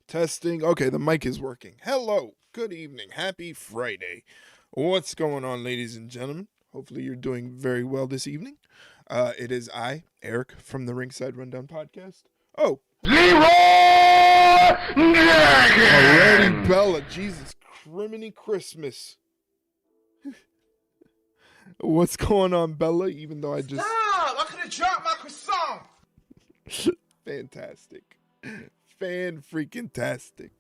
Testing. Okay, the mic is working. Hello. Good evening. Happy Friday. What's going on, ladies and gentlemen? Hopefully you're doing very well this evening. It is I, Eric, from the Ringside Rundown podcast. Oh. Already Bella. Jesus criminy Christmas. What's going on, Bella? Even though I just... Stop! I could have dropped my croissant! Fantastic. Fan-freaking-tastic.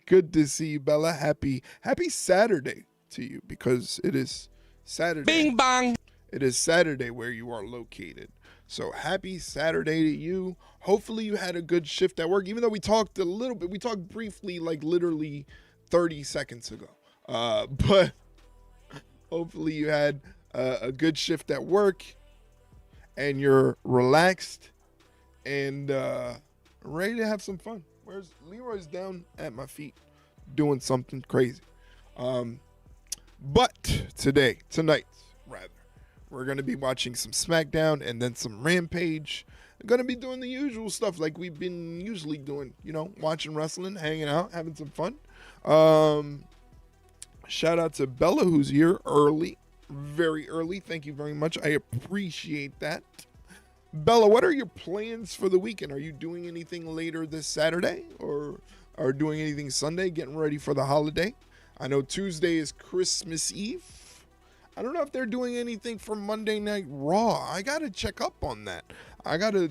Good to see you, Bella. Happy Saturday to you, because it is Saturday. Bing bang. It is Saturday where you are located. So happy Saturday to you. Hopefully you had a good shift at work, even though we talked a little bit. We talked briefly, like literally 30 seconds ago. But hopefully you had a good shift at work and you're relaxed and ready to have some fun. Whereas Leroy's down at my feet doing something crazy. But tonight, we're going to be watching some Smackdown and then some Rampage. We're going to be doing the usual stuff like we've been usually doing, you know, watching wrestling, hanging out, having some fun. Shout out to Bella, who's here early, very early. Thank you very much. I appreciate that. Bella, what are your plans for the weekend? Are you doing anything later this Saturday or are doing anything Sunday, getting ready for the holiday? I know Tuesday is Christmas Eve. I don't know if they're doing anything for Monday Night Raw. I got to check up on that. I got to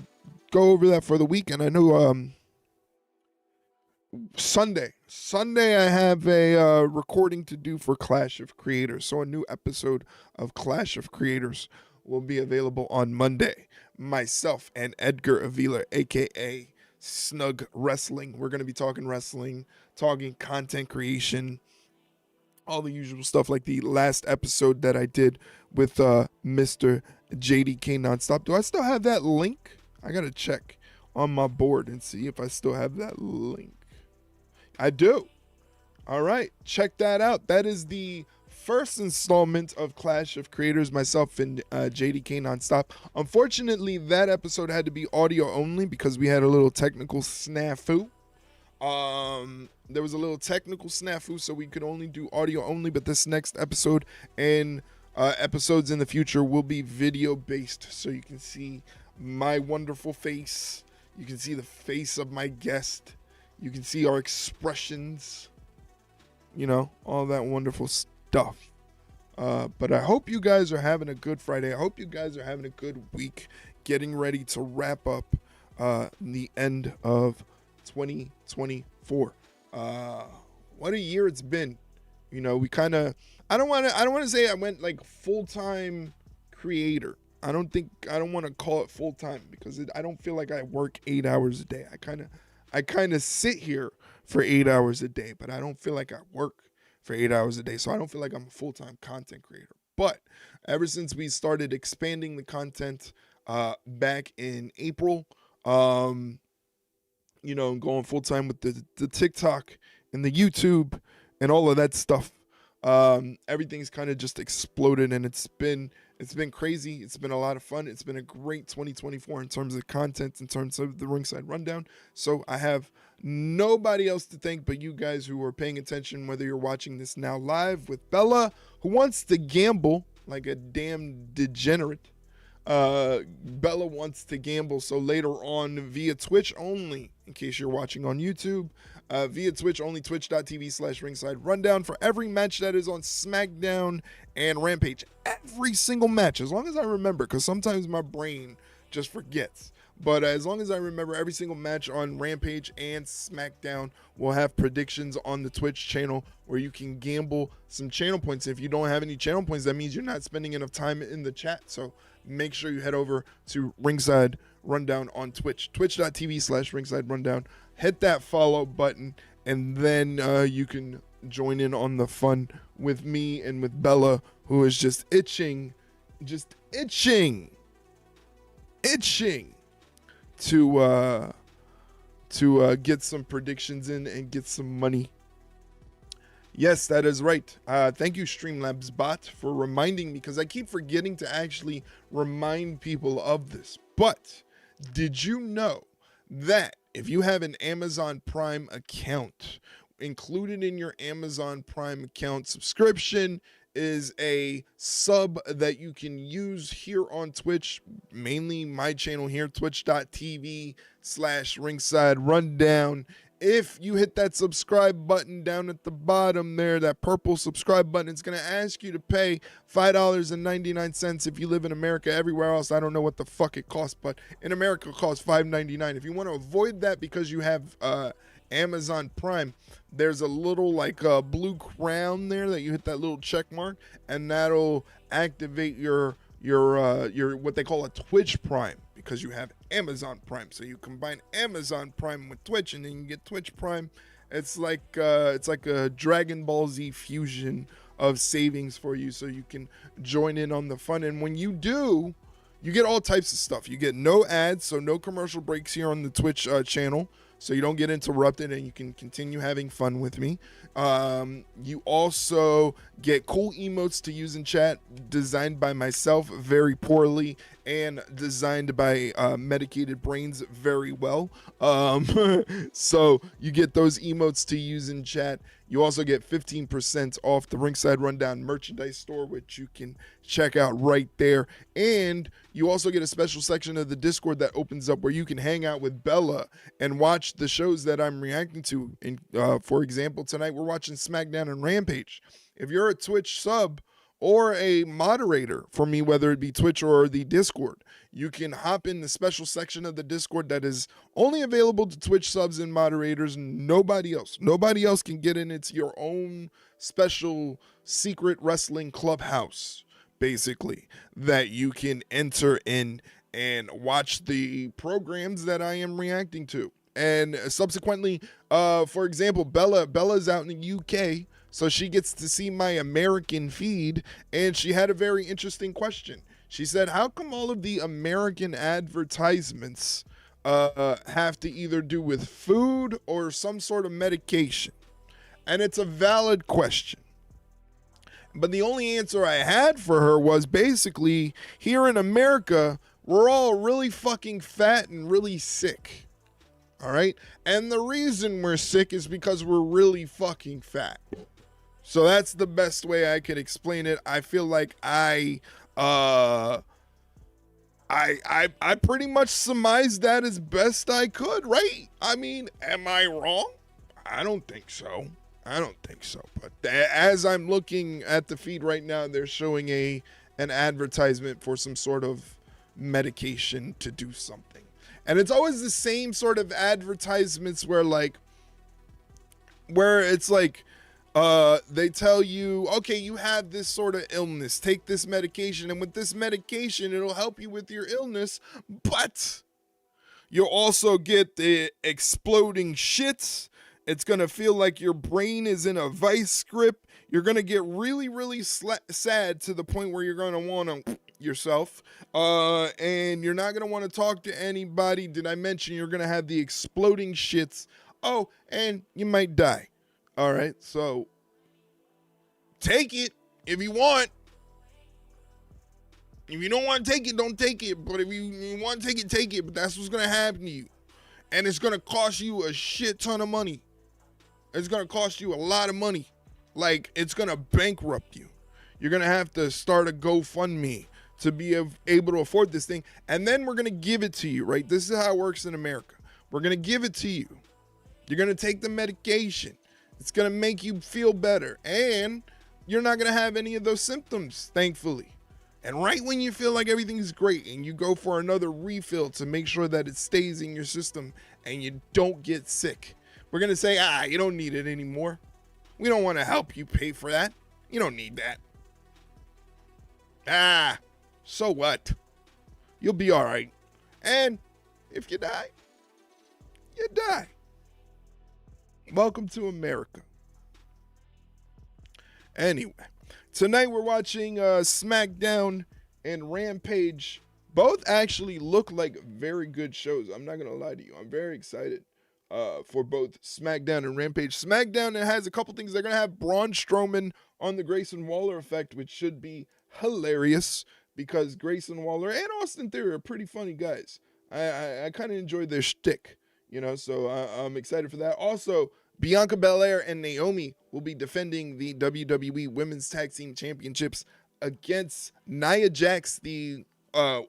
go over that for the weekend. I know Sunday I have a recording to do for Clash of Creators. So a new episode of Clash of Creators will be available on Monday. Myself and Edgar Avila, aka Snug Wrestling. We're going to be talking wrestling, talking content creation, all the usual stuff like the last episode that I did with Mr. JDK Nonstop. Do I still have that link? I got to check on my board and see if I still have that link. I do. All right, check that out. That is the first installment of Clash of Creators, myself and JDK Nonstop. Unfortunately, that episode had to be audio only because we had a little technical snafu. There was a little technical snafu, so we could only do audio only, but this next episode and episodes in the future will be video based, so you can see my wonderful face. You can see the face of my guest. You can see our expressions, you know, all that wonderful stuff. But I hope you guys are having a good Friday. I hope you guys are having a good week, getting ready to wrap up the end of 2024. What a year it's been. You know, we kind of, I don't want to say I went like full-time creator. I don't want to call it full-time because I don't feel like I work 8 hours a day. I kind of sit here for 8 hours a day, but I don't feel like I work for 8 hours a day. So I don't feel like I'm a full-time content creator. But ever since we started expanding the content back in April, you know, going full-time with the TikTok and the YouTube and all of that stuff, everything's kind of just exploded, and it's been crazy. It's been a lot of fun. It's been a great 2024 in terms of content, in terms of the Ringside Rundown. So I have nobody else to thank but you guys who are paying attention, whether you're watching this now live with Bella, who wants to gamble like a damn degenerate. Bella wants to gamble, so later on via Twitch only, in case you're watching on YouTube, via Twitch only, twitch.tv/ringside rundown, for every match that is on Smackdown and Rampage. Every single match, as long as I remember, because sometimes my brain just forgets. But as long as I remember, every single match on Rampage and Smackdown will have predictions on the Twitch channel where you can gamble some channel points. If you don't have any channel points, that means you're not spending enough time in the chat. So make sure you head over to Ringside Rundown on Twitch, twitch.tv/ringside rundown. Hit that follow button, and then you can join in on the fun with me and with Bella, who is just itching to get some predictions in and get some money. Yes, that is right. Thank you, Streamlabs bot, for reminding me, because I keep forgetting to actually remind people of this. But did you know that if you have an Amazon Prime account, included in your Amazon Prime account subscription is a sub that you can use here on Twitch, mainly my channel here, twitch.tv/ringside rundown. If you hit that subscribe button down at the bottom there, that purple subscribe button, it's going to ask you to pay $5.99 if you live in America. Everywhere else, I don't know what the fuck it costs, but in America it costs $5.99. If you want to avoid that because you have Amazon Prime, there's a little like blue crown there that you hit that little check mark, and that'll activate your what they call a Twitch Prime, because you have Amazon Prime. So you combine Amazon Prime with Twitch, and then you get Twitch Prime. It's like a Dragon Ball Z fusion of savings for you, so you can join in on the fun. And when you do, you get all types of stuff. You get no ads, so no commercial breaks here on the Twitch channel, so you don't get interrupted and you can continue having fun with me. You also get cool emotes to use in chat, designed by myself very poorly and designed by Medicated Brains very well. So you get those emotes to use in chat. You also get 15% off the Ringside Rundown merchandise store, which you can check out right there. And you also get a special section of the Discord that opens up where you can hang out with Bella and watch the shows that I'm reacting to. And for example, tonight we're watching Smackdown and Rampage. If you're a Twitch sub or a moderator for me, whether it be Twitch or the Discord, you can hop in the special section of the Discord that is only available to Twitch subs and moderators. Nobody else can get in. It's your own special secret wrestling clubhouse, basically, that you can enter in and watch the programs that I am reacting to. And subsequently, for example, Bella's out in the UK, so she gets to see my American feed, and she had a very interesting question. She said, how come all of the American advertisements have to either do with food or some sort of medication? And it's a valid question. But the only answer I had for her was basically, here in America, we're all really fucking fat and really sick. All right? And the reason we're sick is because we're really fucking fat. So that's the best way I could explain it. I feel like I pretty much surmised that as best I could, right? I mean, am I wrong? I don't think so. But as I'm looking at the feed right now, they're showing an advertisement for some sort of medication to do something. And it's always the same sort of advertisements where it's like, they tell you, okay, you have this sort of illness, take this medication, and with this medication, it'll help you with your illness, but you'll also get the exploding shits. It's going to feel like your brain is in a vice grip. You're going to get really, really sad to the point where you're going to want to yourself, and you're not going to want to talk to anybody. Did I mention you're going to have the exploding shits? Oh, and you might die. All right, so take it if you want. If you don't want to take it, don't take it. But if you want to take it. But that's what's going to happen to you. And it's going to cost you a shit ton of money. It's going to cost you a lot of money. Like, it's going to bankrupt you. You're going to have to start a GoFundMe to be able to afford this thing. And then we're going to give it to you, right? This is how it works in America. We're going to give it to you. You're going to take the medication. It's going to make you feel better. And you're not going to have any of those symptoms, thankfully. And right when you feel like everything's great and you go for another refill to make sure that it stays in your system and you don't get sick, we're going to say, you don't need it anymore. We don't want to help you pay for that. You don't need that. So what? You'll be all right. And if you die, you die. Welcome to America. Anyway, tonight we're watching Smackdown and Rampage. Both actually look like very good shows. I'm not going to lie to you. I'm very excited for both Smackdown and Rampage. Smackdown has a couple things. They're going to have Braun Strowman on the Grayson Waller effect, which should be hilarious because Grayson Waller and Austin Theory are pretty funny guys. I kind of enjoy their shtick. So I'm excited for that. Also, Bianca Belair and Naomi will be defending the WWE Women's Tag Team Championships against Nia Jax, the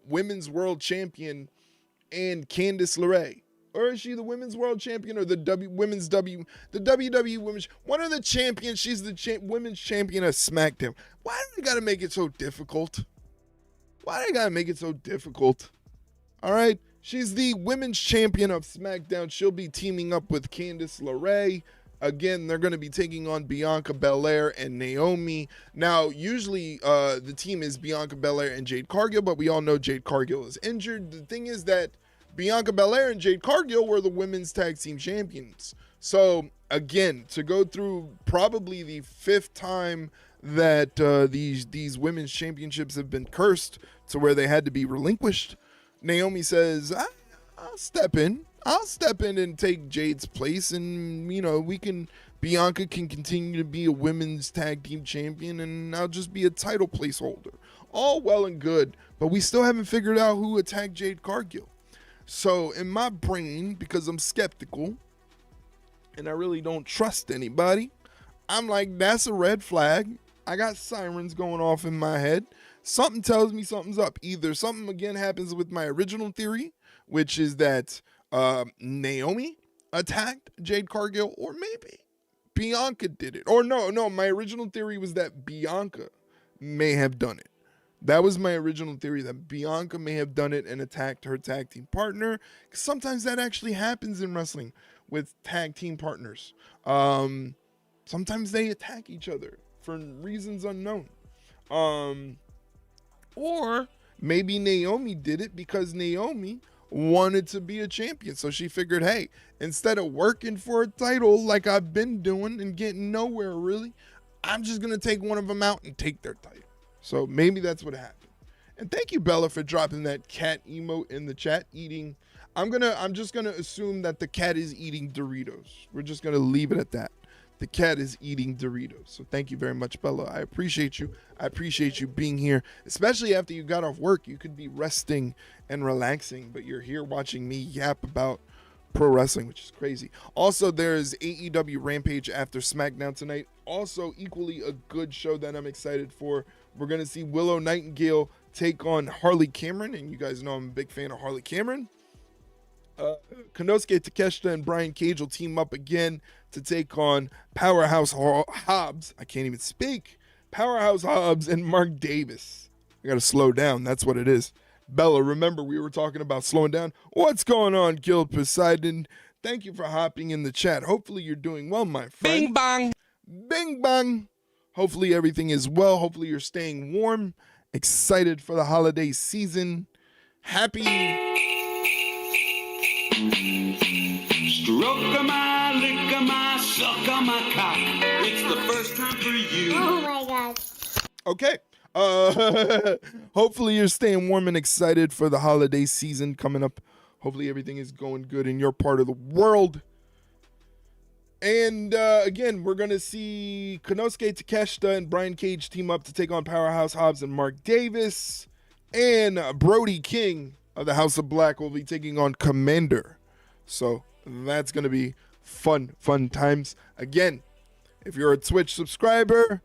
Women's World Champion, and Candice LaRae. Or is she the Women's World Champion or the WWE Women's? One of the champions. She's the Women's Champion of SmackDown. Why do they gotta make it so difficult? Why do they gotta make it so difficult? All right. She's the Women's Champion of SmackDown. She'll be teaming up with Candice LaRae. Again, they're going to be taking on Bianca Belair and Naomi. Now, usually the team is Bianca Belair and Jade Cargill, but we all know Jade Cargill is injured. The thing is that Bianca Belair and Jade Cargill were the Women's Tag Team Champions. So, again, to go through probably the 5th time that these women's championships have been cursed to where they had to be relinquished, Naomi says, I'll step in. I'll step in and take Jade's place, and Bianca can continue to be a women's tag team champion, and I'll just be a title placeholder. All well and good, but we still haven't figured out who attacked Jade Cargill. So in my brain, because I'm skeptical and I really don't trust anybody, I'm like, that's a red flag. I got sirens going off in my head. Something tells me something's up. Either something again happens with my original theory, which is that Naomi attacked Jade Cargill, or maybe Bianca did it. Or no, my original theory was that Bianca may have done it. That was my original theory, that Bianca may have done it and attacked her tag team partner. Because sometimes that actually happens in wrestling with tag team partners. Sometimes they attack each other for reasons unknown. Or maybe Naomi did it because Naomi wanted to be a champion. So she figured, hey, instead of working for a title like I've been doing and getting nowhere really, I'm just going to take one of them out and take their title. So maybe that's what happened. And thank you, Bella, for dropping that cat emote in the chat. I'm just going to assume that the cat is eating Doritos. We're just going to leave it at that. The cat is eating Doritos. So thank you very much, Bella. I appreciate you. I appreciate you being here, especially after you got off work. You could be resting and relaxing, but you're here watching me yap about pro wrestling, which is crazy. Also, there's AEW Rampage after SmackDown tonight. Also, equally a good show that I'm excited for. We're going to see Willow Nightingale take on Harley Cameron, and you guys know I'm a big fan of Harley Cameron. Konosuke Takeshita and Brian Cage will team up again to take on Powerhouse Hobbs. I can't even speak. Powerhouse Hobbs and Mark Davis. I gotta slow down. That's what it is. Bella, remember we were talking about slowing down? What's going on, Guild Poseidon? Thank you for hopping in the chat. Hopefully you're doing well, my friend. Bing bang. Bing bang. Hopefully everything is well. Hopefully you're staying warm. Excited for the holiday season. Happy... Stroke my, lick my, suck my cock. It's the first time for you. Oh my God. Okay. Hopefully you're staying warm and excited for the holiday season coming up. Hopefully everything is going good in your part of the world. And again, we're going to see Konosuke Takeshita and Brian Cage team up to take on Powerhouse Hobbs and Mark Davis. And Brody King of the House of Black will be taking on Kommander. So that's going to be fun times. Again, if you're a Twitch subscriber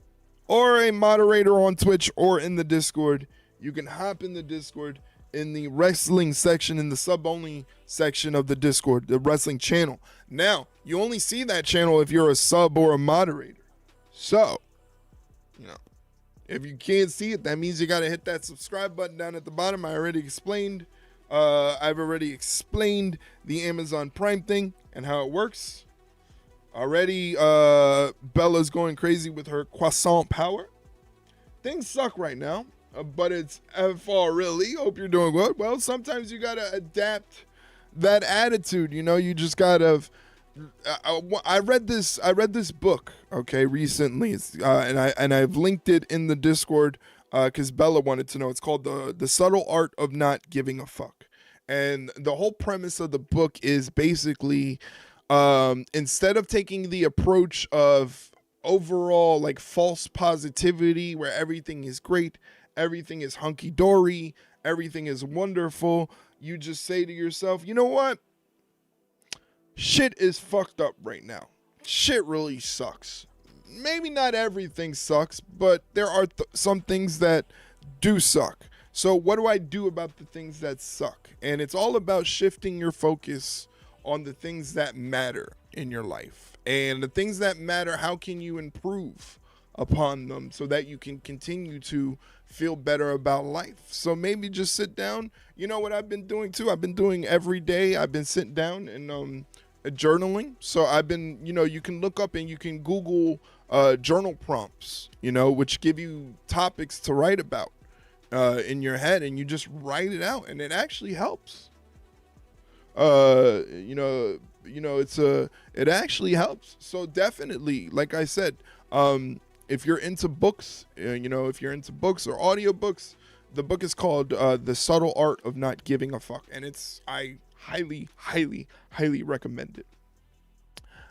or a moderator on Twitch or in the Discord, you can hop in the Discord in the wrestling section, in the sub-only section of the Discord, the wrestling channel. Now, you only see that channel if you're a sub or a moderator. So, if you can't see it, that means you got to hit that subscribe button down at the bottom. I've already explained the Amazon Prime thing and how it works. Already, Bella's going crazy with her croissant power. Things suck right now, but it's fall really. Hope you're doing good. Well, sometimes you gotta adapt that attitude. You just gotta. I read this book, okay, recently, and I've linked it in the Discord because Bella wanted to know. It's called the Subtle Art of Not Giving a Fuck, and the whole premise of the book is basically instead of taking the approach of overall like false positivity where everything is great, everything is hunky-dory, everything is wonderful, you just say to yourself, you know what? shit is fucked up right now. Shit really sucks. Maybe not everything sucks, but there are some things that do suck. So what do I do about the things that suck? And it's all about shifting your focus on the things that matter in your life. And the things that matter, how can you improve upon them so that you can continue to feel better about life? So maybe just sit down. You know what I've been doing too? I've been doing every day. I've been sitting down and journaling. So I've been, you can look up and you can Google journal prompts, which give you topics to write about in your head, and you just write it out, and it actually helps. It actually helps. So definitely, like I said, if you're into books, if you're into books or audiobooks, the book is called The Subtle Art of Not Giving a Fuck, and I highly, highly, highly recommend it.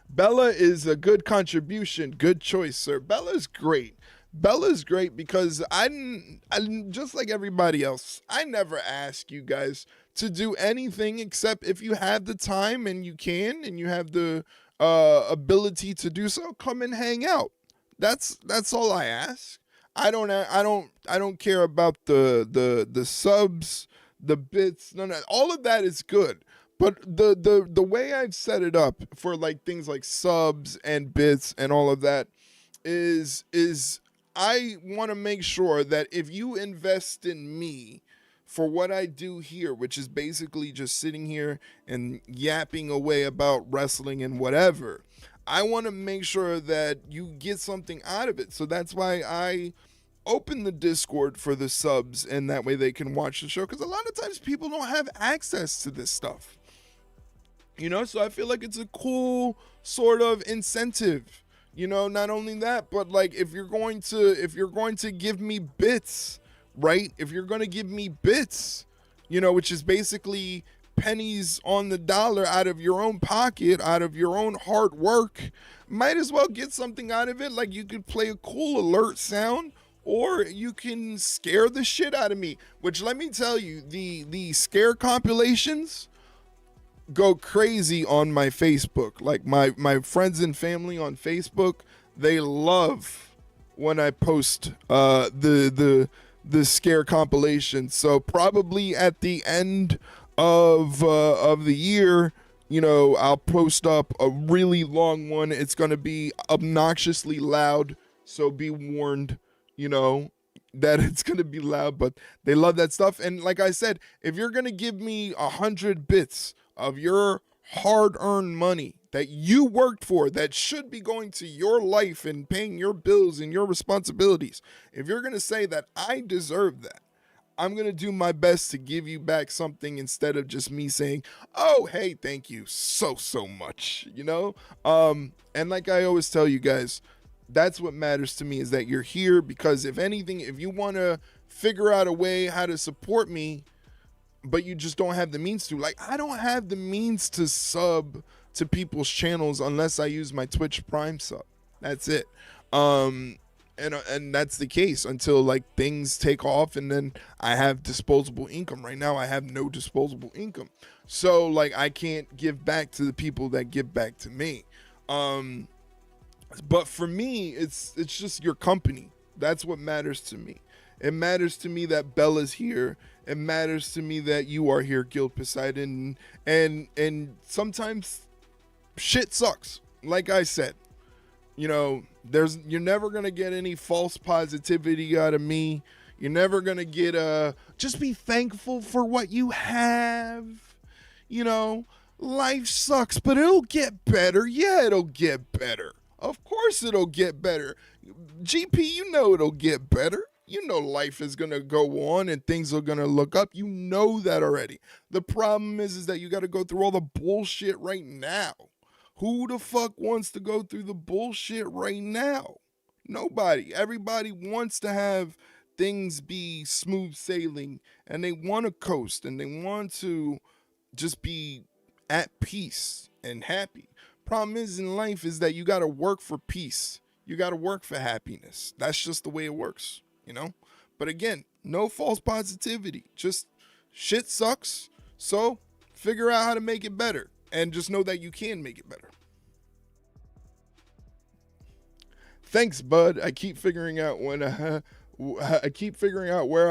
Bella is a good contribution. Good choice, sir. Bella's great. Bella's great because I'm just like everybody else. I never ask you guys to do anything except if you have the time and you can and you have the ability to do so, come and hang out. That's all I ask. I don't care about the subs, the bits, none of all of that is good. But the way I've set it up for like things like subs and bits and all of that is I want to make sure that if you invest in me for what I do here, which is basically just sitting here and yapping away about wrestling and whatever, I want to make sure that you get something out of it. So that's why I open the Discord for the subs, and that way they can watch the show, because a lot of times people don't have access to this stuff. So I feel like it's a cool sort of incentive. Not only that, but like if you're going to give me bits, right? If you're going to give me bits, which is basically pennies on the dollar out of your own pocket, out of your own hard work, might as well get something out of it. Like you could play a cool alert sound, or you can scare the shit out of me, which let me tell you, the scare compilations go crazy on my Facebook. Like my friends and family on Facebook, they love when I post the scare compilation. So probably at the end of the year, I'll post up a really long one. It's gonna be obnoxiously loud, so be warned, that it's gonna be loud, but they love that stuff. And like I said, if you're gonna give me 100 bits of your hard-earned money that you worked for, that should be going to your life and paying your bills and your responsibilities, if you're going to say that I deserve that, I'm going to do my best to give you back something, instead of just me saying, oh, hey, thank you so much, And like I always tell you guys, that's what matters to me, is that you're here, because if anything, if you want to figure out a way how to support me, but you just don't have the means to, like, I don't have the means to sub to people's channels unless I use my Twitch Prime sub. That's it. And that's the case until like things take off, and then I have disposable income. Right now I have no disposable income. So like I can't give back to the people that give back to me. But for me, it's just your company. That's what matters to me. It matters to me that Bella's here. It matters to me that you are here, Guild Poseidon. And sometimes shit sucks. Like I said, you're never gonna get any false positivity out of me. You're never gonna get just be thankful for what you have. Life sucks, but it'll get better. Yeah, it'll get better. Of course it'll get better. GP, it'll get better. Life is going to go on and things are going to look up. You know that already. The problem is that you got to go through all the bullshit right now. Who the fuck wants to go through the bullshit right now? Nobody. Everybody wants to have things be smooth sailing, and they want to coast, and they want to just be at peace and happy. Problem is in life is that you got to work for peace. You got to work for happiness. That's just the way it works. But again, no false positivity, just shit sucks, so figure out how to make it better. And just know that you can make it better. Thanks, bud. I keep figuring out where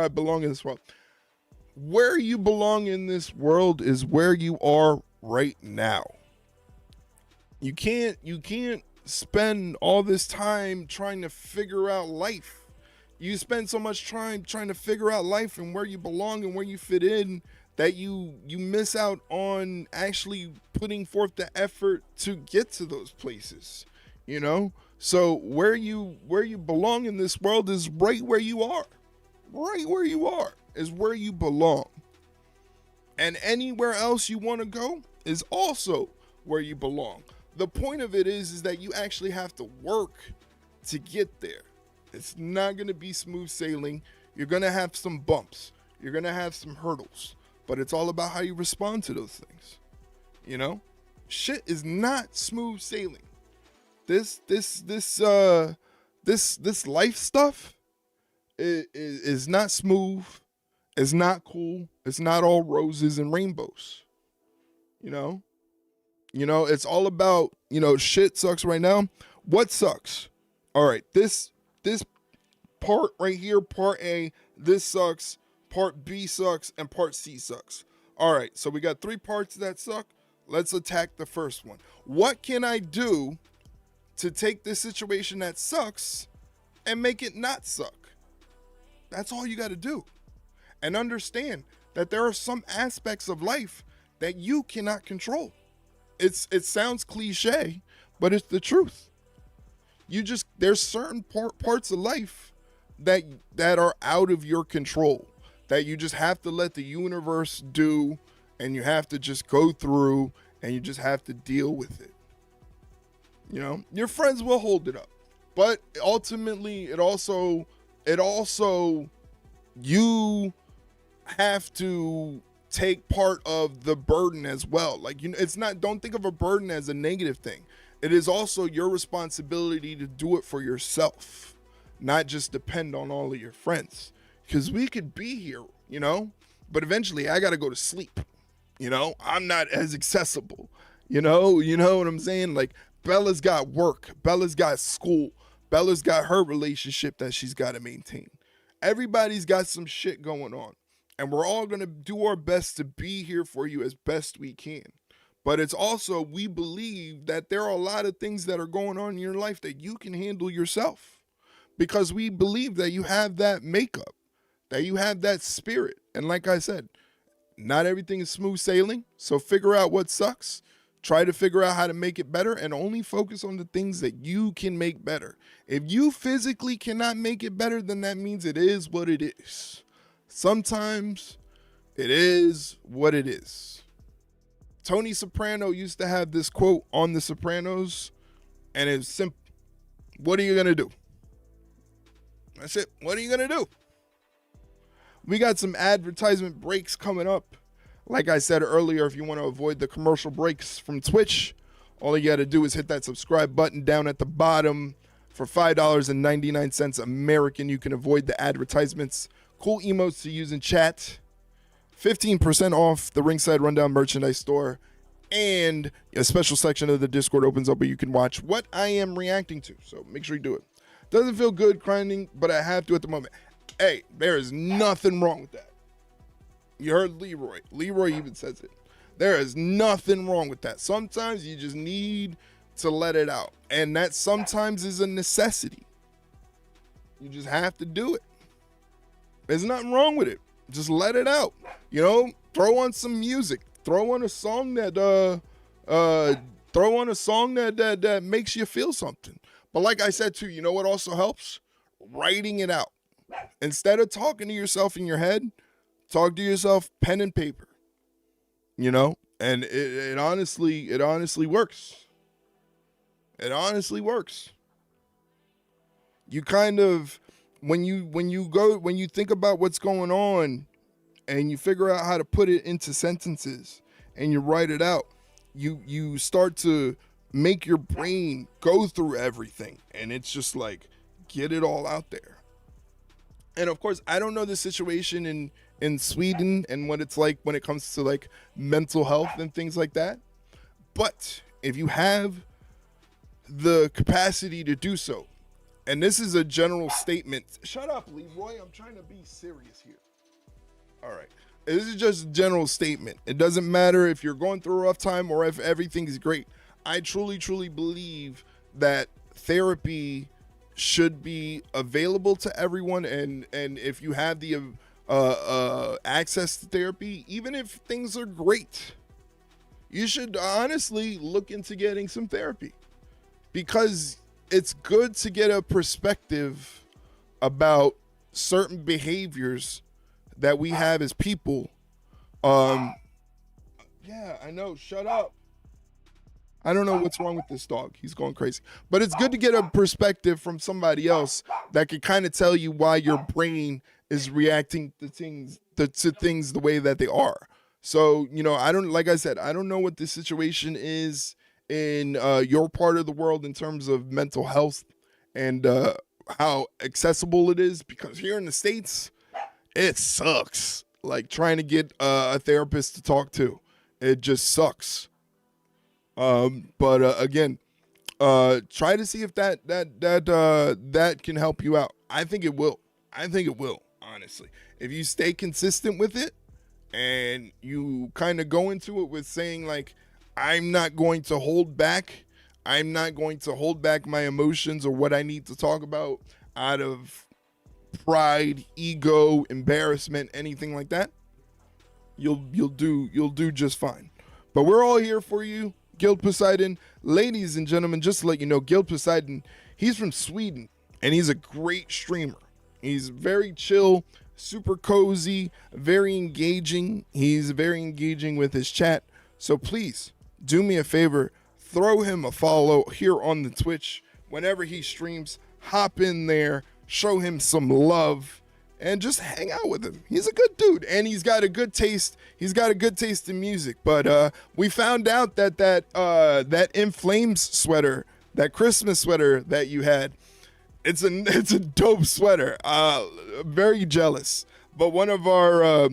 I belong in this world. Where you belong in this world is where you are right now. You can't spend all this time trying to figure out life. You spend so much time trying to figure out life and where you belong and where you fit in that you miss out on actually putting forth the effort to get to those places, you know? So where you belong in this world is right where you are. Right where you are is where you belong. And anywhere else you want to go is also where you belong. The point of it is that you actually have to work to get there. It's not going to be smooth sailing. You're going to have some bumps. You're going to have some hurdles. But it's all about how you respond to those things. You know? Shit is not smooth sailing. This life stuff is not smooth. It's not cool. It's not all roses and rainbows. You know? It's all about, shit sucks right now. What sucks? All right, this part right here, part A, this sucks, part B sucks, and part C sucks. All right, so we got 3 parts that suck. Let's attack the first one. What can I do to take this situation that sucks and make it not suck? That's all you got to do. And understand that there are some aspects of life that you cannot control. It sounds cliche, but it's the truth. There's certain parts of life that are out of your control, that you just have to let the universe do, and you have to just go through, and you just have to deal with it. Your friends will hold it up, but ultimately it also you have to take part of the burden as well. Don't think of a burden as a negative thing. It is also your responsibility to do it for yourself, not just depend on all of your friends. Because we could be here, but eventually I got to go to sleep. I'm not as accessible. You know what I'm saying? Like, Bella's got work. Bella's got school. Bella's got her relationship that she's got to maintain. Everybody's got some shit going on. And we're all going to do our best to be here for you as best we can. But it's also, we believe that there are a lot of things that are going on in your life that you can handle yourself. Because we believe that you have that makeup, that you have that spirit. And like I said, not everything is smooth sailing. So figure out what sucks. Try to figure out how to make it better and only focus on the things that you can make better. If you physically cannot make it better, then that means it is what it is. Sometimes it is what it is. Tony Soprano used to have this quote on The Sopranos, and it's simple. What are you going to do? That's it. What are you going to do? We got some advertisement breaks coming up. Like I said earlier, if you want to avoid the commercial breaks from Twitch, all you got to do is hit that subscribe button down at the bottom. For $5.99 American, you can avoid the advertisements. Cool emotes to use in chat. 15% off the Ringside Rundown merchandise store. And a special section of the Discord opens up where you can watch what I am reacting to. So make sure you do it. Doesn't feel good grinding, but I have to at the moment. Hey, there is nothing wrong with that. You heard Leroy. Leroy even says it. There is nothing wrong with that. Sometimes you just need to let it out. And that sometimes is a necessity. You just have to do it. There's nothing wrong with it. Just let it out. Throw on some music. Throw on a song that makes you feel something. But like I said too, you know what also helps? Writing it out. Instead of talking to yourself in your head, talk to yourself pen and paper. And it honestly works. It honestly works. You kind of, when you think about what's going on and you figure out how to put it into sentences and you write it out, you start to make your brain go through everything, and it's just like, get it all out there. And of course, I don't know the situation in Sweden and what it's like when it comes to like mental health and things like that. But if you have the capacity to do so, and this is a general statement. Shut up, Leroy. I'm trying to be serious here. All right. This is just a general statement. It doesn't matter if you're going through a rough time or if everything is great. I truly, truly believe that therapy should be available to everyone. And if you have the access to therapy, even if things are great, you should honestly look into getting some therapy, because it's good to get a perspective about certain behaviors that we have as people. Yeah, I know. Shut up. I don't know what's wrong with this dog. He's going crazy. But it's good to get a perspective from somebody else that could kind of tell you why your brain is reacting to things the way that they are. So, like I said, I don't know what the situation is in your part of the world in terms of mental health and how accessible it is, because here in the States, it sucks. Like trying to get a therapist to talk to, it just sucks. But again, try to see if that can help you out. I think it will. Honestly, if you stay consistent with it and you kind of go into it with saying like, I'm not going to hold back. I'm not going to hold back my emotions or what I need to talk about out of pride, ego, embarrassment, anything like that. You'll do just fine. But we're all here for you, Guild Poseidon. Ladies and gentlemen, just to let you know, Guild Poseidon, he's from Sweden and he's a great streamer. He's very chill, super cozy, very engaging. He's very engaging with his chat. So please do me a favor, throw him a follow here on the Twitch. Whenever he streams, hop in there, show him some love, and just hang out with him. He's a good dude, and he's got a good taste. He's got a good taste in music. But we found out that In Flames sweater, that Christmas sweater that you had, it's a dope sweater. Very jealous. But one of our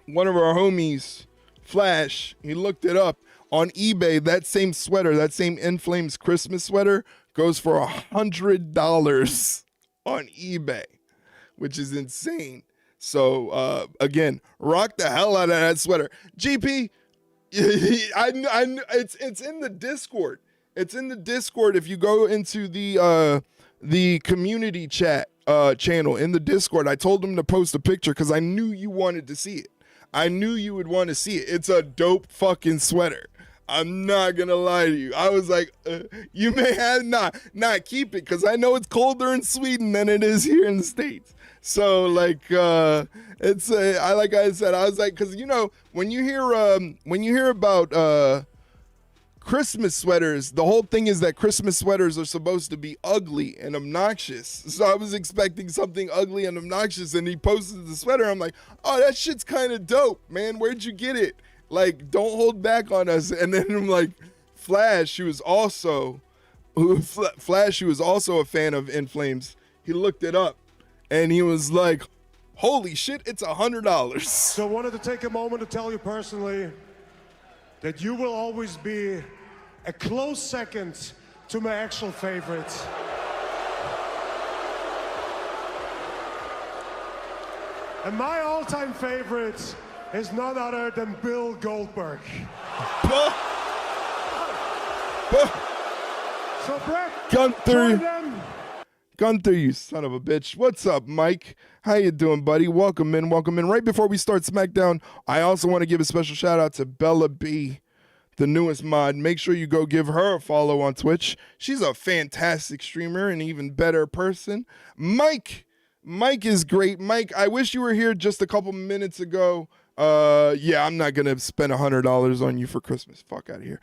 homies, Flash, he looked it up on eBay. That same sweater, that same In Flames Christmas sweater, goes for $100 on eBay, which is insane. So again, rock the hell out of that sweater. GP, it's in the Discord. It's in the Discord. If you go into the community chat channel in the Discord, I told them to post a picture because I knew you wanted to see it. I knew you would want to see it. It's a dope fucking sweater. I'm not gonna lie to you. I was like, you may have not keep it, because I know it's colder in Sweden than it is here in the States. So like, it's like I said, I was like, because when you hear about Christmas sweaters, the whole thing is that Christmas sweaters are supposed to be ugly and obnoxious. So I was expecting something ugly and obnoxious, and he posted the sweater. I'm like, oh, that shit's kind of dope, man. Where'd you get it? Like, don't hold back on us. And then I'm like, Flash, who was also a fan of In Flames, he looked it up and he was like, holy shit, it's $100. So I wanted to take a moment to tell you personally that you will always be a close second to my actual favorite. And my all-time favorite is none other than Bill Goldberg. So Brett, Gunther, you son of a bitch. What's up, Mike? How you doing, buddy? Welcome in. Right before we start SmackDown, I also want to give a special shout out to Bella B, the newest mod. Make sure you go give her a follow on Twitch. She's a fantastic streamer and even better person. Mike is great. Mike, I wish you were here just a couple minutes ago. Yeah, I'm not gonna spend $100 on you for Christmas. Fuck out of here.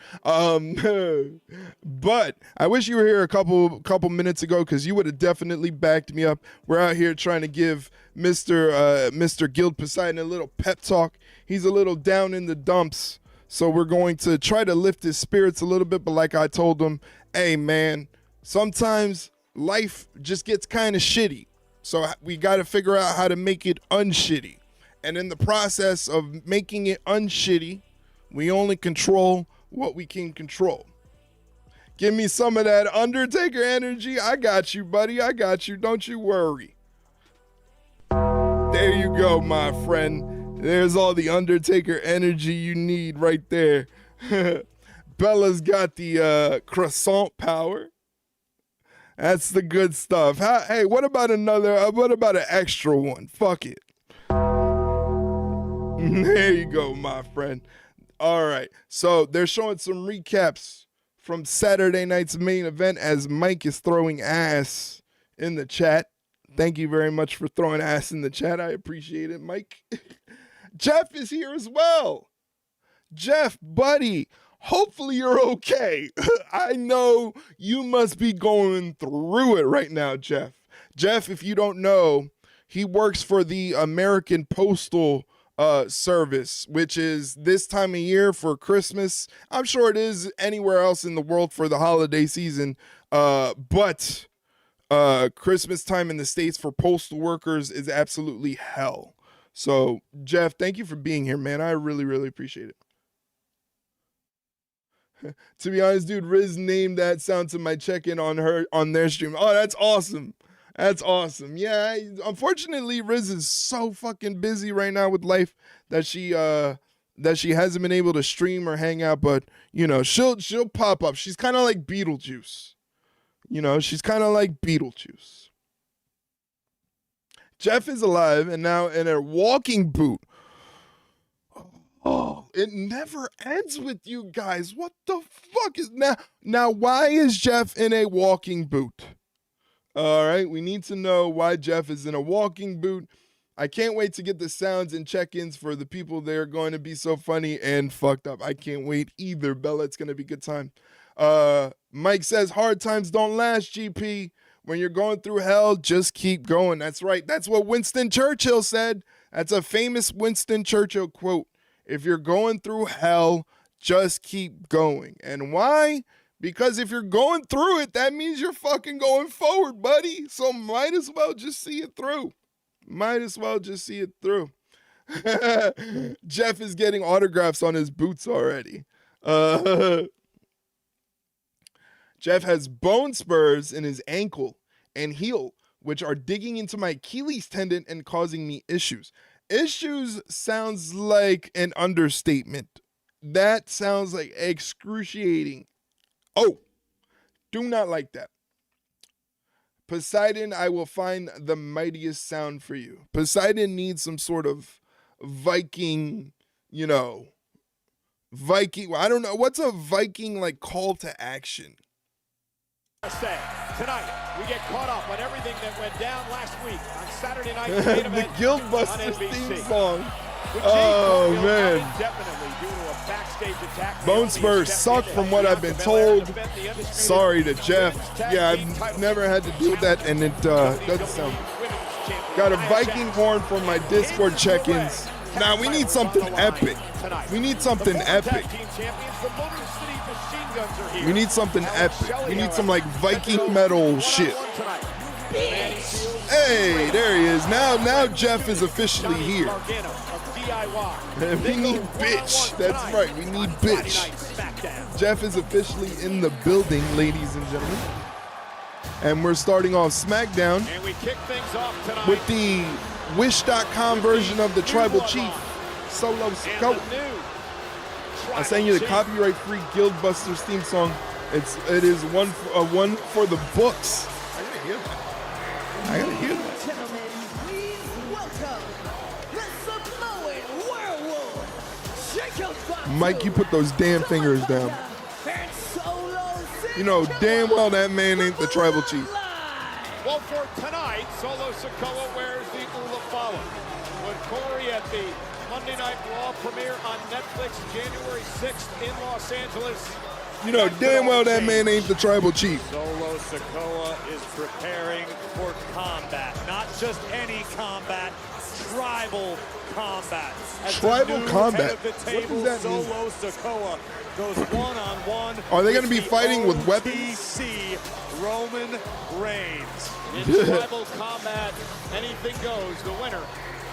But I wish you were here a couple minutes ago, because you would have definitely backed me up. We're out here trying to give Mr. Guild Poseidon a little pep talk. He's a little down in the dumps, so we're going to try to lift his spirits a little bit. But like I told him, hey man, sometimes life just gets kind of shitty, so we got to figure out how to make it unshitty. And in the process of making it unshitty, we only control what we can control. Give me some of that Undertaker energy. I got you, buddy. I got you. Don't you worry. There you go, my friend. There's all the Undertaker energy you need right there. Bella's got the croissant power. That's the good stuff. Hey, what about an extra one? Fuck it. There you go, my friend. All right. So they're showing some recaps from Saturday night's main event as Mike is throwing ass in the chat. Thank you very much for throwing ass in the chat. I appreciate it, Mike. Jeff is here as well. Jeff, buddy, hopefully you're okay. I know you must be going through it right now, Jeff. Jeff, if you don't know, he works for the American Postal Service, which is this time of year for Christmas. I'm sure it is anywhere else in the world for the holiday season, but Christmas time in the States for postal workers is absolutely hell. So, Jeff, thank you for being here, man. I really, really appreciate it. To be honest, dude, Riz named that sound to my check-in on their stream. Oh, that's awesome. That's awesome. Yeah, unfortunately, Riz is so fucking busy right now with life that she hasn't been able to stream or hang out, but you know, she'll pop up. She's kind of like Beetlejuice. You know, she's kind of like Beetlejuice. Jeff is alive and now in a walking boot. Oh, it never ends with you guys. What the fuck is now why is Jeff in a walking boot? All right, we need to know why Jeff is in a walking boot. I can't wait to get the sounds and check-ins for the people. They're going to be so funny and fucked up. I can't wait either, Bella. It's going to be a good time. Mike says, hard times don't last, GP. When you're going through hell, just keep going. That's right. That's what Winston Churchill said. That's a famous Winston Churchill quote. If you're going through hell, just keep going. And why? Because if you're going through it, that means you're fucking going forward, buddy. So might as well just see it through. Might as well just see it through. Jeff is getting autographs on his boots already. Jeff has bone spurs in his ankle and heel, which are digging into my Achilles tendon and causing me issues. Issues sounds like an understatement. That sounds like excruciating. Oh, do not like that. Poseidon, I will find the mightiest sound for you. Poseidon needs some sort of Viking, I don't know. What's a Viking like call to action? Tonight, we get caught up on everything that went down last week on Saturday night. The Guild Busters theme song. Oh, man. Bone spurs suck from what I've been told. Sorry to Jeff. Yeah, I've never had to deal with that, and it doesn't sound good. Got a Viking horn for my Discord check-ins. Now, we need something epic. We need something epic. We need something epic. We need some like Viking metal shit. Hey, there he is. Now Jeff is officially here. We need bitch. That's right. We need bitch. Jeff is officially in the building, ladies and gentlemen. And we're starting off SmackDown with the Wish.com version of the Tribal Chief, Solo Sikoa. I sang you the copyright-free Guild Busters theme song. It is one for the books. I gotta hear that. Gentlemen, please welcome the Samoan Werewolf, Jacob Butler. Mike, you put those damn fingers down. You know damn well that man ain't the Tribal Chief. Well, for tonight, Solo Sikoa wears the Ula Fala. With Corey at the Monday Night Raw premiere on Netflix January 6th in Los Angeles. You know damn well that man ain't the Tribal Chief. Solo Sikoa is preparing for combat. Not just any combat, tribal combat. As tribal combat? What does that mean? Solo Sikoa goes one-on-one. Are they going to be fighting with weapons? DC Roman Reigns. In tribal combat, anything goes. The winner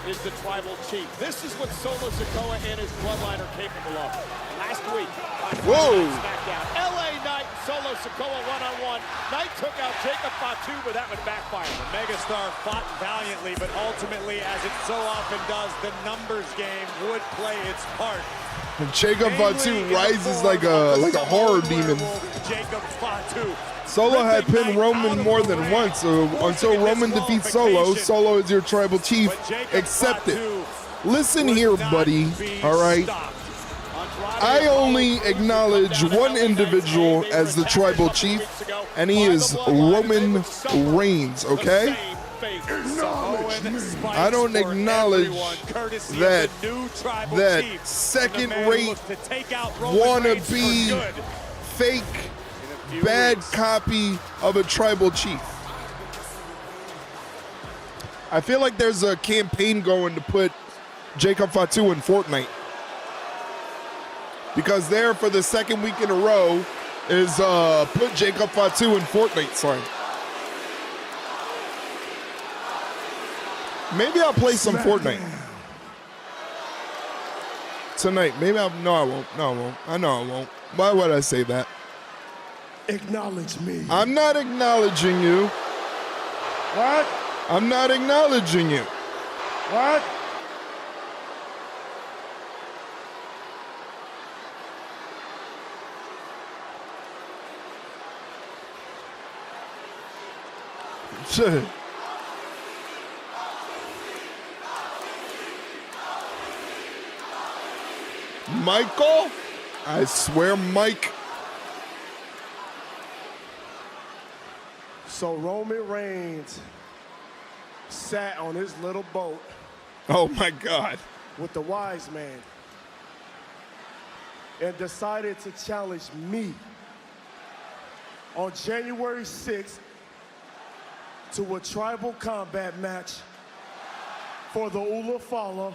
is the Tribal Chief. This is what Solo Sikoa and his bloodline are capable of. Last week on Whoa. Smackdown. LA Knight and Solo Sikoa one-on-one. Knight took out Jacob Fatu, but that would backfire. The megastar fought valiantly, but ultimately, as it so often does, the numbers game would play its part. And Jacob Fatu rises like a horror demon. Jacob Fatu. Solo had pinned Roman more than once, so until Roman defeats Solo, Solo is your tribal chief. Accept it. Listen here, buddy, all right? I only acknowledge one individual as the tribal chief, and he is Roman Reigns, okay? I don't acknowledge that second-rate, wannabe, fake, bad copy of a tribal chief. I feel like there's a campaign going to put Jacob Fatu in Fortnite. Because there, for the second week in a row, is put Jacob Fatu in Fortnite sign. Maybe I'll play some Fortnite tonight. Maybe I'll. No, I won't. No, I won't. I know I won't. Why would I say that? Acknowledge me. I'm not acknowledging you. What? I'm not acknowledging you. What? Michael? I swear, Mike. So Roman Reigns sat on his little boat Oh my God. with the wise man and decided to challenge me on January 6th to a tribal combat match for the Ula Fala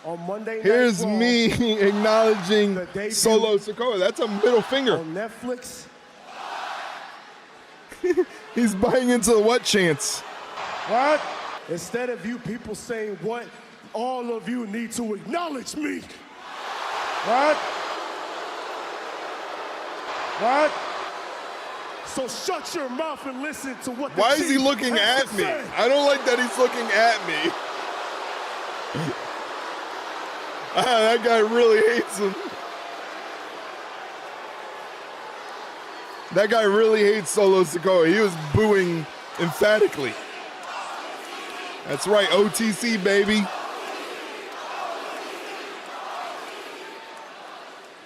on Monday Night Here's Raw me acknowledging The debut Solo Sikoa. That's a middle finger. on Netflix. He's buying into the what chance? What? Instead of you people saying what, all of you need to acknowledge me. What? What? So shut your mouth and listen to what the Why is he chief looking has at to me? say. I don't like that he's looking at me. That guy really hates him. That guy really hates Solo Sikoa. He was booing emphatically. That's right, OTC, baby.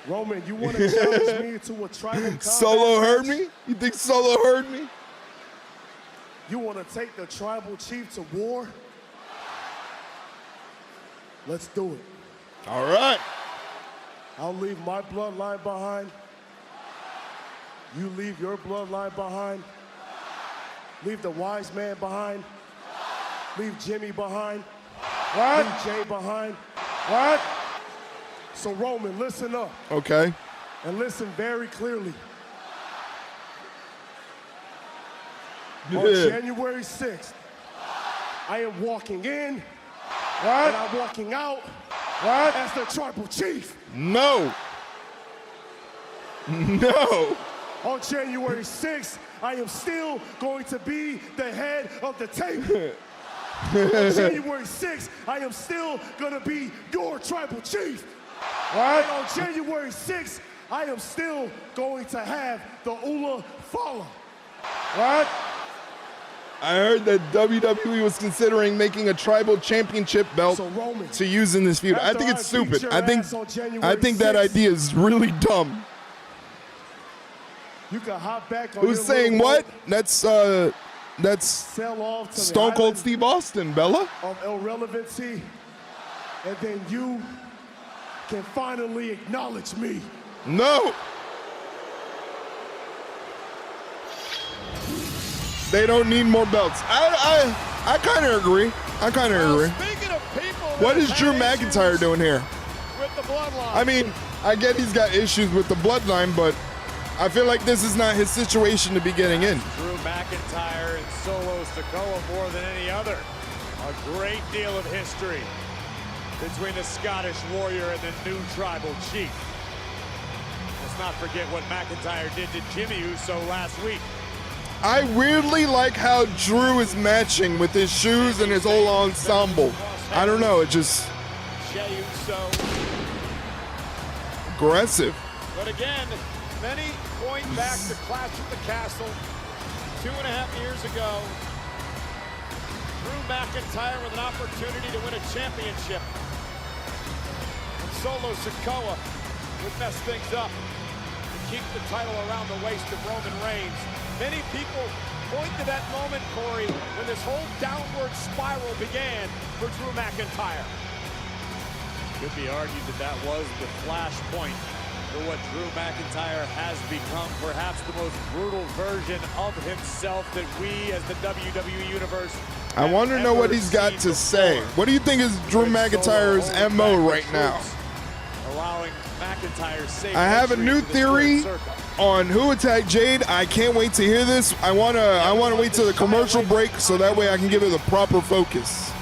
Roman, you want to challenge me to a tribal combat Solo heard match? me? You think Solo heard me? You want to take the tribal chief to war? Let's do it. All right. I'll leave my bloodline behind. You leave your bloodline behind. Leave the wise man behind. Leave Jimmy behind. What? Leave Jay behind. What? So Roman, listen up Okay. and listen very clearly. On January 6th, I am walking in and I'm walking out as the tribal chief. No. No. On January 6th, I am still going to be the head of the table. On January 6th, I am still going to be your tribal chief. And on January 6th, I am still going to have the Ula Fala. What? I heard that WWE was considering making a tribal championship belt So Roman, to use in this feud. I after think it's I beat stupid. your I think ass on January I think that 6th, idea is really dumb. you can hop back on Who's your saying little what? boat, That's sail off to Stone the Cold island Steve Austin, Bella. of irrelevancy, and then you can finally acknowledge me. No. They don't need more belts. I kind of agree. I kind of agree. Speaking of people What that is Drew have McIntyre issues doing here? with the bloodline. I mean, I get he's got issues with the bloodline, but I feel like this is not his situation to be getting in. Drew McIntyre and Solo Sikoa more than any other. A great deal of history. between the Scottish Warrior and the new Tribal Chief. Let's not forget what McIntyre did to Jimmy Uso last week. I weirdly like how Drew is matching with his shoes and his whole ensemble. I don't know, it just Jey Uso. aggressive. But again, many point back to Clash at the Castle 2.5 years ago. Drew McIntyre with an opportunity to win a championship. And Solo Sikoa would mess things up to keep the title around the waist of Roman Reigns. Many people point to that moment, Corey, when this whole downward spiral began for Drew McIntyre. Could be argued that that was the flashpoint for what Drew McIntyre has become, perhaps the most brutal version of himself that we as the WWE Universe I want to know what he's got to say. What do you think is Drew McIntyre's MO right now? Allowing McIntyre safe I have a entry new to the theory squared circle. on who attacked Jade. I can't wait to hear this. I wanna wait till the commercial break so that way I can give it the proper focus.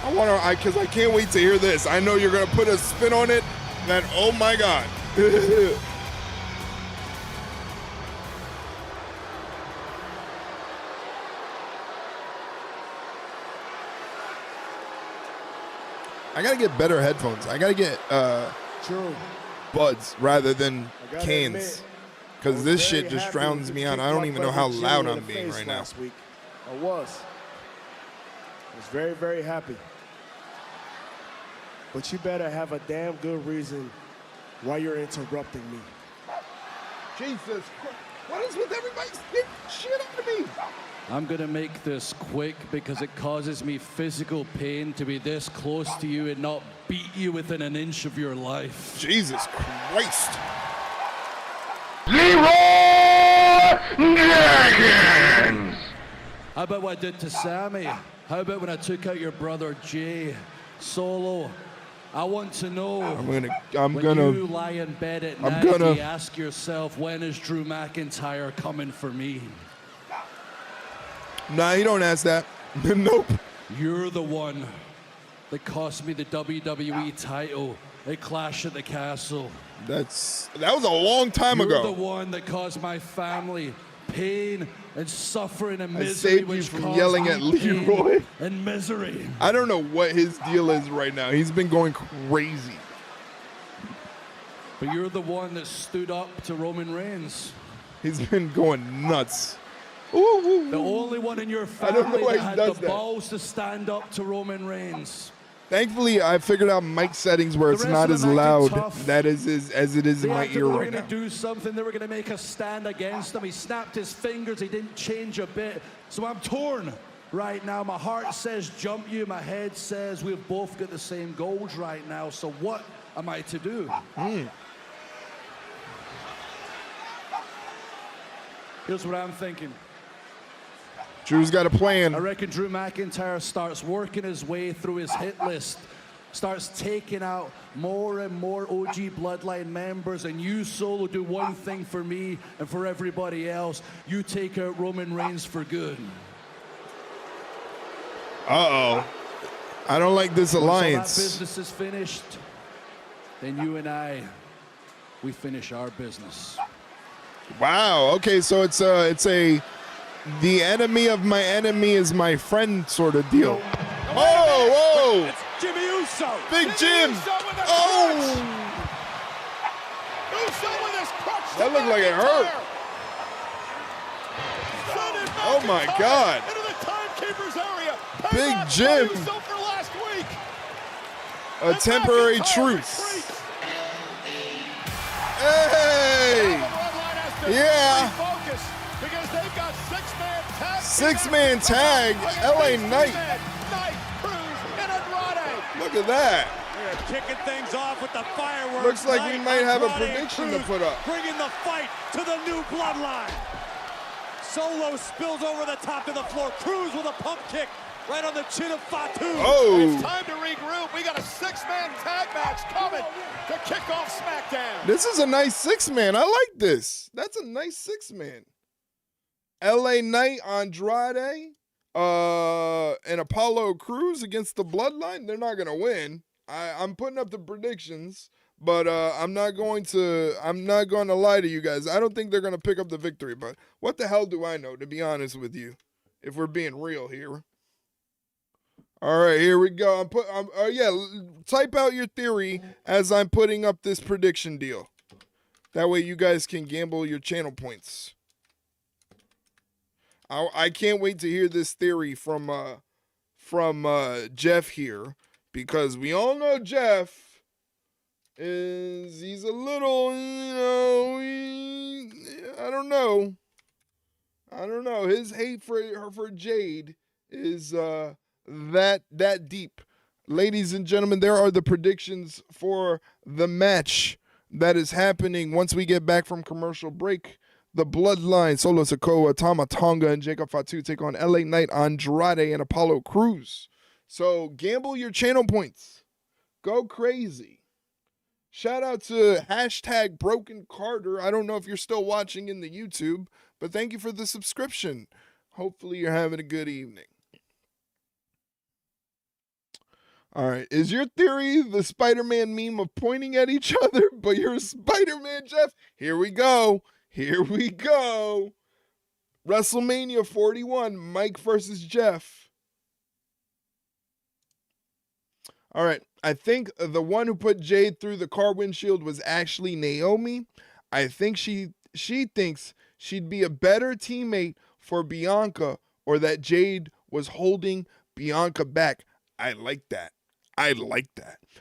Because I can't wait to hear this. I know you're gonna put a spin on it. That oh my god. I gotta get better headphones. I gotta get buds rather than cans. Because this shit just drowns me out. I don't even know how loud I'm being right now. Last week. I was very, very happy. But you better have a damn good reason why you're interrupting me. Jesus Christ. What is with everybody spitting shit out of me? I'm gonna make this quick because it causes me physical pain to be this close to you and not beat you within an inch of your life. Jesus Christ. How about what I did to Sammy? How about when I took out your brother Jay? Solo, I want to know. When you lie in bed at night, you ask yourself, when is Drew McIntyre coming for me? Nah, you don't ask that. Nope. You're the one that cost me the WWE title at Clash at the Castle. That was a long time ago. You're the one that caused my family pain and suffering and misery. I saved you from yelling at Leroy. And misery. I don't know what his deal is right now. He's been going crazy. But you're the one that stood up to Roman Reigns. He's been going nuts. Ooh. The only one in your family that had the balls to stand up to Roman Reigns. Thankfully, I figured out mic settings where it's not as loud as it is in my ear right now. They were going to do something. They were going to make a stand against him. He snapped his fingers. He didn't change a bit. So I'm torn right now. My heart says jump you. My head says we've both got the same goals right now. So what am I to do? Here's what I'm thinking. Drew's got a plan. I reckon Drew McIntyre starts working his way through his hit list, starts taking out more and more OG Bloodline members, and you, Solo, do one thing for me and for everybody else. You take out Roman Reigns for good. Uh-oh. I don't like this alliance. Once all that business is finished, then you and I, we finish our business. Wow. Okay, so it's a the enemy of my enemy is my friend sort of deal. Whoa! It's Jimmy Uso. Big Jim. Uso with a Oh! Uso with his crutch. That looked like it hurt. Oh my God. Into the timekeeper's area. Big Jim. Uso for last week. A temporary truce. Hey! Yeah. Because they've got six-man tag. LA Knight. Look at that. They're kicking things off with the fireworks. Looks like we might have a prediction to put up. Bringing the fight to the new bloodline. Solo spills over the top of the floor. Cruz with a pump kick right on the chin of Fatu. Oh. It's time to regroup. We got a six-man tag match coming to kick off SmackDown. This is a nice six-man. I like this. That's a nice six-man. LA Knight, Andrade, and Apollo Crews against the Bloodline. They're not going to win. I'm putting up the predictions, but I'm not going to lie to you guys. I don't think they're going to pick up the victory, but what the hell do I know, to be honest with you, if we're being real here. All right, here we go. Type out your theory as I'm putting up this prediction deal. That way you guys can gamble your channel points. I can't wait to hear this theory from Jeff here, because we all know Jeff he's a little, I don't know. His hate for Jade is that deep. Ladies and gentlemen, there are the predictions for the match that is happening once we get back from commercial break. The Bloodline, Solo Sikoa, Tama Tonga, and Jacob Fatu take on LA Knight, Andrade, and Apollo Crews. So gamble your channel points. Go crazy. Shout out to hashtag Broken Carter. I don't know if you're still watching in the YouTube, but thank you for the subscription. Hopefully you're having a good evening. All right. Is your theory the Spider-Man meme of pointing at each other, but you're Spider-Man, Jeff? Here we go. WrestleMania 41, Mike versus Jeff. All right. I think the one who put Jade through the car windshield was actually Naomi. I think she thinks she'd be a better teammate for Bianca, or that Jade was holding Bianca back. I like that.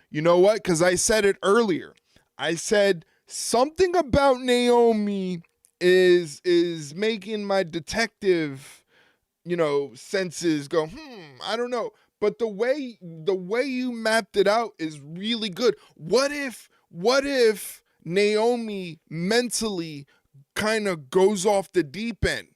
You know what? Because I said it earlier. I said something about Naomi is making my detective, senses go, I don't know. But the way you mapped it out is really good. What if Naomi mentally kind of goes off the deep end?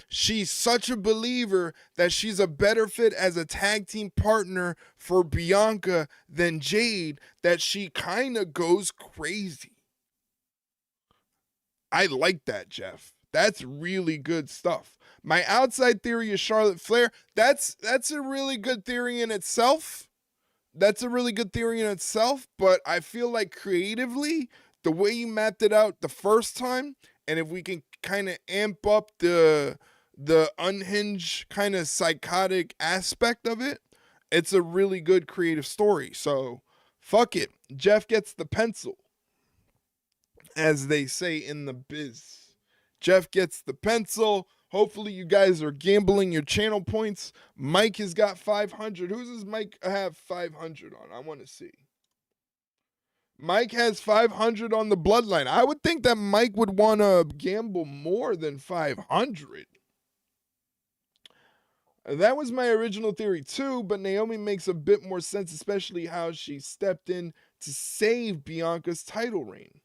She's such a believer that she's a better fit as a tag team partner for Bianca than Jade, that she kind of goes crazy. I like that, Jeff. That's really good stuff. My outside theory is Charlotte Flair. That's a really good theory in itself. But I feel like creatively, the way you mapped it out the first time, and if we can kind of amp up the unhinged kind of psychotic aspect of it, it's a really good creative story. So fuck it. Jeff gets the pencil, as they say in the biz. Jeff gets the pencil. Hopefully you guys are gambling your channel points. Mike has got 500. Who does Mike have 500 on? I want to see. Mike has 500 on the Bloodline. I would think that Mike would want to gamble more than 500. That was my original theory too, but Naomi makes a bit more sense, especially how she stepped in to save Bianca's title reign.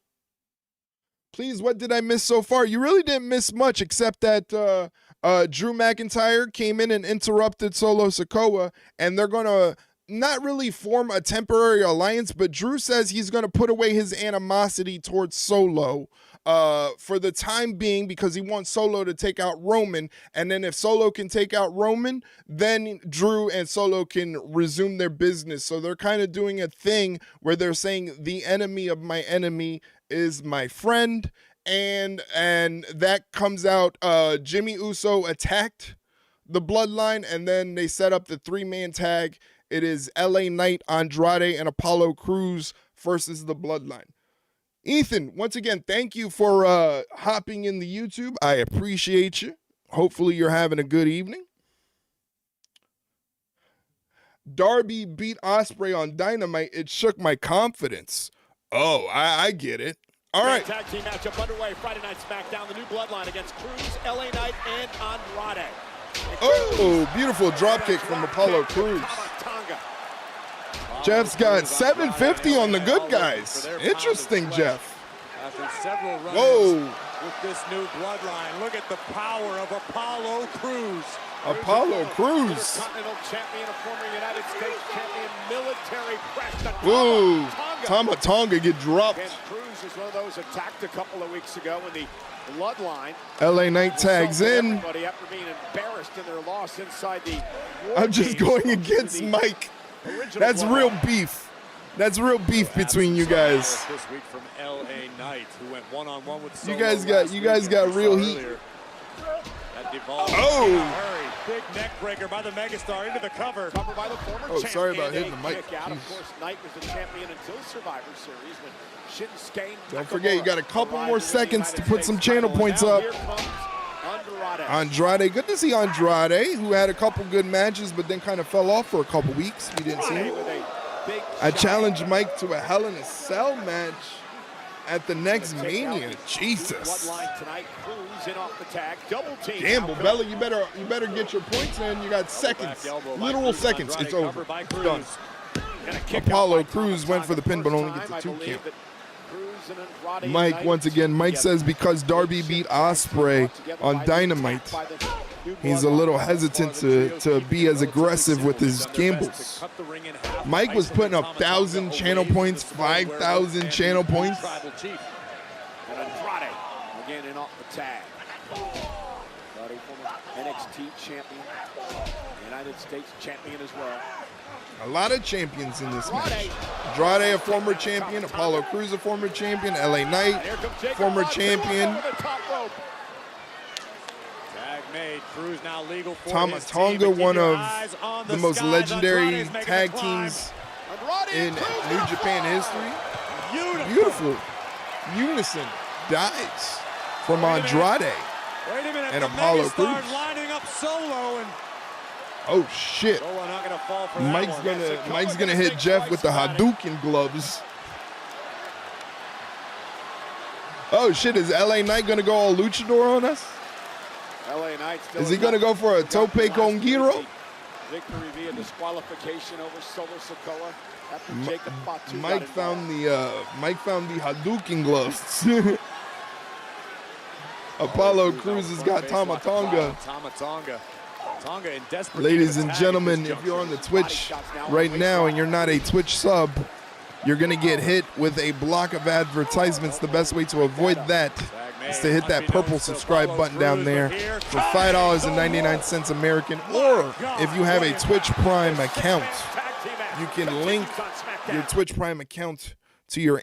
Please, what did I miss so far? You really didn't miss much, except that Drew McIntyre came in and interrupted Solo Sikoa, and they're going to not really form a temporary alliance, but Drew says he's going to put away his animosity towards Solo for the time being, because he wants Solo to take out Roman, and then if Solo can take out Roman, then Drew and Solo can resume their business. So they're kind of doing a thing where they're saying the enemy of my enemy is my friend, and that comes out. Jimmy Uso attacked the Bloodline, and then they set up the 3-man tag. It is LA Knight, Andrade, and Apollo Crews versus the Bloodline. Ethan, once again, thank you for hopping in the YouTube. I appreciate you. Hopefully you're having a good evening. Darby beat Ospreay on Dynamite. It shook my confidence. Oh, I get it. All right. Tag team matchup underway. Friday Night Smackdown. The new Bloodline against Crews, LA Knight, and Andrade. Oh, beautiful dropkick from Apollo Crews. Jeff's got 750 on the good guys. Interesting, Jeff. After several runs with this new Bloodline, look at the power of Apollo Crews. Apollo Crews. Continental champion, a former United States champion, military press. Whoa, Tama Tonga get dropped. And Crews is one of those attacked a couple of weeks ago when the Bloodline. LA Knight tags in. After being embarrassed in their loss inside the I'm just going against Mike. That's real beef. That's real beef between you guys. This week from LA Knight, who went one-on-one with You guys got real heat. That devolved. Oh! Big neck breaker by the megastar into the cover. Covered by the former Oh, sorry about hitting the mic. Out. Of course, Knight was the champion until Survivor Series when Shinsuke Don't forget, you got a couple more seconds to put some channel points up. Andrade, good to see Andrade, who had a couple good matches, but then kind of fell off for a couple weeks. We didn't see him. I challenged Mike to a Hell in a Cell match at the next Mania. Jesus. Gamble, Bella, you better get your points in. You got seconds, literal seconds. It's over. It's done. Apollo Crews went for the pin, but only gets a 2 count. Mike, once again, Mike says because Darby beat Ospreay on Dynamite, he's a little hesitant to be as aggressive with his gambles. Mike was putting up 1,000 channel points, 5,000 channel points. And Andrade again in off the tag. Brody, former NXT champion, United States champion as well. A lot of champions in this match. Andrade, a former champion. Apollo Crews, a former champion. LA Knight, former champion. Tama Tonga, one of the most legendary tag teams in New Japan history. Beautiful. Unison dives from Andrade and Apollo Crews. Lining up Solo and oh shit! Mike's gonna hit Jeff with the Hadouken gloves. Oh shit! Is LA Knight gonna go all luchador on us? LA Knight is he gonna go for a tope con giro? Victory via disqualification over Solo Sikoa after Jacob Fatu. Mike found the Hadouken gloves. Apollo Crews has got Tama Tonga. Ladies and gentlemen, if you're on the Twitch right now and you're not a Twitch sub, you're going to get hit with a block of advertisements. The best way to avoid that is to hit that purple subscribe button down there for $5.99 American. Or if you have a Twitch Prime account, you can link your Twitch Prime account to your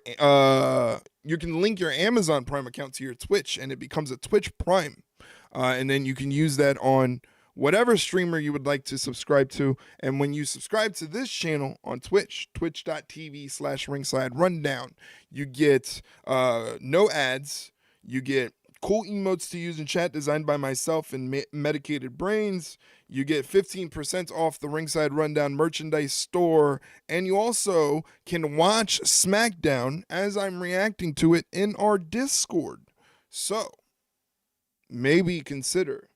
you can link your Amazon Prime account to your Twitch, and it becomes a Twitch Prime. And then you can use that on whatever streamer you would like to subscribe to. And when you subscribe to this channel on Twitch, twitch.tv/ringside rundown, you get no ads. You get cool emotes to use in chat designed by myself and Medicated Brains. You get 15% off the Ringside Rundown merchandise store. And you also can watch Smackdown as I'm reacting to it in our Discord. So maybe consider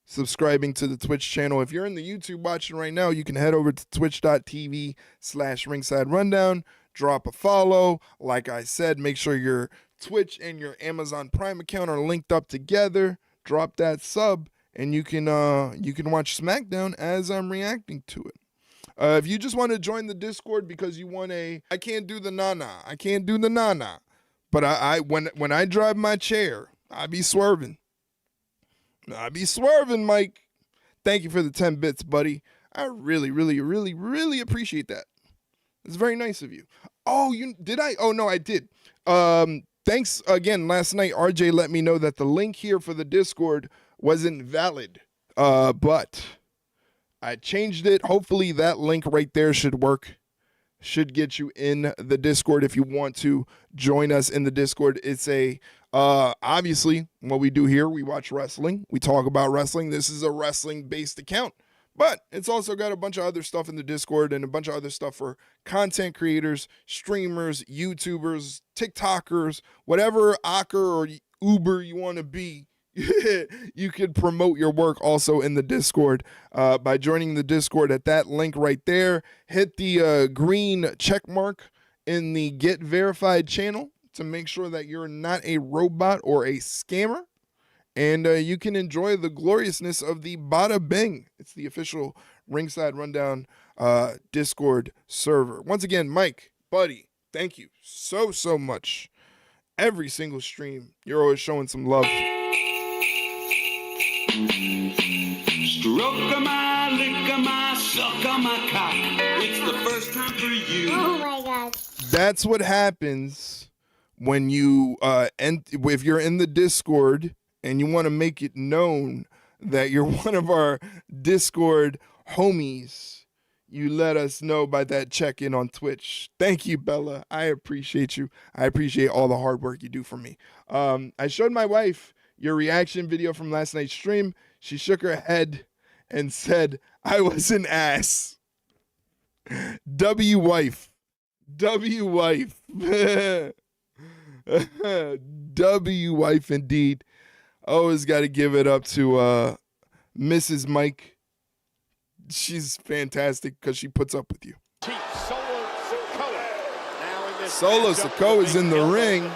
subscribing to the Twitch channel. If you're in the YouTube watching right now, you can head over to twitch.tv/ringside rundown, drop a follow. Like I said, make sure your Twitch and your Amazon Prime account are linked up together. Drop that sub, and you can watch SmackDown as I'm reacting to it. If you just want to join the Discord because you want I can't do the nana, but I when I drive my chair, I be swerving. Mike. Thank you for the 10 bits, buddy. I really, really, really, really appreciate that. It's very nice of you. Oh, did I? Oh, no, I did. Thanks again. Last night, RJ let me know that the link here for the Discord wasn't valid, but I changed it. Hopefully that link right there should work. Should get you in the Discord if you want to join us in the Discord. It's obviously what we do here. We watch wrestling. We talk about wrestling. This is a wrestling-based account. But it's also got a bunch of other stuff in the Discord and a bunch of other stuff for content creators, streamers, YouTubers, TikTokers, whatever Ocker or Uber you want to be. You can promote your work also in the Discord by joining the Discord at that link right there. Hit the green check mark in the Get Verified channel to make sure that you're not a robot or a scammer. And you can enjoy the gloriousness of the Bada Bing. It's the official Ringside Rundown Discord server. Once again, Mike, buddy, thank you so much. Every single stream, you're always showing some love. Stroke my lick 'em I, suck 'em I cock. It's the first time for you. Oh my God. That's what happens when you if you're in the Discord and you want to make it known that you're one of our Discord homies. You let us know by that check-in on Twitch. Thank you, Bella. I appreciate you. I appreciate all the hard work you do for me. I showed my wife your reaction video from last night's stream. She shook her head and said, I was an ass. W-wife. W-wife. W-wife indeed. Always got to give it up to Mrs. Mike. She's fantastic because she puts up with you. Solo Sikoa is in the ring.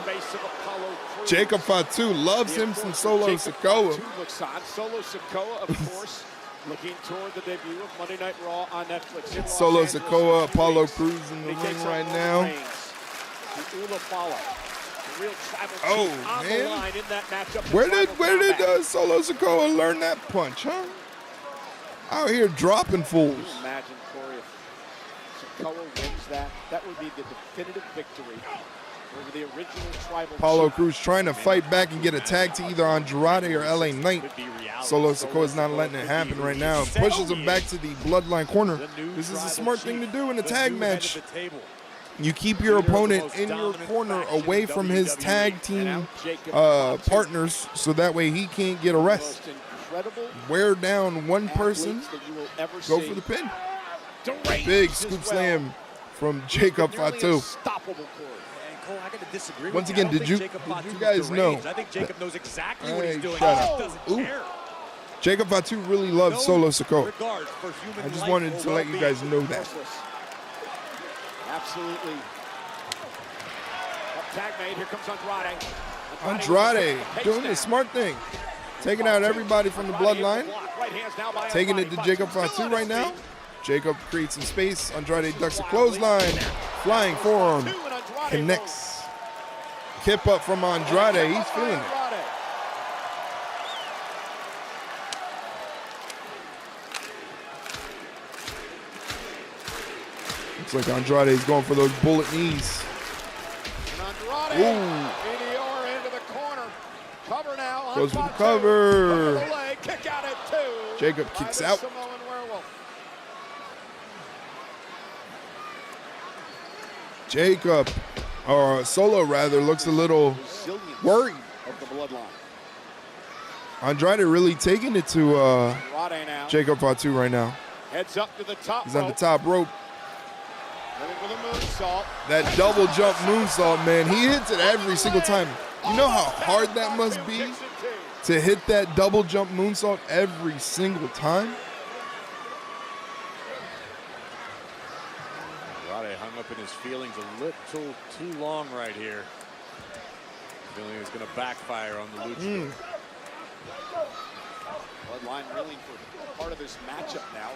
Jacob Fatu loves him some Solo Sikoa. Solo Sikoa, of course, looking toward the debut of Monday Night Raw on Netflix. It's Solo Sikoa, Apollo Crews in the ring right now. Oh man! Where did Solo Sikoa learn that punch, huh? Out here dropping fools. Imagine, Corey, if Sikoa wins that would be the definitive victory over the original tribal. Apollo Crews trying to fight back and get a tag to either Andrade or LA Knight. Solo Sikoa is not letting it happen right now. Pushes him back to the bloodline corner. This is a smart thing to do in a tag match. You keep your opponent in your corner away from his tag team partners so that way he can't get a rest. Wear down one person, go for the pin. Big scoop slam from Jacob Fatu. Once again, did you guys know? I think Jacob knows exactly what he's doing. Jacob Fatu really loves Solo Sikoa. I just wanted to let you guys know that. Absolutely. Tag made. Here comes Andrade. Andrade doing the smart thing. Taking out everybody from the bloodline. Taking it to Jacob Fatu right now. Jacob creates some space. Andrade ducks a clothesline. Flying forearm. Connects. Kip up from Andrade. He's feeling it. Looks like Andrade's going for those bullet knees. Ooh. Into the corner. Cover now. Goes for the cover. Kick out at two. Jacob kicks out. Jacob, or Solo rather, looks a little worried. Of the bloodline. Andrade really taking it to Jacob Fatu right now. Heads up to the top. He's on the top rope. With a moonsault. That double jump moonsault, man, he hits it every single time. You know how hard that must be to hit that double jump moonsault every single time? Andrade hung up in his feelings a little too long right here. Feeling it's going to backfire on the Lucha. Bloodline reeling for part of this matchup now.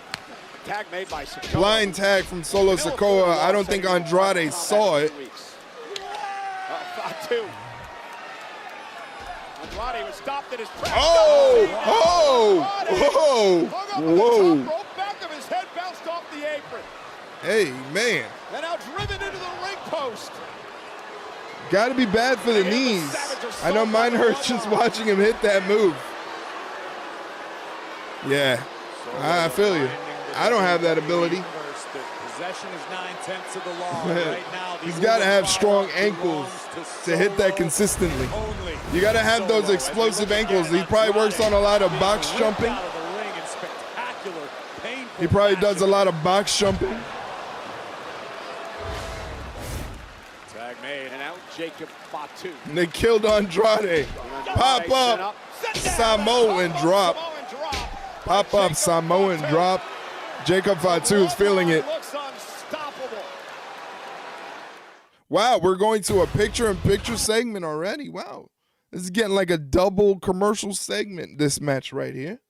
Tag made by Sikoa. Blind tag from Solo Sikoa. I don't think Andrade saw it. Fatu. Andrade was stopped at his press. Whoa. Back of his head bounced off the apron. Hey, man. And now driven into the ring post. Got to be bad for the knees. I know mine hurts just watching him hit that move. Yeah, I feel you. I don't have that ability. Possession is 9/10 of the law right now. He's got to have strong ankles to hit that consistently. You got to have those explosive ankles. He probably works on a lot of box jumping. He probably does a lot of box jumping. Tag made and out Jacob Fatu. And they killed Andrade. Pop up, Samoan drop. Pop up, Samoan drop. Jacob Fatu is feeling it. Wow, we're going to a picture-in-picture segment already. Wow. This is getting like a double commercial segment, this match right here.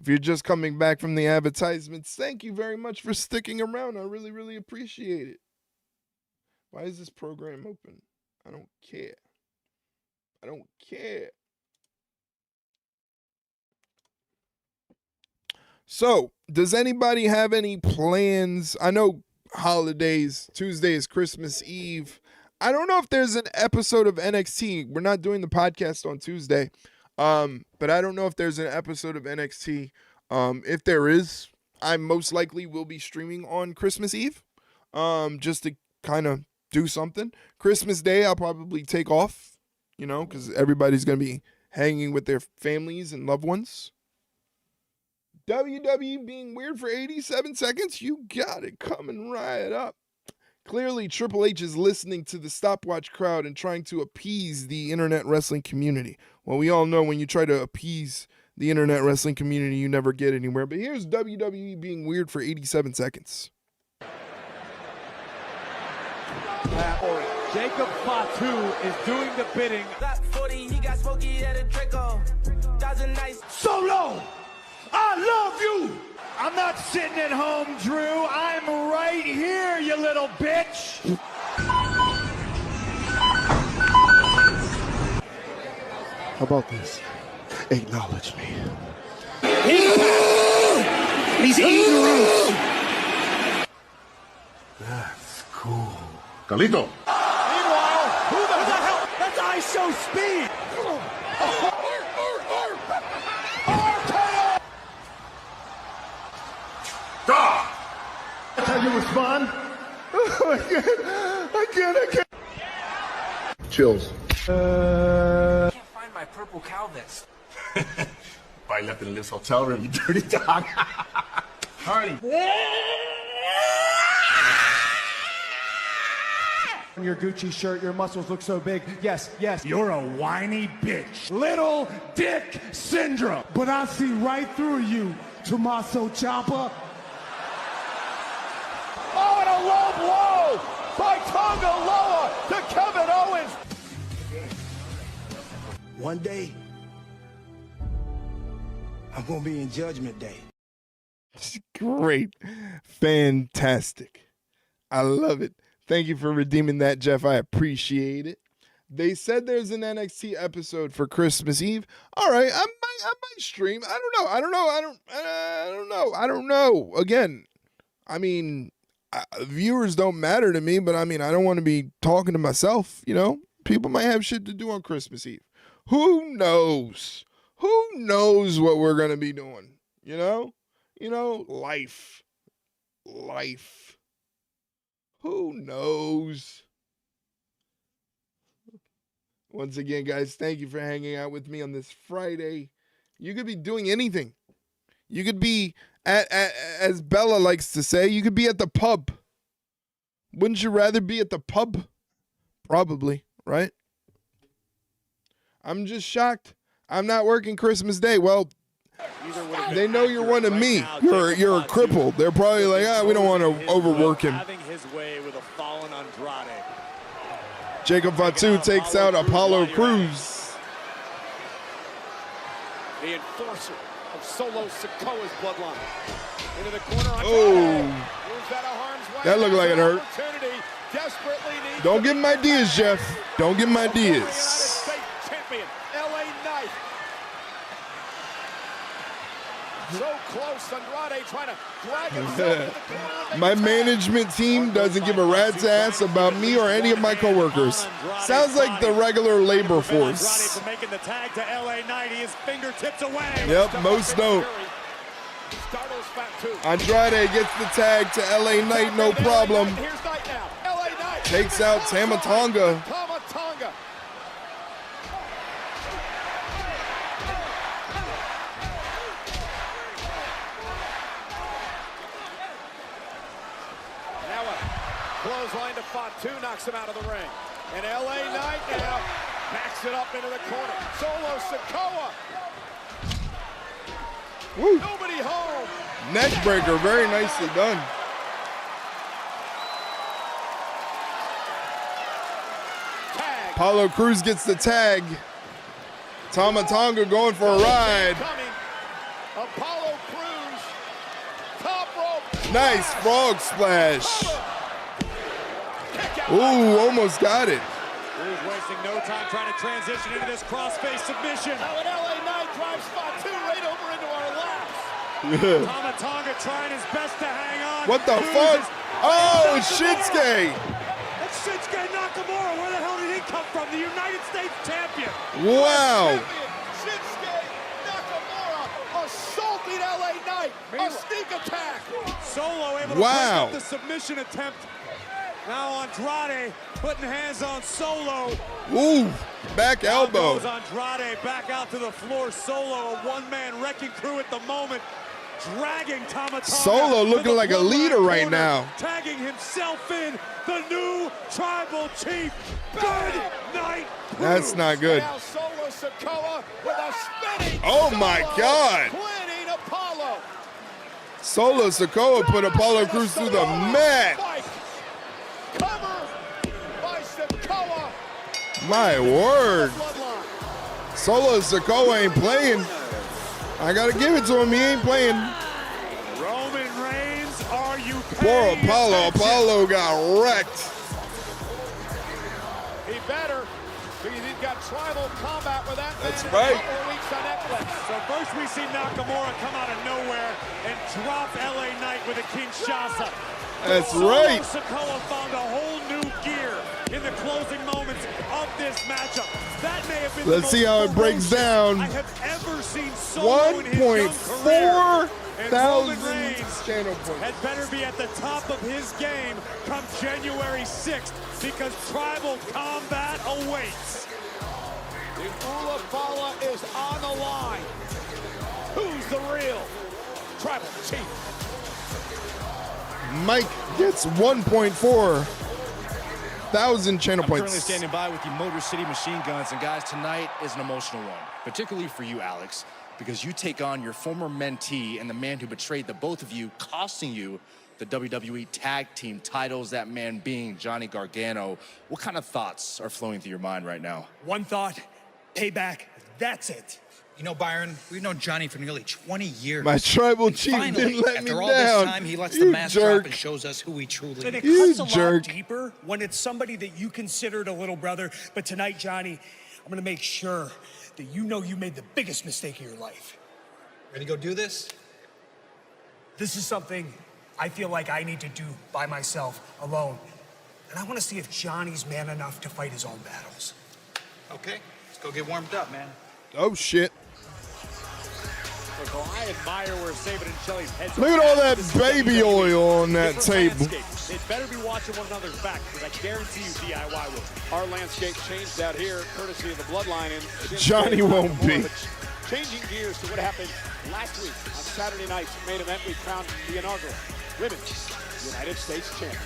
If you're just coming back from the advertisements, thank you very much for sticking around. I really, really appreciate it. Why is this program open? I don't care. I don't care. So, does anybody have any plans? I know holidays, Tuesday is Christmas Eve. I don't know if there's an episode of NXT. We're not doing the podcast on Tuesday. But I don't know if there's an episode of NXT. If there is, I most likely will be streaming on Christmas Eve. Just to kind of do something. Christmas Day, I'll probably take off, because everybody's going to be hanging with their families and loved ones. WWE being weird for 87 seconds? You got it coming right up. Clearly, Triple H is listening to the stopwatch crowd and trying to appease the internet wrestling community. Well, we all know when you try to appease the internet wrestling community, you never get anywhere. But here's WWE being weird for 87 seconds. Jacob Fatu is doing the bidding. Got 40, he got smoky at a Draco. Dozen nice. Solo, I love you. I'm not sitting at home, Drew. I'm right here, you little bitch. How about this? Acknowledge me. He's eating roots. That's cool. Carlito. Meanwhile, who the hell? That's ISO speed. That's how you respond? I can't. Chills. I can't find my purple cow vest. Probably left in Liv's hotel room, you dirty dog. Harley. On your Gucci shirt, your muscles look so big. Yes, you're a whiny bitch. Little dick syndrome. But I see right through you, Tommaso Ciampa. Oh, and a low blow by Tonga Loa to Kevin Owens. One day, I'm gonna be in Judgment Day. Great. Fantastic. I love it. Thank you for redeeming that, Jeff. I appreciate it. They said there's an NXT episode for Christmas Eve. All right, I might stream. I don't know. Again, I mean, viewers don't matter to me, but I mean, I don't want to be talking to myself, People might have shit to do on Christmas Eve. Who knows? Who knows what we're going to be doing? Life. Who knows? Once again, guys, thank you for hanging out with me on this Friday. You could be doing anything. You could be, as Bella likes to say, you could be at the pub. Wouldn't you rather be at the pub? Probably, right? I'm just shocked. I'm not working Christmas Day. Well, they know you're one of me. You're a cripple. They're probably like, we don't want to overwork him. Having his way with a fallen Andrade. Jacob Fatu takes out Apollo Crews. The enforcer of Solo Sikoa's bloodline. Into the corner. That looked like it hurt. Don't give him ideas, Jeff. Don't give him ideas. Champion, LA Knight. So close, Andrade trying to drag himself to the corner. My management team doesn't give a rat's ass about me or any of my coworkers. Sounds like the regular labor force. Making the tag to LA Knight. He is fingertips away. Yep, most don't. Andrade gets the tag to LA Knight, no problem. Takes out Tama Tonga. Clothesline to Fatu, knocks him out of the ring. And LA Knight now backs it up into the corner. Solo Sikoa. Woo. Nobody home. Neck breaker, very nicely done. Tag. Apollo Crews gets the tag. Tama Tonga going for a ride. Apollo Crews. Top rope. Nice frog splash. Ooh, almost got it. Crews wasting no time trying to transition into this crossface submission. Now an LA Knight drives Fatu right over into our laps. Tama trying his best to hang on. What the fuck? Oh, it's Shinsuke. That's Shinsuke Nakamura. Where the hell did he come from? The United States champion. Wow. Shinsuke Nakamura assaulting LA Knight. A sneak attack. Solo able to break up the submission attempt. Now Andrade putting hands on Solo. Ooh, back elbow. Goes Andrade back out to the floor. Solo, a one-man wrecking crew at the moment. Dragging Tama Solo looking like a leader right now. Tagging himself in, the new tribal chief. Good night. That's not good. Now Solo Sikoa with a spinning Oh my God. Winning Apollo. Solo Sikoa put Apollo Crews through the mat. Cover by Sikoa. My word. Solo Sikoa ain't playing. I gotta give it to him. He ain't playing. Roman Reigns, are you Poor paying Apollo. attention? Apollo got wrecked. He better, because he's got tribal combat with that That's man right. in a couple of weeks on Netflix. So first we see Nakamura come out of nowhere and drop LA Knight with a Kinshasa. That's Solo right. Sikoa found a whole new gear in the closing moments of this matchup. That may have been Let's see how it breaks down. I have ever seen Solo in his young 1.4 career. And Roman thousand Reigns channel points. had better be at the top of his game come January 6th because tribal combat awaits. The Ula Fala is on the line. Who's the real tribal chief? Mike gets 1.4 thousand channel I'm currently points. standing by with the Motor City Machine Guns, and guys, tonight is an emotional one, particularly for you, Alex, because you take on your former mentee and the man who betrayed the both of you, costing you the WWE Tag Team titles, that man being Johnny Gargano. What kind of thoughts are flowing through your mind right now? One thought, payback, that's it. You know, Byron, we've known Johnny for nearly 20 years. My tribal And chief finally, didn't let me after all down. this time, he lets You the mask jerk. drop and shows us who he truly And it is. cuts a lot deeper when it's somebody that you considered a little brother. But tonight, Johnny, I'm gonna make sure that you know you made the biggest mistake of your life. Ready to go do this? This is something I feel like I need to do by myself, alone. And I wanna see if Johnny's man enough to fight his own battles. Okay, let's go get warmed up, man. Oh shit. I admire where Sabin and Shelley's heads Look are at all at. that This is baby WWE. oil on that Different table. landscape. They better be watching one another's back because I guarantee you DIY will. Our landscape changed out here courtesy of the bloodline. And Johnny won't be. Changing gears to what happened last week on Saturday night's main event, we crowned the inaugural Women's United States Champion.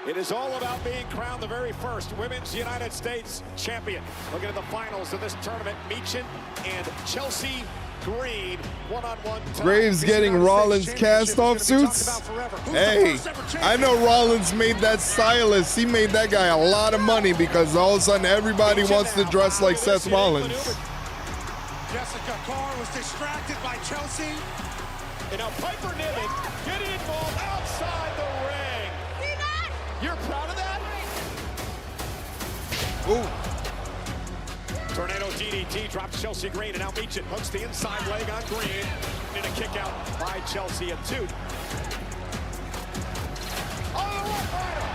It is all about being crowned the very first Women's United States Champion. Looking at the finals of this tournament, Meechin and Chelsea Green, one-on-one. Graves getting Rollins cast-off suits. Hey, I know Rollins made that stylist. He made that guy a lot of money because all of a sudden everybody wants to dress like Seth Rollins. Jessica Carr was distracted by Chelsea. And now Piper Niven getting involved outside the ring. You're proud of that? Ooh. Tornado DDT drops Chelsea Green, and now Meechin hooks the inside leg on Green. And a kick out by Chelsea at 2. On the right rider,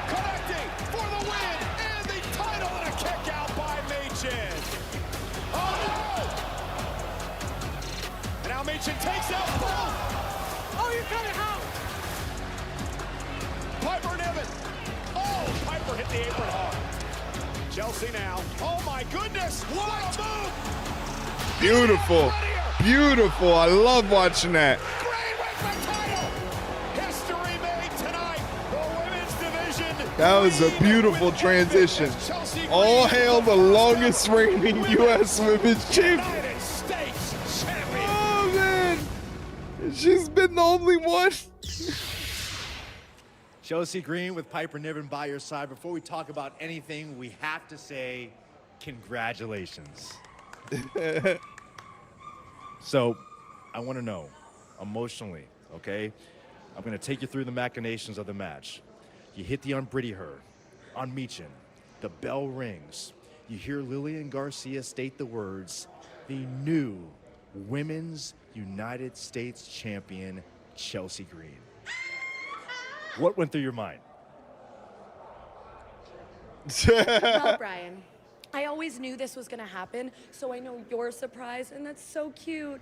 connecting for the win, and the title, and a kick out by Meechin. Oh no! And now Meechin takes out both. Oh, you got it out. Piper Niven. Oh, Piper hit the apron hard. Chelsea now. Oh my goodness, what a move! Beautiful. Beautiful. I love watching that. Green wins the title. History made tonight. The women's division. That was a beautiful transition. All hail the longest reigning U.S. Women's Champion. United States champion. Oh, man. She's been the only one. Chelsea Green with Piper Niven by your side. Before we talk about anything, we have to say congratulations. So, I want to know, emotionally, okay? I'm going to take you through the machinations of the match. You hit the unbritty her on Meechin. The bell rings. You hear Lillian Garcia state the words, the new Women's United States Champion Chelsea Green. What went through your mind? Well, Brian, I always knew this was gonna happen, so I know you're surprised, and that's so cute.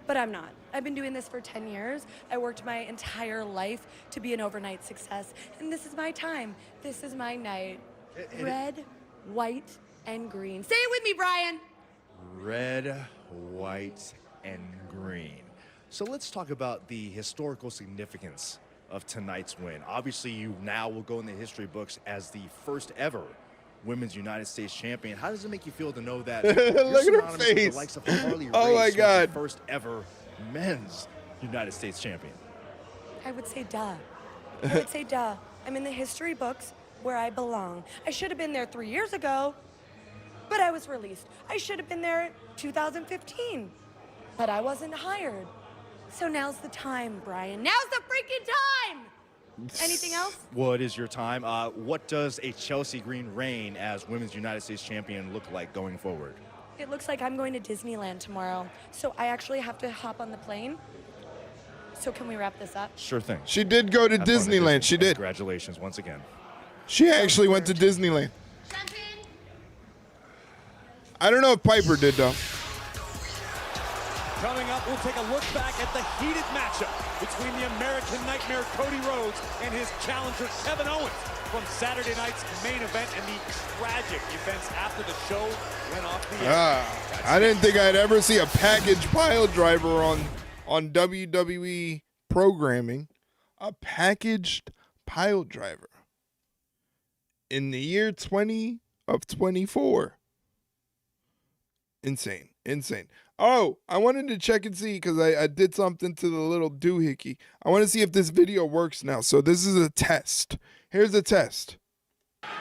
But I'm not. I've been doing this for 10 years. I worked my entire life to be an overnight success, and this is my time. This is my night. Red, white, and green. Say it with me, Brian. Red, white, and green. So let's talk about the historical significance of tonight's win. Obviously, you now will go in the history books as the first ever Women's United States Champion. How does it make you feel to know that Look at her face. with the likes of Harley Oh my God. the first ever Men's United States Champion? I would say duh. I would say duh. I'm in the history books where I belong. I should have been there 3 years ago, but I was released. I should have been there 2015, but I wasn't hired. So now's the time, Brian. Now's the freaking time! Anything else? Well, it is your time. What does a Chelsea Green reign as Women's United States Champion look like going forward? It looks like I'm going to Disneyland tomorrow, so I actually have to hop on the plane. So can we wrap this up? Sure thing. She did go to Disneyland. She did. Congratulations once again. She actually went to Disneyland. I don't know if Piper did, though. Coming up, we'll take a look back at the heated matchup between the American Nightmare Cody Rhodes and his challenger Kevin Owens from Saturday night's main event and the tragic events after the show went off the air. I didn't think I'd ever see a package pile driver on WWE programming. A packaged pile driver in the year 20 of 24. Insane. Oh, I wanted to check and see because I did something to the little doohickey. I want to see if this video works now. So this is a test. Here's a test. Punk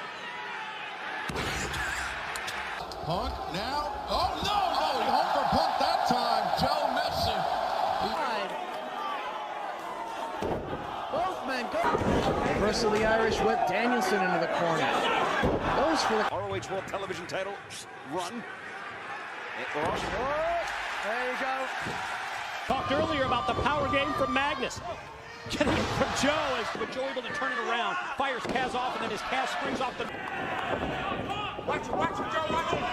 now. Oh, no, he home for Punk that time. Joe Messi. Both men go. Reversal of the Irish whip. Danielson into the corner. Goes for the ROH World Television title run. There you go. Talked earlier about the power game from Magnus. Getting it from Joe as Joe able to turn it around. Fires Kaz off, and then his Kaz springs off the... Watch it, Joe, watch it.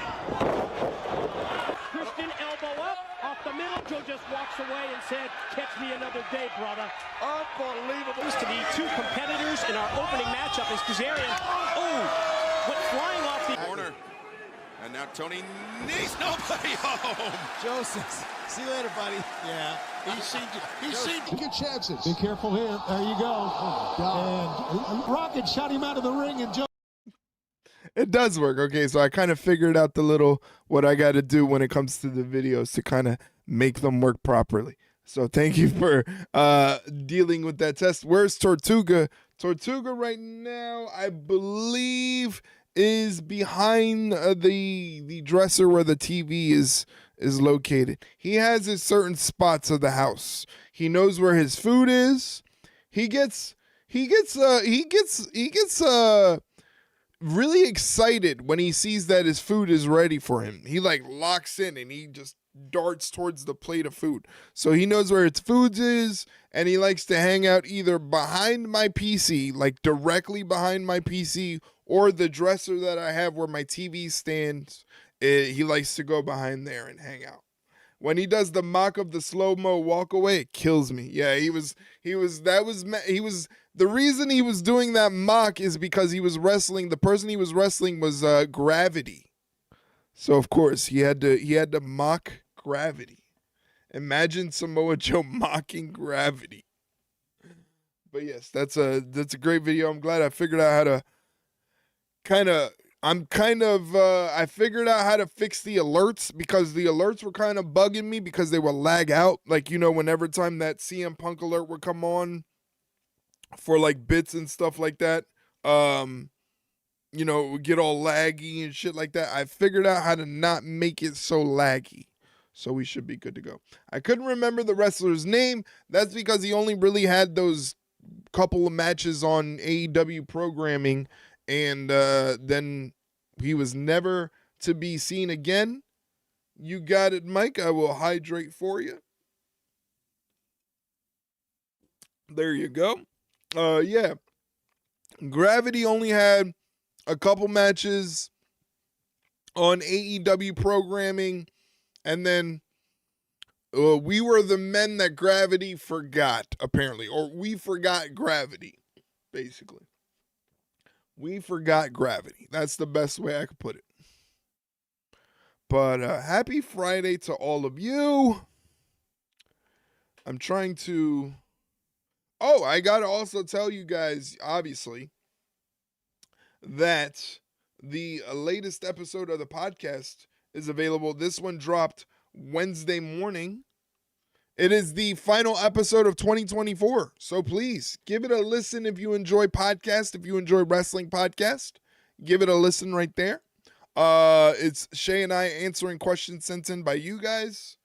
Christian elbow up, off the middle. Joe just walks away and said, catch me another day, brother. Unbelievable. To the two competitors in our opening matchup is Kazarian. Oh, went flying off the... Corner. And now Tony needs nobody home. Joseph, see you later, buddy. Yeah, he's seen Good chances. Be careful here. There you go. And Rocket shot him out of the ring, and Joe. It does work. Okay, so I kind of figured out what I got to do when it comes to the videos to kind of make them work properly. So thank you for dealing with that test. Where's Tortuga? Tortuga right now, I believe, is behind the dresser where the TV is located. He has his certain spots of the house. He knows where his food is. He gets really excited when he sees that his food is ready for him. He like locks in and he just darts towards the plate of food. So he knows where its food is, and he likes to hang out either behind my PC, like directly behind my PC, or the dresser that I have where my TV stands. He likes to go behind there and hang out. When he does the mock of the slow-mo walk away, it kills me. Yeah, the reason he was doing that mock is because he was wrestling. The person he was wrestling was Gravity. So of course he had to mock Gravity. Imagine Samoa Joe mocking Gravity. But yes, that's a great video. I'm glad I figured out how to I figured out how to fix the alerts, because the alerts were kind of bugging me because they would lag out. Like, whenever time that CM Punk alert would come on for like bits and stuff like that, it would get all laggy and shit like that. I figured out how to not make it so laggy. So we should be good to go. I couldn't remember the wrestler's name. That's because he only really had those couple of matches on AEW programming, and then he was never to be seen again. You got it, Mike. I will hydrate for you. There you go. Yeah. Gravity only had a couple matches on AEW programming, and then we were the men that Gravity forgot, apparently. Or we forgot Gravity, basically. We forgot Gravity. That's the best way I could put it. But happy Friday to all of you. I'm trying to... Oh, I got to also tell you guys, obviously, that the latest episode of the podcast is available. This one dropped Wednesday morning. It is the final episode of 2024. So please give it a listen if you enjoy podcasts, if you enjoy wrestling podcast. Give it a listen right there. It's Shay and I answering questions sent in by you guys.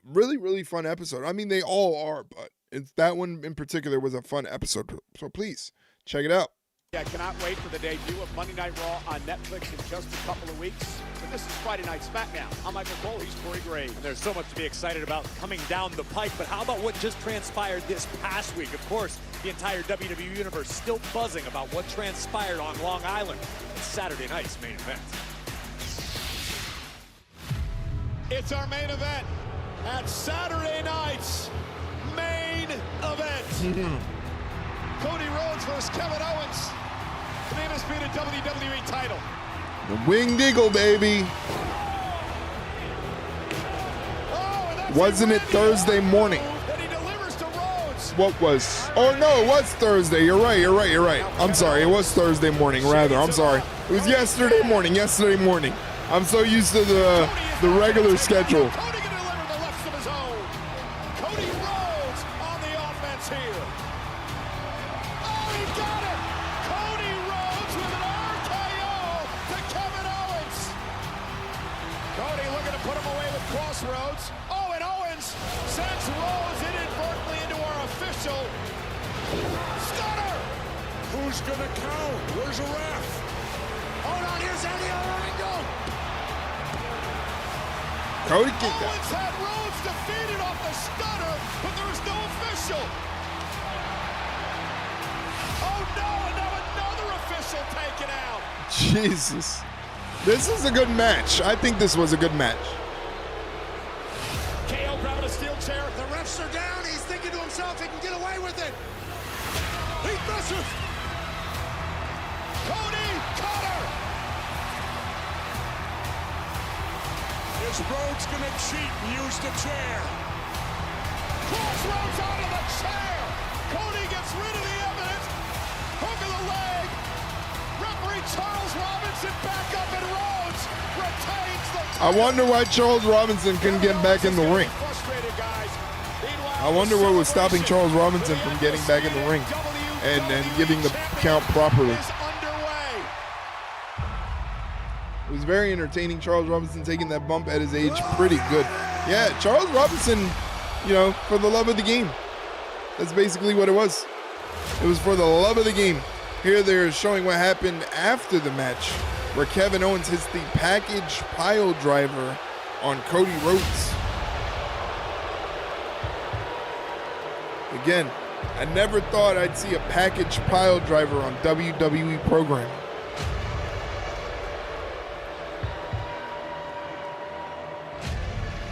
Really, really fun episode. I mean, they all are, but that one in particular was a fun episode. So please check it out. I cannot wait for the debut of Monday Night Raw on Netflix in just a couple of weeks. But this is Friday Night Smackdown. I'm Michael Cole. He's Corey Graves. And there's so much to be excited about coming down the pike. But how about what just transpired this past week? Of course, the entire WWE Universe still buzzing about what transpired on Long Island. It's Saturday night's main event. It's our main event at Saturday night's main event. Cody Rhodes versus Kevin Owens. The undisputed WWE title. The Winged Eagle, baby. Wasn't it Thursday morning? What was? Oh, no, it was Thursday. You're right. I'm sorry. It was Thursday morning, rather. I'm sorry. It was yesterday morning. I'm so used to the regular schedule. Cody can deliver the lefts of his own. Cody Rhodes on the offense here. Oh, he got it. Cody Rhodes with an RKO to Kevin Owens. Cody looking to put him away with Crossroads. Oh, and Owens sends Rhodes inadvertently into our official stunner. Who's gonna count? Where's the ref? Hold on, here's Eddie Oringo. Cody kicked out. Owens had Rhodes defeated off the stunner, but there was no official. Oh no, and now another official taken out. Jesus. This is a good match. I think this was a good match. KO grabbing a steel chair. The refs are down. He's thinking to himself he can get away with it. He misses. Cody Cutter. Is Rhodes gonna cheat and use the chair? Crossroads out of the chair. Cody gets rid of the evidence. Hook of the leg. Referee Charles Robinson back up, and Rhodes retains the title. I wonder why Charles Robinson couldn't get back in the ring. I wonder what was stopping Charles Robinson from getting back in the ring and giving the count properly. It was very entertaining. Charles Robinson taking that bump at his age, pretty good. Yeah, Charles Robinson, for the love of the game. That's basically what it was. It was for the love of the game. Here they're showing what happened after the match, where Kevin Owens hits the package pile driver on Cody Rhodes. Again, I never thought I'd see a package pile driver on WWE programming.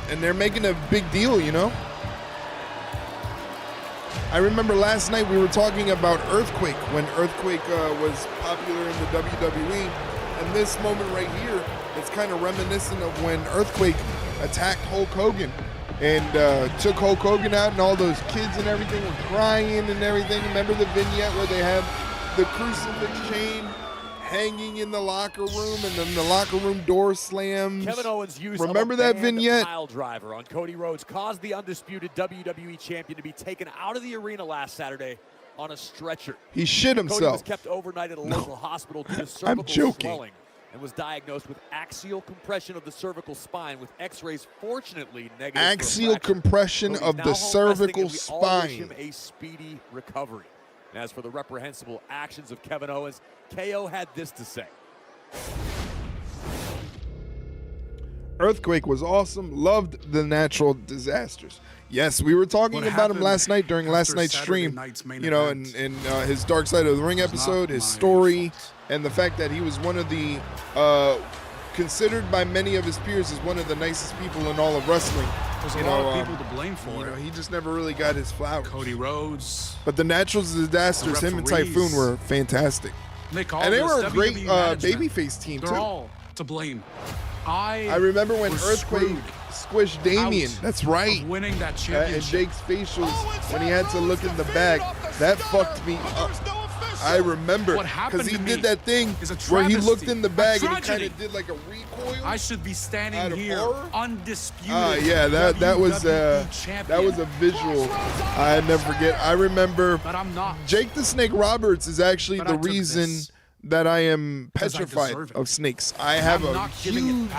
And they're making a big deal, I remember last night we were talking about Earthquake, when Earthquake was popular in the WWE. And this moment right here, it's kind of reminiscent of when Earthquake attacked Hulk Hogan and took Hulk Hogan out, and all those kids and everything were crying and everything. Remember the vignette where they have the crucifix chain hanging in the locker room, and then the locker room door slams? Kevin Owens' use Remember of a that banned vignette? pile driver on Cody Rhodes caused the undisputed WWE champion to be taken out of the arena last Saturday on a stretcher. He shit Cody was himself. kept overnight at a local hospital due to cervical joking. swelling and was diagnosed with axial compression of the cervical spine, with x-rays fortunately negative. Axial compression of the cervical spine. Wish him a speedy recovery. And as for the reprehensible actions of Kevin Owens, KO had this to say. Earthquake was awesome. Loved the natural disasters. Yes, we were talking about him last night during last night's stream. You know, and his Dark Side of the Ring episode, his story, and the fact that he was one of the considered by many of his peers as one of the nicest people in all of wrestling. There's a lot of people to blame for you know, it. He just never really got his flowers. Cody Rhodes. But the natural disasters, him and Typhoon were fantastic. And they were a great babyface team, They're too. all to blame. I remember when Earthquake squished Damien. That's right. Winning that And championship. Jake's facials, when he had to look in the back, that fucked me up. I remember because he did that thing where he looked in the bag and he kind of did like a recoil. I should be standing here undisputed. Yeah, that was a visual I never forget. I remember Jake the Snake Roberts is actually the reason that I am petrified of snakes. I have a huge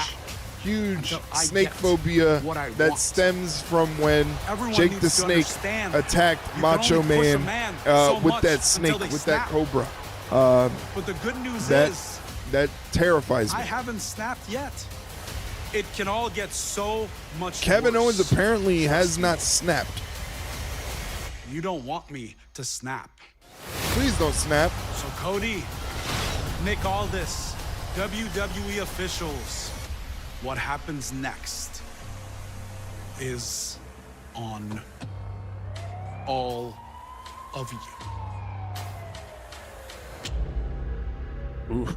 snake phobia that stems from when Jake the Snake attacked Macho Man with that snake, with that cobra. But the good news is that terrifies me. I haven't snapped yet. It can all get so much Kevin worse. Owens apparently has not snapped. You don't want me to snap. Please don't snap. So Cody, Nick Aldis, WWE officials, what happens next is on all of you. Ooh.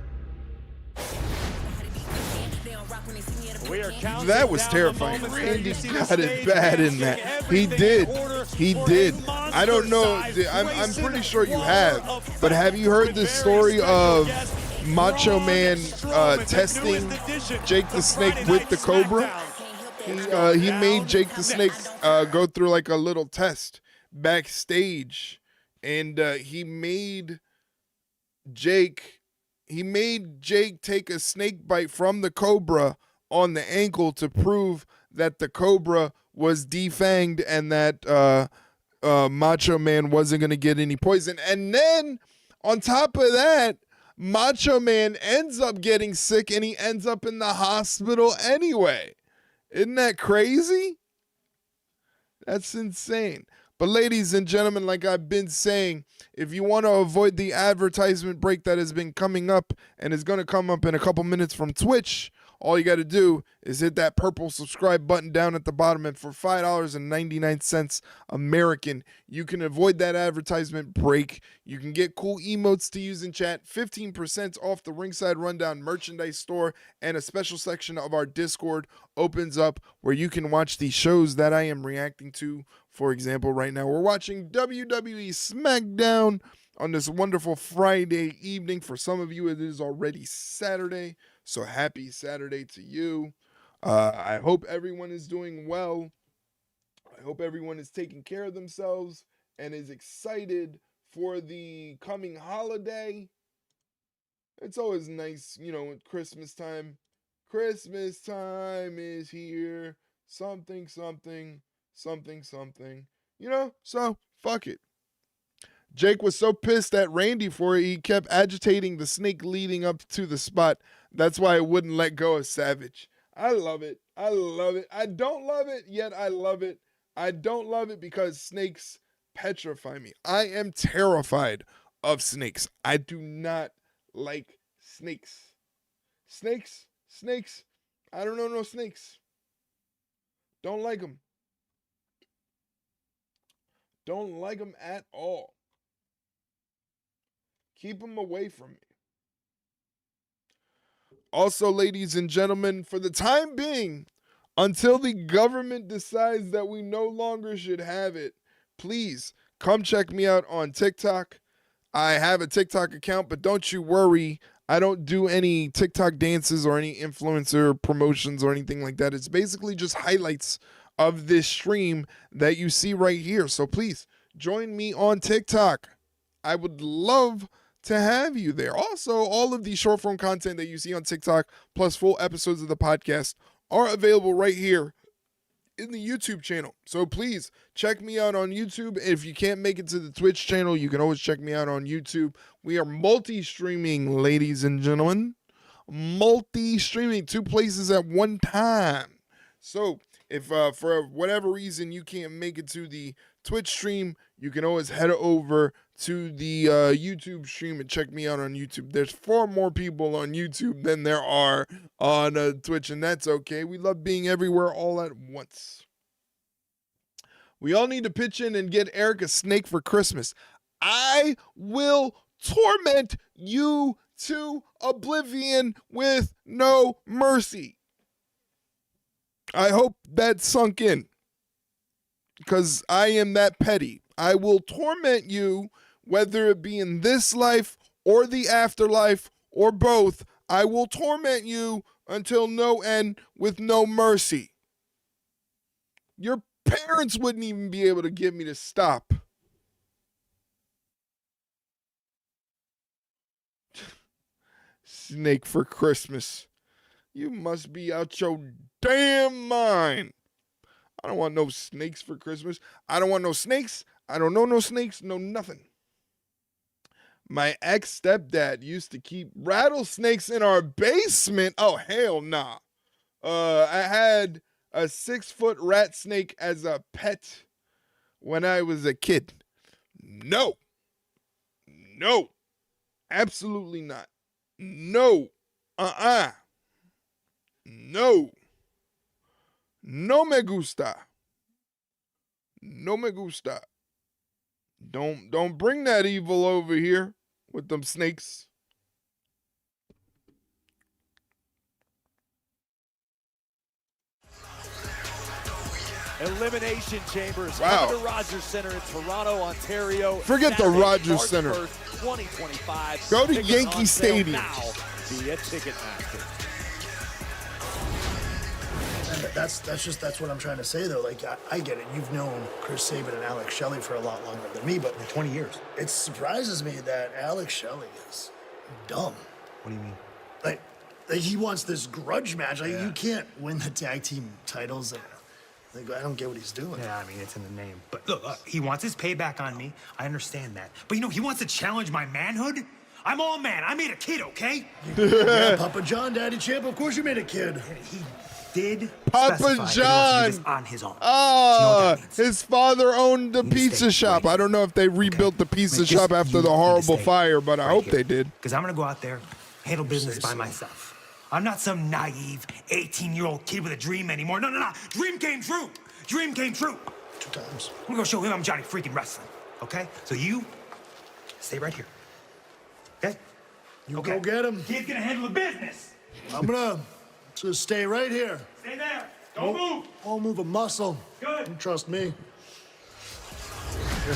We are That was terrifying. Randy got it bad in that. He did. He did. I don't know. I'm pretty sure you have. But have you heard the story of Macho Man testing Jake the Snake with the Cobra? He made Jake the Snake go through like a little test backstage. And he made Jake take a snake bite from the Cobra on the ankle to prove that the Cobra was defanged and that Macho Man wasn't going to get any poison. And then on top of that, Macho Man ends up getting sick and he ends up in the hospital anyway. Isn't that crazy? That's insane. But ladies and gentlemen, like I've been saying, if you want to avoid the advertisement break that has been coming up and is going to come up in a couple minutes from Twitch, all you got to do is hit that purple subscribe button down at the bottom, and for $5.99 American, you can avoid that advertisement break. You can get cool emotes to use in chat, 15% off the Ringside Rundown merchandise store, and a special section of our Discord opens up where you can watch the shows that I am reacting to. For example, right now we're watching WWE Smackdown on this wonderful Friday evening. For some of you, it is already Saturday. So happy Saturday to you. I hope everyone is doing well. I hope everyone is taking care of themselves and is excited for the coming holiday. It's always nice, you know, at Christmas time. Christmas time is here. Something, something, something, something. You know, so fuck it. Jake was so pissed at Randy for it, he kept agitating the snake leading up to the spot. That's why I wouldn't let go of Savage. I love it. I love it. I don't love it, yet I love it. I don't love it because snakes petrify me. I am terrified of snakes. I do not like snakes. Snakes. I don't know no snakes. Don't like them. Don't like them at all. Keep them away from me. Also, ladies and gentlemen, for the time being, until the government decides that we no longer should have it, please come check me out on TikTok. I have a TikTok account, but don't you worry. I don't do any TikTok dances or any influencer promotions or anything like that. It's basically just highlights of this stream that you see right here. So please join me on TikTok. I would love to have you there. Also, all of the short form content that you see on TikTok plus full episodes of the podcast are available right here in the YouTube channel. So please check me out on YouTube. If you can't make it to the Twitch channel, you can always check me out on YouTube. We are multi-streaming, ladies and gentlemen. multi-streaming, 2 places at one time. So if for whatever reason you can't make it to the Twitch stream, you can always head over to the YouTube stream and check me out on YouTube. There's 4 more people on YouTube than there are on Twitch, and that's okay. We love being everywhere all at once. We all need to pitch in and get Eric a snake for Christmas. I will torment you to oblivion with no mercy. I hope that sunk in, because I am that petty. I will torment you, whether it be in this life or the afterlife or both. I will torment you until no end with no mercy. Your parents wouldn't even be able to get me to stop. Snake for Christmas. You must be out your damn mind. I don't want no snakes for Christmas. I don't want no snakes. I don't know no snakes, no nothing. My ex-stepdad used to keep rattlesnakes in our basement. Oh, hell nah. I had a 6-foot rat snake as a pet when I was a kid. No. No. Absolutely not. No. No. No me gusta. No me gusta. Don't bring that evil over here with them snakes. Elimination Chambers. Wow. Coming to Rogers Center in Toronto, Ontario. Forget the Saturday, Rogers March Center. 1st, 2025. Go to Tickets Yankee on sale Stadium. now via Ticketmaster. That's what I'm trying to say though. Like I get it. You've known Chris Sabin and Alex Shelley for a lot longer than me, but 20 years. it surprises me that Alex Shelley is dumb. What do you mean? Like he wants this grudge match. Like you can't win the tag team titles. Like, I don't get what he's doing. Yeah, I mean, it's in the name. But look, he wants his payback on me. I understand that. But you know, he wants to challenge my manhood. I'm all man. I made a kid, okay? Yeah, Papa John, Daddy Champ. Of course you made a kid. He did Papa specify John. that he wants to do this on his own. His father owned the pizza shop. I don't know if they rebuilt the pizza shop after the horrible fire, but I hope they did. Because I'm going to go out there, handle business by myself. I'm not some naive 18-year-old kid with a dream anymore. No. Dream came true. Dream came true. 2 times. I'm going to show him I'm Johnny freaking wrestling, okay? So you stay right here, okay? You go get him. Kid's going to handle the business. I'm gonna just stay right here. Stay there. Don't move. Won't move a muscle. Good. You trust me.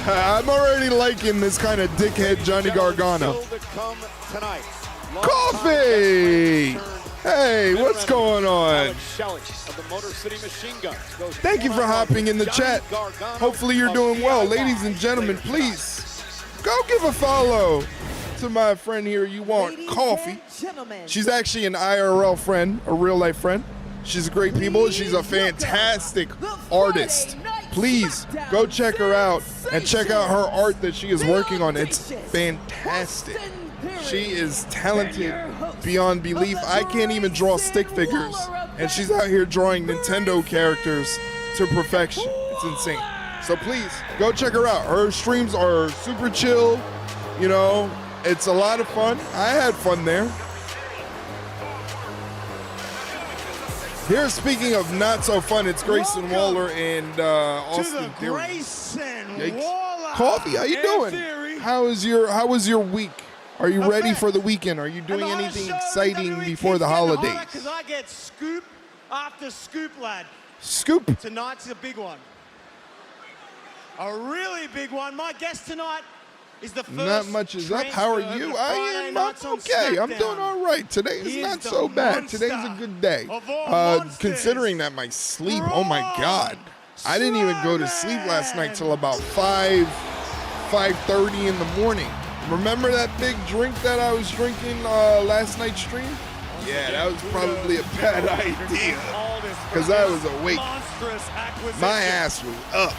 I'm already liking this kind of dickhead Johnny Gargano. Still to come tonight. Coffee! Hey, what's going on? Shelley of the Motor City Machine Guns goes Thank you for hopping in the chat. Gargano Hopefully you're doing well. Ladies and gentlemen, please go give a follow to my friend here. You want coffee. She's actually an IRL friend, a real life friend. She's great people. She's a fantastic artist. Please go check her out and check out her art that she is working on. It's fantastic. She is talented beyond belief. I can't even draw stick figures, and she's out here drawing Nintendo characters to perfection. It's insane. So please go check her out. Her streams are super chill. You know, it's a lot of fun. I had fun there. Here, speaking of not so fun, it's Grayson Waller and Austin Theory. Yikes. Coffee, how you doing? How was your week? Are you ready for the weekend? Are you doing anything exciting before the holidays? Because I get scoop after scoop, lad. Scoop. Tonight's a big one. A really big one. My guest tonight is the first. Not much is up. How are you? I'm okay. I'm doing all right. Today is not so bad. Today's a good day. Considering that my sleep, oh my God. I didn't even go to sleep last night till about 5:30 in the morning. Remember that big drink that I was drinking last night's stream? Yeah, that was probably a bad idea because I was awake. My ass was up.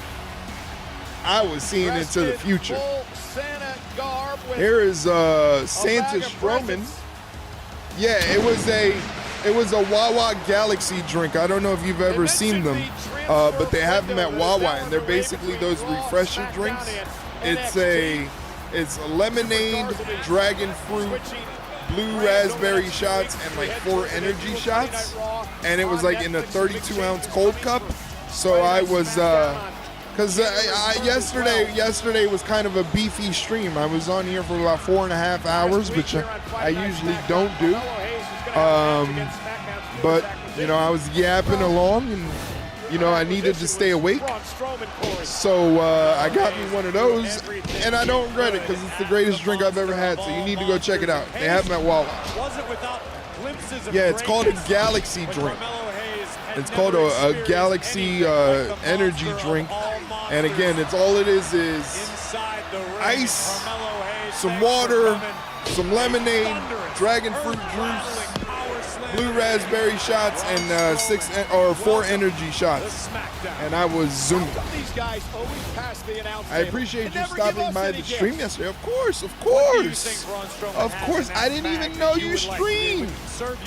I was seeing into the future. Here is Santa Strowman Yeah, it was a Wawa Galaxy drink. I don't know if you've ever seen them, but they have them at Wawa, and they're basically those refresher drinks. It's a lemonade, dragon fruit, blue raspberry shots, and like 4 energy shots, and it was like in a 32-ounce cold cup. So I was, because yesterday was kind of a beefy stream. I was on here for about 4.5 hours, which I usually don't do. But you know, I was yapping along, and you know, I needed to stay awake. So I got me one of those, and I don't regret it because it's the greatest drink I've ever had. So you need to go check it out. They have them at Wawa. Yeah, it's called a Galaxy drink. It's called a Galaxy energy drink, and again, it's all it is ice, some water, some lemonade, dragon fruit juice, blue raspberry shots, and 4 energy shots. And I was zooming. I appreciate you stopping by the stream yesterday. Of course. I didn't even know you streamed.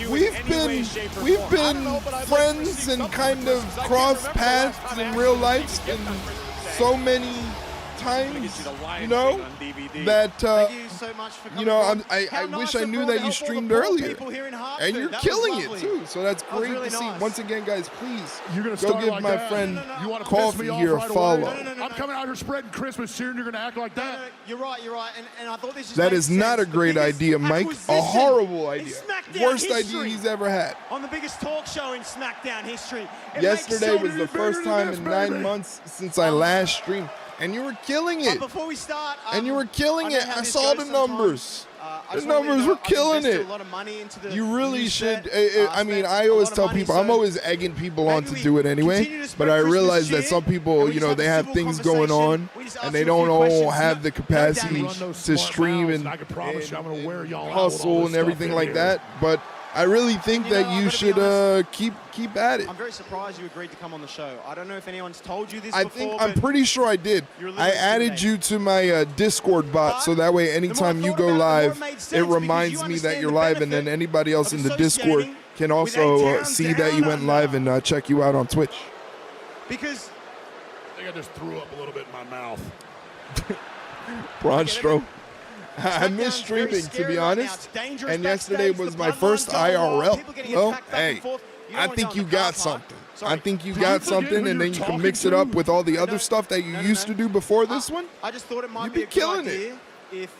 We've been friends and kind of crossed paths in real life in so many times, you know, that you know, I wish I knew that you streamed earlier, and you're killing it too. So that's great to see. Once again, guys, please go give my friend Coffee here a follow. I'm coming out here spreading Christmas cheer, and you're gonna act like that. You're right. And I thought this That is not a great idea, Mike. A horrible idea. Worst idea he's ever had. On the biggest talk show in SmackDown history. Yesterday was the first time in 9 months since I last streamed. And you were killing it. Before we start, I saw the numbers. The numbers were killing it. You really should. I mean, I always tell people, I'm always egging people on to do it anyway. But I realize that some people, you know, they have things going on, and they don't all have the capacity to stream and hustle and everything like that. But I really think that you should keep at it. I'm very surprised you agreed to come on the show. I don't know if anyone's told you this before. I'm pretty sure I did. I added you to my Discord bot, so that way anytime you go live, it reminds me that you're live, and then anybody else in the Discord can also see that you went live and check you out on Twitch. Because I think I just threw up a little bit in my mouth. Braun Strowman. I miss streaming, to be honest, and yesterday was my first IRL. Well, hey, I think you got something. I think you got something, and then you can mix it up with all the other stuff that you used to do before this one. I just thought it might be killing it. If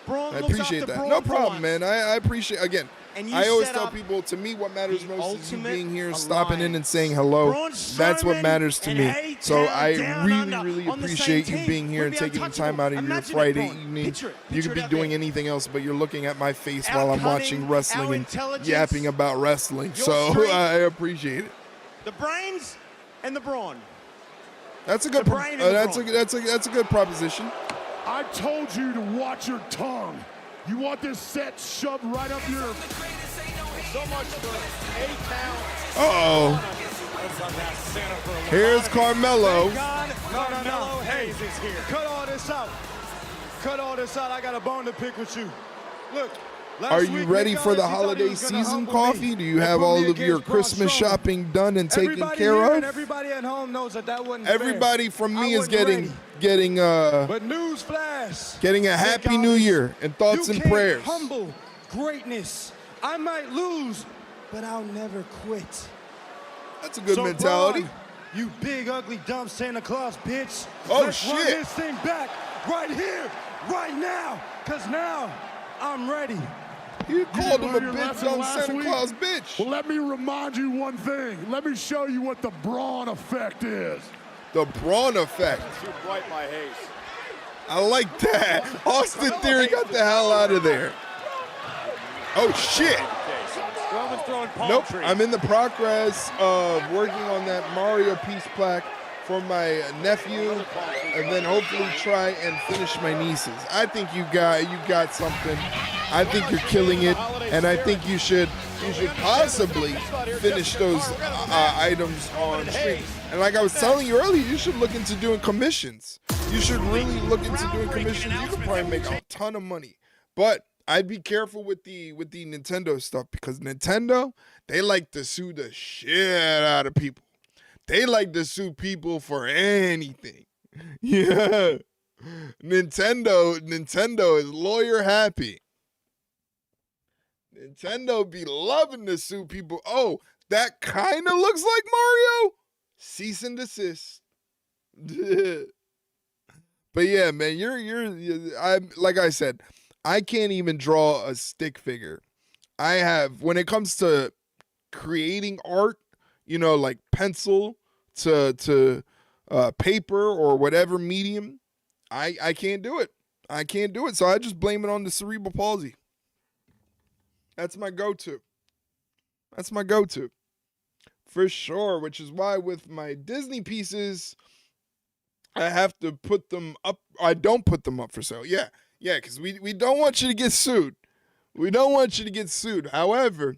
Braun I appreciate that. No problem, man. I appreciate, again, I always tell people, to me, what matters most is you being here, stopping in and saying hello. That's what matters to me. So I really appreciate you being here and taking the time out of your Friday evening. You could be doing anything else, but you're looking at my face while I'm watching wrestling and yapping about wrestling. So I appreciate it. The brains and the brawn. That's a good. That's a good proposition. I told you to watch your tongue. You want this set shoved right up your... So much for A-Town. Uh-oh. Here's Carmelo. Carmelo Hayes is here. Cut all this out. Cut all this out. I got a bone to pick with you. Look. Are you ready for the holiday season, Coffee? Do you have all of your Christmas shopping done and taken care of? Everybody at home knows that wasn't Everybody from me is getting but news flash. Getting a happy new year and thoughts and prayers. Humble greatness. I might lose, but I'll never quit. That's a good mentality. Braun, you big ugly dumb Santa Claus bitch. Oh, Let's shit. run this thing back right here, right now, because now I'm ready. You called him a bitch, dumb Santa Claus bitch. Well, let me remind you one thing. Let me show you what the Braun effect is. The Braun effect. Too bright, my Hayes. I like that. Austin Theory got the hell out of there. Oh, shit. Roman's throwing palm Nope, trees. I'm in the progress of working on that Mario piece plaque for my nephew, and then hopefully try and finish my nieces. I think you got something. I think you're killing it, and I think you should possibly finish those items on stream. And like I was telling you earlier, you should look into doing commissions. You should really look into doing commissions. You could probably make a ton of money. But I'd be careful with the Nintendo stuff, because Nintendo, they like to sue the shit out of people. They like to sue people for anything. Yeah. Nintendo is lawyer happy. Nintendo be loving to sue people. Oh, that kind of looks like Mario? Cease and desist. But yeah, man, I'm like I said, I can't even draw a stick figure. When it comes to creating art, you know, like pencil to paper or whatever medium, I can't do it. I can't do it. So I just blame it on the cerebral palsy. That's my go-to. That's my go-to. For sure, which is why with my Disney pieces, I have to put them up. I don't put them up for sale. Yeah, because we don't want you to get sued. We don't want you to get sued. However,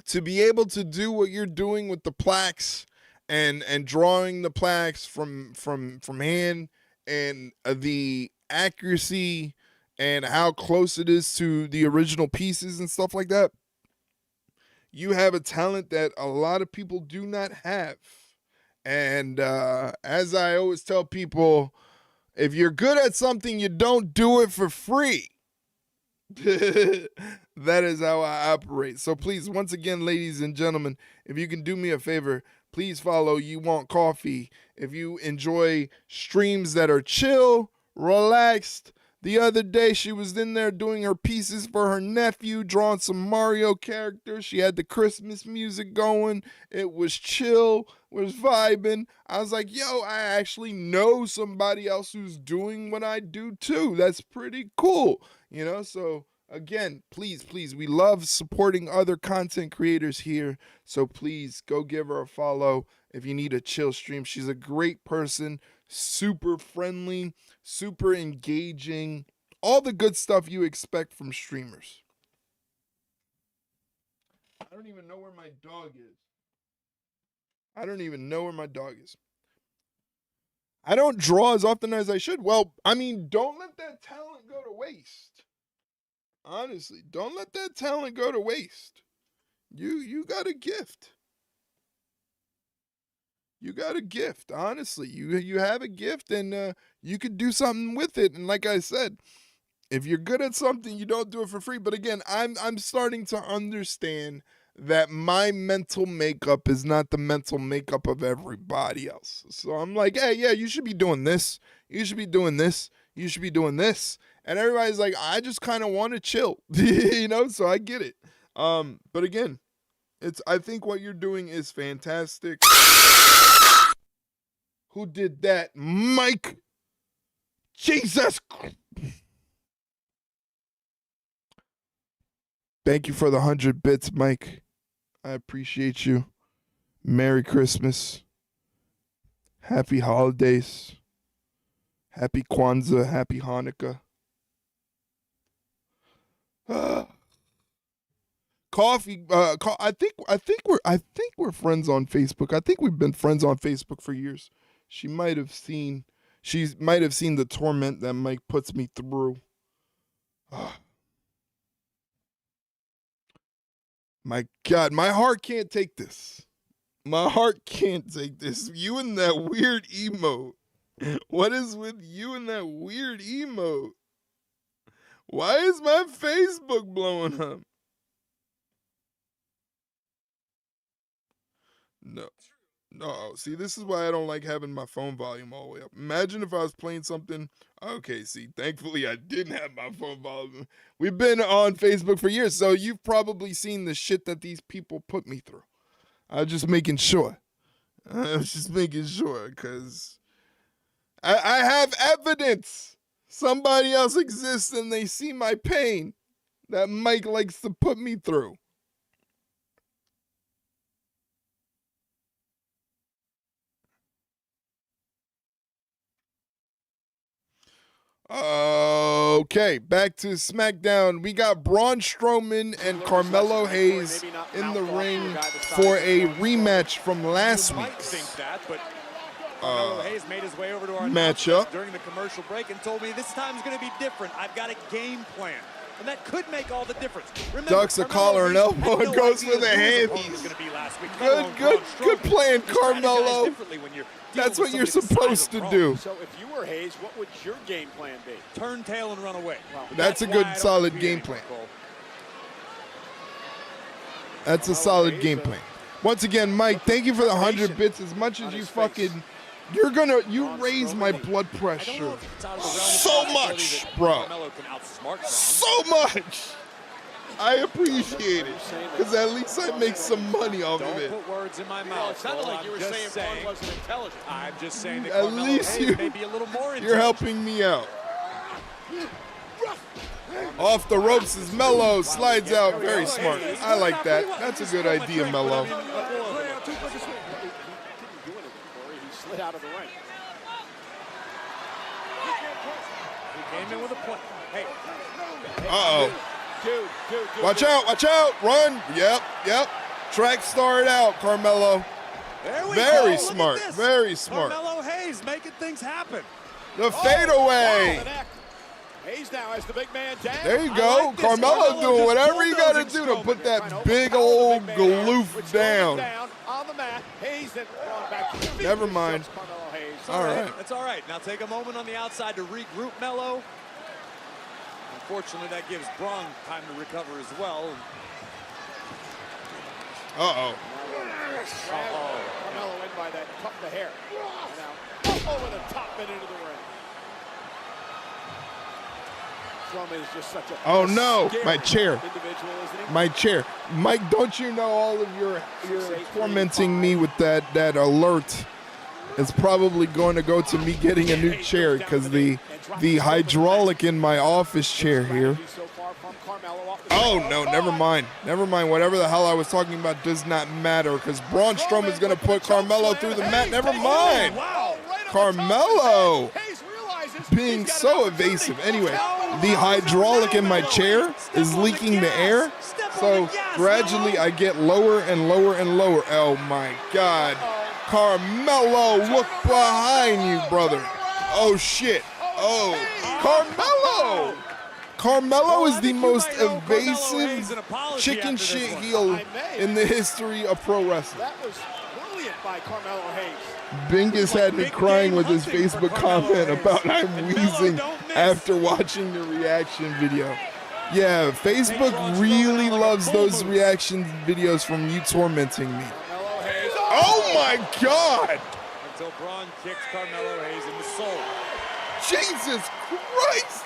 to be able to do what you're doing with the plaques and drawing the plaques from hand, and the accuracy and how close it is to the original pieces and stuff like that, you have a talent that a lot of people do not have. And as I always tell people, if you're good at something, you don't do it for free. That is how I operate. So please, once again, ladies and gentlemen, if you can do me a favor, please follow You Want Coffee. If you enjoy streams that are chill, relaxed. The other day, she was in there doing her pieces for her nephew, drawing some Mario characters. She had the Christmas music going. It was chill, was vibing. I was like, yo, I actually know somebody else who's doing what I do too. That's pretty cool. You know, so again, please, we love supporting other content creators here. So please go give her a follow if you need a chill stream. She's a great person, super friendly, super engaging, all the good stuff you expect from streamers. I don't even know where my dog is. I don't draw as often as I should. Well, I mean, don't let that talent go to waste. Honestly, don't let that talent go to waste. You got a gift. You got a gift, honestly. You have a gift, and you could do something with it. And like I said, if you're good at something, you don't do it for free. But again, I'm starting to understand that my mental makeup is not the mental makeup of everybody else. So I'm like, hey, yeah, you should be doing this. You should be doing this. You should be doing this. And everybody's like, I just kind of want to chill, you know? So I get it. But again, I think what you're doing is fantastic. Who did that? Mike. Jesus. Thank you for the 100 bits, Mike. I appreciate you. Merry Christmas. Happy holidays. Happy Kwanzaa. Happy Hanukkah. Coffee. I think we're friends on Facebook. I think we've been friends on Facebook for years. She might have seen the torment that Mike puts me through. My God, my heart can't take this. My heart can't take this. You and that weird emote. What is with you and that weird emote? Why is my Facebook blowing up? No, see, this is why I don't like having my phone volume all the way up. Imagine if I was playing something. Okay, see, thankfully I didn't have my phone volume. We've been on Facebook for years, so you've probably seen the shit that these people put me through. I was just making sure. Because I have evidence. Somebody else exists and they see my pain that Mike likes to put me through. Okay, back to SmackDown. We got Braun Strowman and Carmelo Hayes in the ring for a rematch from last week's Carmelo Hayes made his way over to our matchup during the commercial break and told me this time's going to be different. I've got a game plan. and that could make all the difference. Remember, Ducks a collar and elbow and goes for the handies. Good plan, Carmelo. That's what you're supposed to do. So if you were Hayes, what would your game plan be? Turn tail and run away. Well, that's a good, solid game plan. That's a solid game plan. Once again, Mike, thank you for the 100 bits. As much as you fucking, you raise my blood pressure so much, bro. So much. I appreciate it, because at least I make some money off of it. Don't put words in my mouth. It sounded like you were saying Braun wasn't intelligent. I'm just saying that at least you, may be a little more you're helping me out. Off the ropes is Mello, slides out, very smart. I like that. That's a good idea, Mello. He slid out of the ring. He came in with a point. Hey. Uh-oh. Watch out, run. Yep. Track started out, Carmelo. Very smart, very smart. Carmelo Hayes making things happen. The fadeaway. Hayes now has the big man down. There you go. Like Carmelo doing whatever you got to do to put that big old galoof down. On the mat. Hayes then back to the feet. Never mind. All right. That's all right. Now take a moment on the outside to regroup Mello. Unfortunately, that gives Braun time to recover as well. Carmelo in by that tuck the hair. Now over the top and into the ring. Is just such a oh no, my chair. My chair. Mike, don't you know all of you're tormenting me with that alert is probably going to go to me getting a new chair, because the hydraulic in my office chair here. Oh no, never mind. Whatever the hell I was talking about does not matter, because Braun Strowman is going to put Carmelo through the mat. Never mind. Carmelo being so evasive. Anyway, the hydraulic in my chair is leaking the air, so gradually I get lower and lower and lower. Oh my God. Carmelo, look behind you, brother. Oh shit. Oh, Carmelo. Carmelo is the most evasive chicken shit heel in the history of pro wrestling. That was brilliant by Carmelo Hayes. Bingus had me crying with his Facebook comment about I'm wheezing after watching the reaction video. Yeah, Facebook really loves those reaction videos from you tormenting me. Oh my God! Until Braun kicks Carmelo Hayes in the soul. Jesus Christ!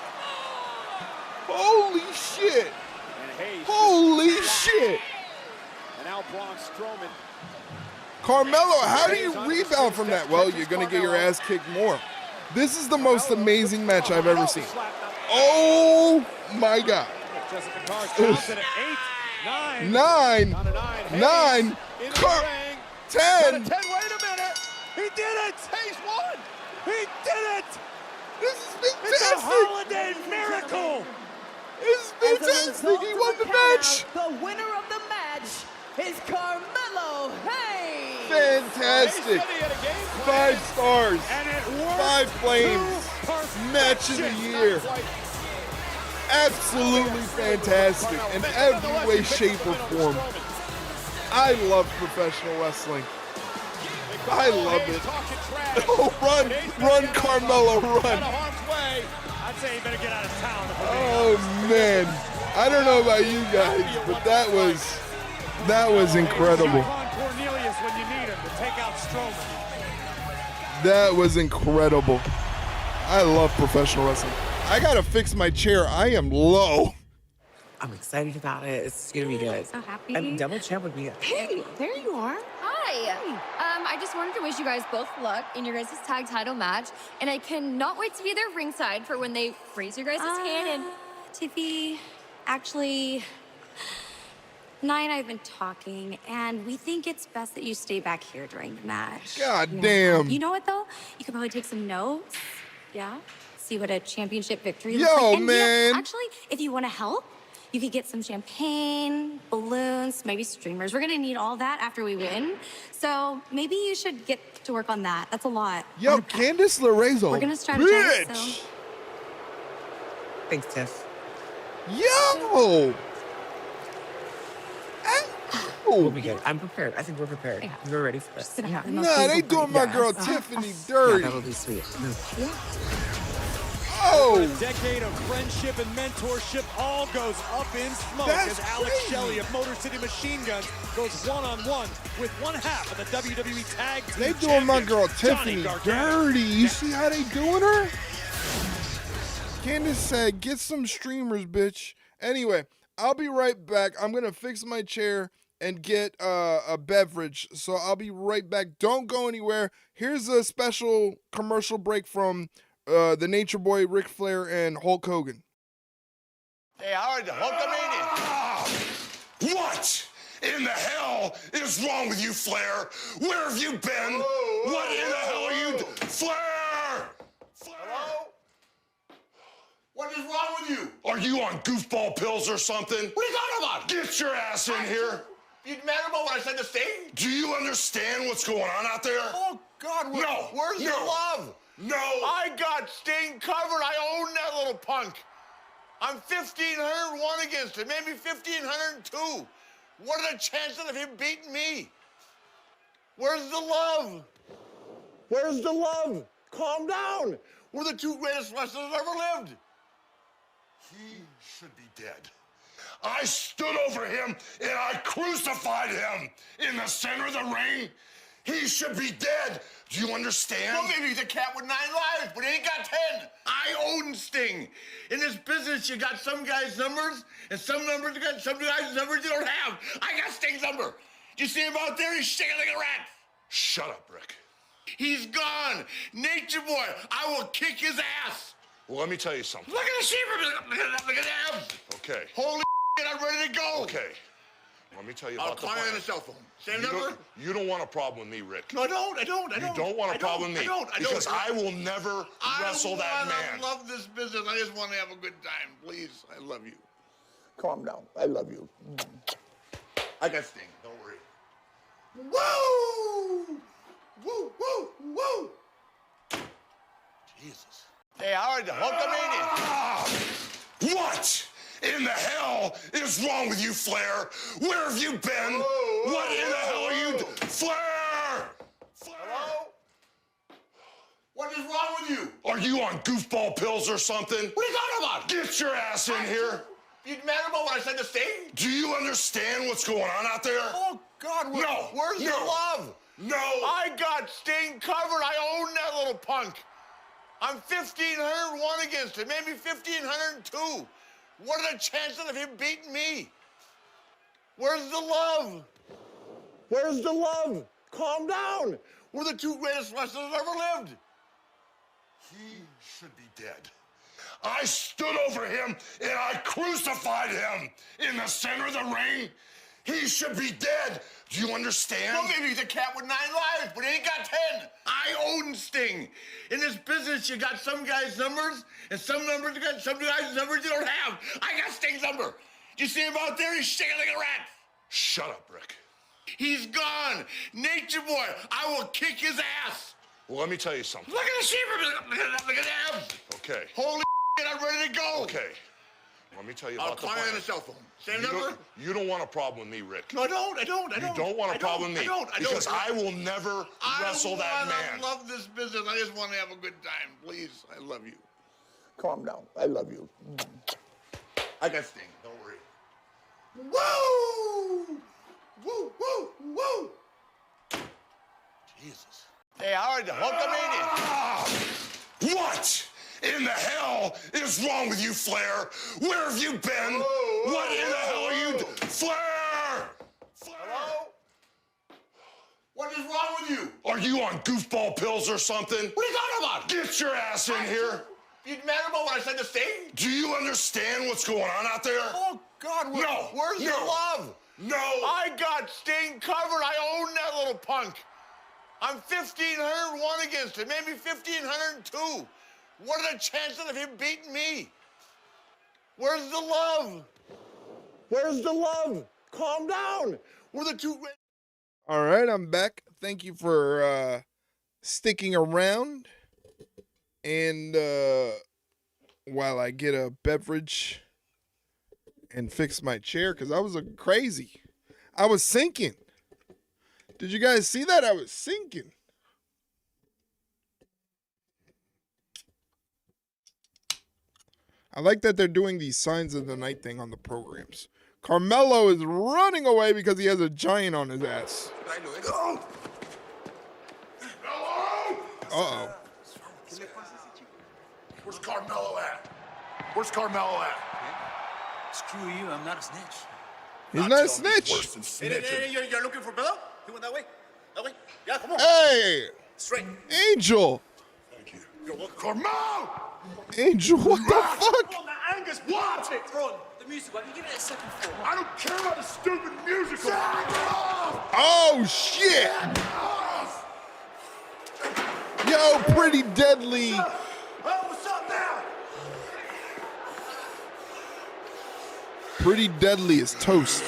Holy shit! Holy shit! And now Braun Strowman. Carmelo, how do you rebound from that? Well, you're going to get your ass kicked more. This is the most amazing match I've ever seen. Oh, my God. 9, 10. Wait a minute. He did it. Hayes won. He did it. This is fantastic. It's a holiday miracle. This is fantastic. He won the match. The winner of the match is Carmelo Hayes. Fantastic. 5 stars. 5 flames. Match of the year. Absolutely fantastic in every way, shape, or form. I love professional wrestling. I love it. Oh, run, Carmelo, run. I'd say you better get out of town. Oh, man. I don't know about you guys, but that was incredible. Cornelius when you need him to take out Strowman. That was incredible. I love professional wrestling. I gotta fix my chair. I am low. I'm excited about it. It's gonna be good. So happy. And double champ would be. Hey, there you are. Hi. I just wanted to wish you guys both luck in your guys' tag title match, and I cannot wait to be there ringside for when they raise your guys' hand. And Tiffy, actually, Nia and I have been talking, and we think it's best that you stay back here during the match. God damn. You know what, though? You could probably take some notes. Yeah? See what a championship victory Yo, looks like. And man. Actually, if you want to help, you could get some champagne, balloons, maybe streamers. We're going to need all that after we win. So maybe you should get to work on that. That's a lot. Yo, Candice LaRae's a We're going to strategize. bitch. So. Thanks, Tiff. Yo! We'll be good. I'm prepared. I think we're prepared. Yeah. We're ready for this. Yeah. Nah, they doing my girl Tiffany dirty. Yeah, that'll be sweet. Yeah. Oh! A decade of friendship and mentorship all goes up in smoke That's as Alex crazy. Shelley of Motor City Machine Guns goes one-on-one with one half of the WWE Tag Team They doing my girl Johnny Tiffany Gargano. dirty. You see how they doing her? Candice said, get some streamers, bitch. Anyway, I'll be right back. I'm going to fix my chair and get a beverage. So I'll be right back. Don't go anywhere. Here's a special commercial break from the Nature Boy, Ric Flair, and Hulk Hogan. Hey, Howard, the Hulkamania. What in the hell is wrong with you, Flair? Where have you been? What in the hell are you Flair! Hello? What is wrong with you? Are you on goofball pills or something? What are you talking about? Get your ass in here. You mad about what I said to Sting? Do you understand what's going on out there? Oh, God, where's the love? No. I got Sting covered. I own that little punk. I'm 1,501 against him, maybe 1,502. What are the chances of him beating me? Where's the love? Where's the love? Calm down. We're the two greatest wrestlers that ever lived. He should be dead. I stood over him and I crucified him in the center of the ring. He should be dead. Do you understand? Well, maybe he's a cat with 9 lives, but he ain't got 10. I own Sting. In this business, you got some guys' numbers, and some numbers you got some guys' numbers you don't have. I got Sting's number. You see him out there? He's shaking like a rat. Shut up, Rick. He's gone. Nature Boy, I will kick his ass. Well, let me tell you something. Look at the sheep. Look at them. Okay. Holy shit, I'm ready to go. Okay. Let me tell you I'll about the call you plan. on the cell phone. Same You number? You don't want a problem with me, Rick. No, I don't. You don't want a problem with me. I don't. Because I will never wrestle that man. I love this business. I just want to have a good time. Please, I love you. Calm down. I love you. I got Sting. Don't worry. Woo! Woo, woo, woo! Jesus. Hey, Howard, the Hulkamania. What in the hell is wrong with you, Flair? Where have you been? What in the hell are you Flair! Hello? What is wrong with you? Are you on goofball pills or something? What are you talking about? Get your ass in here. You mad about what I said to Sting? Do you understand what's going on out there? Oh, God, where's the love? No. I got Sting covered. I own that little punk. I'm 1,501 against him, maybe 1,502. What are the chances of him beating me? Where's the love? Where's the love? Calm down. We're the two greatest wrestlers that ever lived. He should be dead. I stood over him and I crucified him in the center of the ring. He should be dead. Do you understand? Well, maybe he's a cat with 9 lives, but he ain't got 10. I own Sting. In this business, you got some guys' numbers, and some numbers you got some guys' numbers you don't have. I got Sting's number. You see him out there? He's shaking like a rat. Shut up, Rick. He's gone. Nature Boy, I will kick his ass. Well, let me tell you something. Look at the sheep. Look at them. Okay. Holy shit, I'm ready to go. Okay. Let me tell you I'll about the call plan. you on the cell phone. Same number? You don't want a problem with me, Rick. No, I don't. You don't want a problem with me. I don't. Because I will never wrestle that man. I love this business. I just want to have a good time. Please, I love you. Calm down. I love you. I got Sting. Don't worry. Woo! Woo, woo, woo! Jesus. Hey, Howard, the Hulkamania. What in the hell is wrong with you, Flair? Where have you been? What in the hell are you Flair! Hello? What is wrong with you? Are you on goofball pills or something? What are you talking about? Get your ass in here. You mad about what I said to Sting? Do you understand what's going on out there? Oh, God, where's the love? No. I got Sting covered. I own that little punk. I'm 1,501 against him, maybe 1,502. What are the chances of him beating me? Where's the love? Where's the love? Calm down. We're the two great. All right, I'm back. Thank you for sticking around. And while I get a beverage and fix my chair because I was looking crazy. I was sinking. Did you guys see that? I was sinking. I like that they're doing these signs of the night thing on the programs. Carmelo is running away because he has a giant on his ass. Uh-oh. Where's Carmelo at? Where's Carmelo at? Screw you, I'm not a snitch. He's not a snitch. Worse than snitching. You're looking for Willow? He went that way? That way? Yeah, come on. Hey! Straight. Angel! Thank you. You're welcome. Carmelo! Angel, what the fuck? Come on, now, Angus, watch it. Throw the music, but you give it a second floor. I don't care about the stupid musical. Oh, shit! Yo, Pretty Deadly. Oh, what's up now? Pretty Deadly is toast.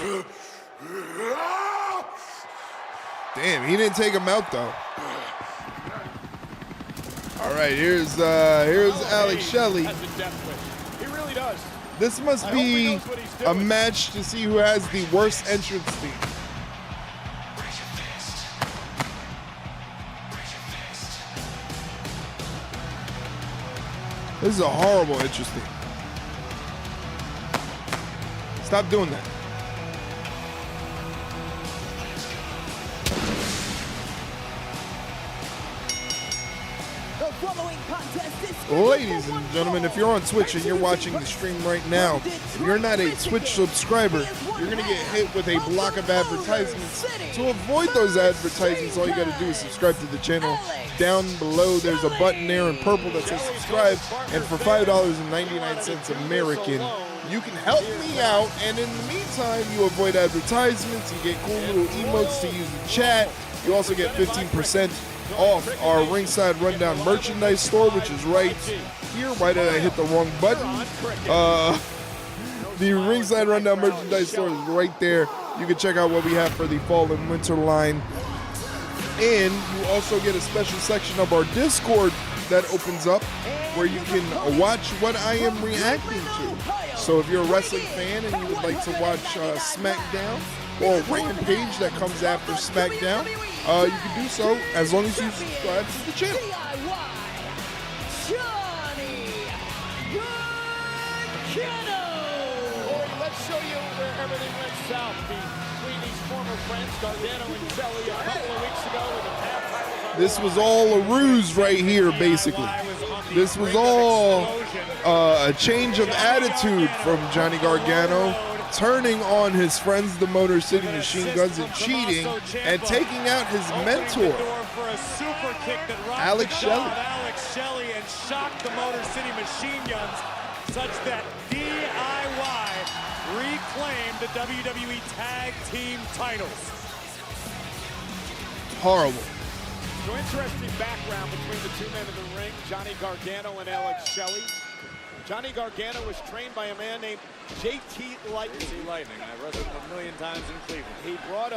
Damn, he didn't take him out though. All right, here's Alex Shelley. He really does. This must be a match to see who has the worst entrance theme. This is a horrible entrance theme. Stop doing that. Ladies and gentlemen, if you're on Twitch and you're watching the stream right now, if you're not a Twitch subscriber, you're going to get hit with a block of advertisements. To avoid those advertisements, all you got to do is subscribe to the channel. Down below, there's a button there in purple that says subscribe, and for $5.99 American, you can help me out, and in the meantime, you avoid advertisements, you get cool little emotes to use in chat. You also get 15% off our Ringside Rundown merchandise store, which is right here. Why did I hit the wrong button? The Ringside Rundown merchandise store is right there. You can check out what we have for the fall and winter line. And you also get a special section of our Discord that opens up where you can watch what I am reacting to. So if you're a wrestling fan and you would like to watch Smackdown or Rampage that comes after Smackdown, you can do so as long as you subscribe to the channel. Let's show you where everything went south between these former friends, Gargano and Shelley, a couple of weeks ago with the tag titles. This was all a ruse right here, basically. This was all a change of attitude from Johnny Gargano, turning on his friends, the Motor City Machine Guns, and cheating, and taking out his mentor, Alex Shelley. Alex Shelley, and shocked the Motor City Machine Guns such that DIY reclaimed the WWE Tag Team titles. Horrible. So interesting background between the two men in the ring, Johnny Gargano and Alex Shelley. Johnny Gargano was trained by a man named JT Lightning. I wrestled him a million times in Cleveland. He brought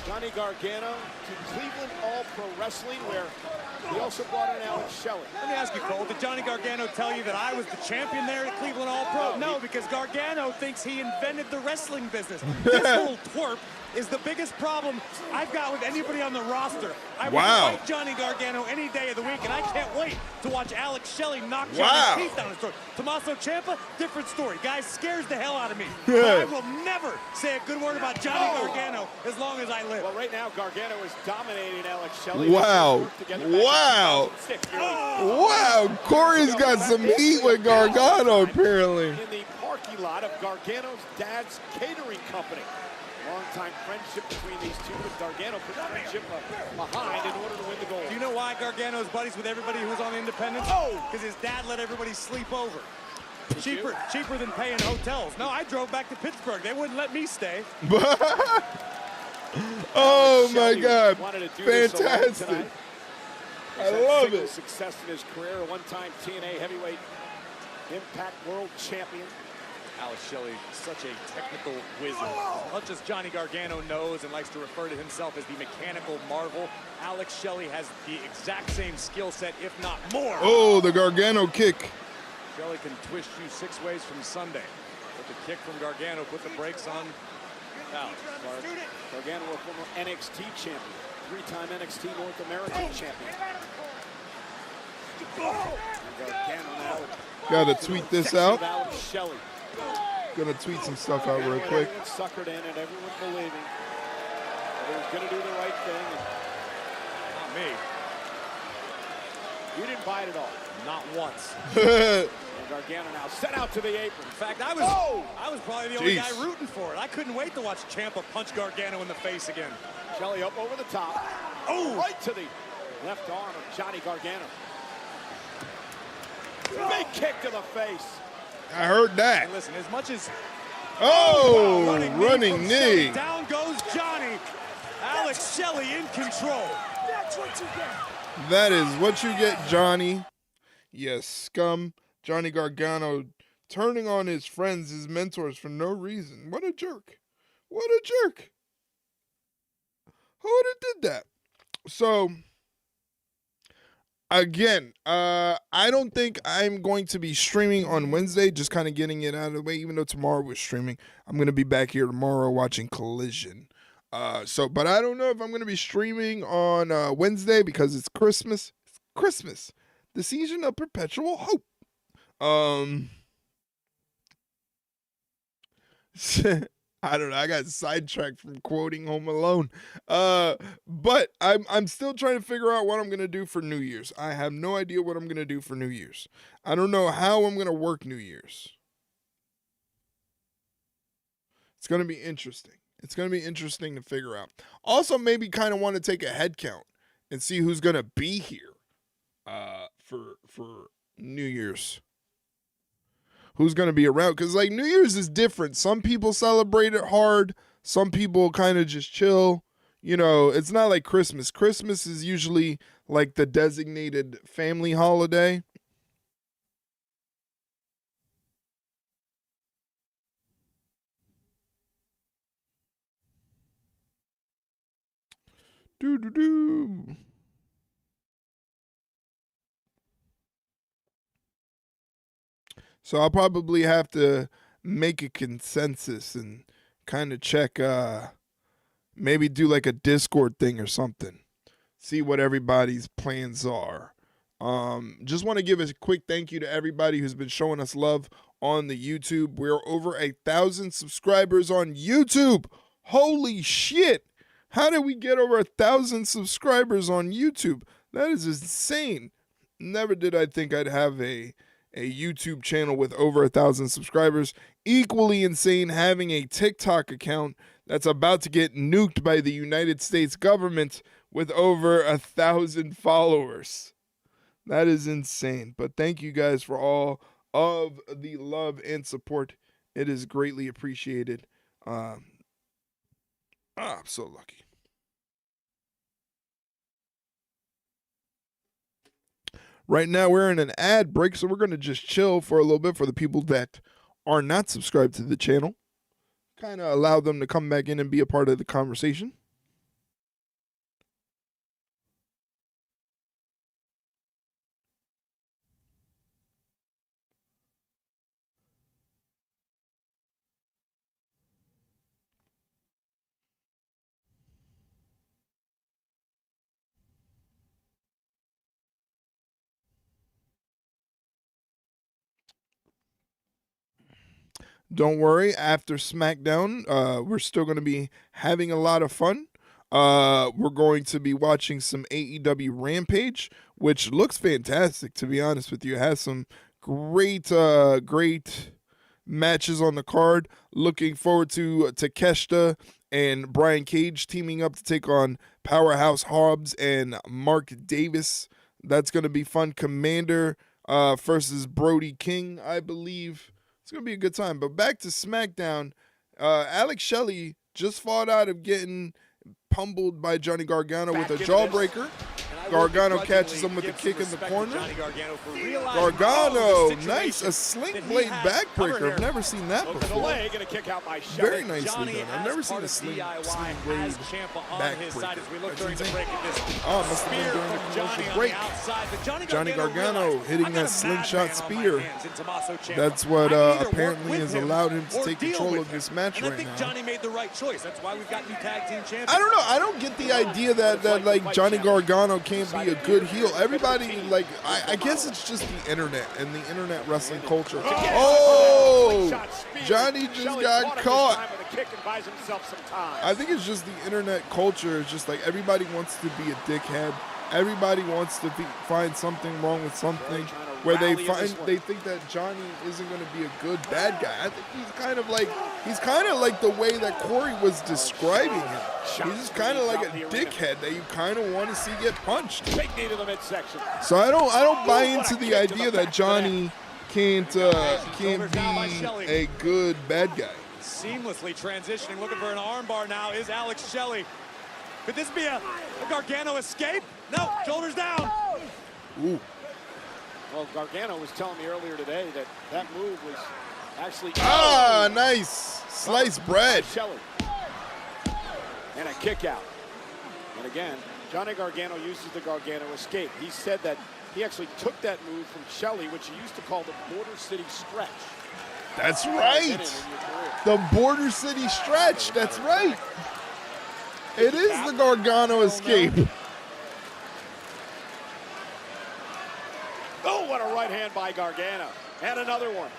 Johnny Gargano to Cleveland All Pro Wrestling, where he also brought in Alex Shelley. Let me ask you, Cole, did Johnny Gargano tell you that I was the champion there at Cleveland All Pro? No, because Gargano thinks he invented the wrestling business. This little twerp is the biggest problem I've got with anybody on the roster. I would fight Johnny Gargano any day of the week, and I can't wait to watch Alex Shelley knock Johnny's teeth down his throat. Tommaso Ciampa, different story. Guy scares the hell out of me. But I will never say a good word about Johnny Gargano as long as I live. Well, right now, Gargano is dominating Alex Shelley. Wow. Wow. Wow. Corey's got some heat with Gargano, apparently. In the parking lot of Gargano's dad's catering company. Long-time friendship between these two, but Gargano put the friendship behind in order to win the gold. Do you know why Gargano's buddies with everybody who's on Independence? Oh! Because his dad let everybody sleep over. Cheaper than paying hotels. No, I drove back to Pittsburgh. They wouldn't let me stay. Oh my God! Fantastic! I love it. Success in his career, a one-time TNA heavyweight Impact World Champion. Alex Shelley, such a technical wizard. As much as Johnny Gargano knows and likes to refer to himself as the mechanical marvel, Alex Shelley has the exact same skill set, if not more. Oh, the Gargano kick. Shelley can twist you 6 ways from Sunday. But the kick from Gargano put the brakes on Callis. Gargano, a former NXT champion, 3-time NXT North American champion. Gargano now. Gotta tweet this out. Shelley. Gonna tweet some stuff out real quick. Everyone suckered in and everyone believing that he was gonna do the right thing. And not me. You didn't buy it at all. Not once. And Gargano now sent out to the apron. In fact, I was probably the only guy rooting for it. I couldn't wait to watch Ciampa punch Gargano in the face again. Shelley up over the top. Oh, right to the left arm of Johnny Gargano. Big kick to the face. I heard that. And listen, as much as running knee. Down goes Johnny. Alex Shelley in control. That's what you get. That is what you get, Johnny. Yes, scum. Johnny Gargano turning on his friends, his mentors for no reason. What a jerk. What a jerk. Who would have did that? So, again, I don't think I'm going to be streaming on Wednesday, just kind of getting it out of the way, even though tomorrow we're streaming. I'm going to be back here tomorrow watching Collision. But I don't know if I'm going to be streaming on Wednesday because it's Christmas. It's Christmas, the season of perpetual hope. I don't know. I got sidetracked from quoting Home Alone. But I'm still trying to figure out what I'm going to do for New Year's. I have no idea what I'm going to do for New Year's. I don't know how I'm going to work New Year's. It's going to be interesting. It's going to be interesting to figure out. Also, maybe kind of want to take a head count and see who's going to be here for New Year's. Who's going to be around? Because, like, New Year's is different. Some people celebrate it hard. Some people kind of just chill. You know, it's not like Christmas. Christmas is usually, like, the designated family holiday. Doo-doo-doo. So I'll probably have to make a consensus and kind of check, maybe do like a Discord thing or something. See what everybody's plans are. Just want to give a quick thank you to everybody who's been showing us love on the YouTube. We're over 1,000 subscribers on YouTube. Holy shit. How did we get over 1,000 subscribers on YouTube? That is insane. Never did I think I'd have a YouTube channel with over 1,000 subscribers. Equally insane having a TikTok account that's about to get nuked by the United States government with over 1,000 followers. That is insane. But thank you guys for all of the love and support. It is greatly appreciated. I'm so lucky. Right now, we're in an ad break, so we're going to just chill for a little bit for the people that are not subscribed to the channel. Kind of allow them to come back in and be a part of the conversation. Don't worry, after SmackDown, we're still going to be having a lot of fun. We're going to be watching some AEW Rampage, which looks fantastic, to be honest with you. It has some great matches on the card. Looking forward to Takeshita and Brian Cage teaming up to take on Powerhouse Hobbs and Mark Davis. That's going to be fun. Kommander versus Brody King, I believe. It's going to be a good time. But back to SmackDown. Alex Shelley just fought out of getting pummeled by Johnny Gargano with a jawbreaker. Gargano catches him with a kick in the corner. Gargano, nice, a sling blade backbreaker. I've never seen that before. Very nicely done. I've never seen a sling blade backbreaker. Oh, must have been during the commercial break. Johnny Gargano hitting that slingshot spear. That's what apparently has allowed him to take control of this match right now. I think Johnny made the right choice. That's why we've got new tag team champions. I don't know. I don't get the idea that like Johnny Gargano can't be a good heel. Everybody, like, I guess it's just the internet and the internet wrestling culture. Oh, Johnny just got caught. I think it's just the internet culture. It's just like everybody wants to be a dickhead. Everybody wants to find something wrong with something, where they think that Johnny isn't going to be a good bad guy. I think he's kind of like the way that Corey was describing him. He's just kind of like a dickhead that you kind of want to see get punched. So I don't buy into the idea that Johnny can't be a good bad guy. Seamlessly transitioning, looking for an armbar now is Alex Shelley. Could this be a Gargano escape? No, shoulders down. Ooh. Well, Gargano was telling me earlier today that that move was actually... Ah, nice. Sliced bread. Shelley. And a kick out. And again, Johnny Gargano uses the Gargano escape. He said that he actually took that move from Shelley, which he used to call the Border City Stretch. That's right. The Border City Stretch. That's right. It is the Gargano escape. Oh, what a right hand by Gargano. And another one.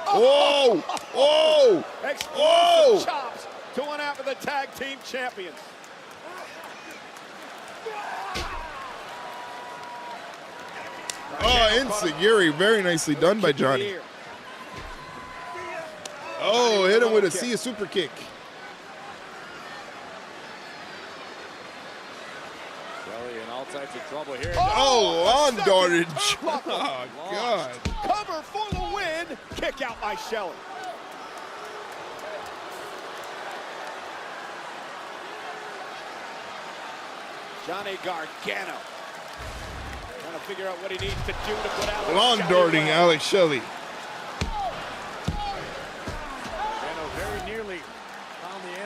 Whoa! Whoa! Explosive chops to one out of the tag team champions. Oh, Inseguri. Very nicely done by Johnny. Oh, hit him with a super kick. Types of trouble here. Oh, lawn dartage. Oh, God. Cover for the win. Kick out by Shelley. Johnny Gargano. Trying to figure out what he needs to do to put out. Lawn darting Alex Shelley.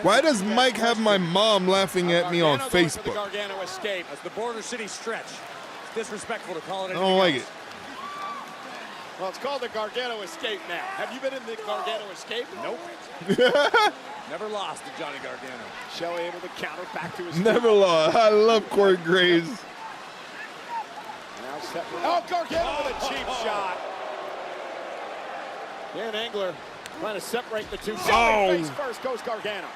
Why does Mike have my mom laughing at me on Facebook? The Gargano escape. As the Border City Stretch. It's disrespectful to call it anything I don't like else. it. Well, it's called the Gargano escape now. Have you been in the Gargano escape? Nope. Never lost to Johnny Gargano. Shelley able to counter back to his Never lost. I love Corey Graves. Oh, Gargano with a cheap shot. Dan Engler trying to separate the two. Shelley face first goes Gargano.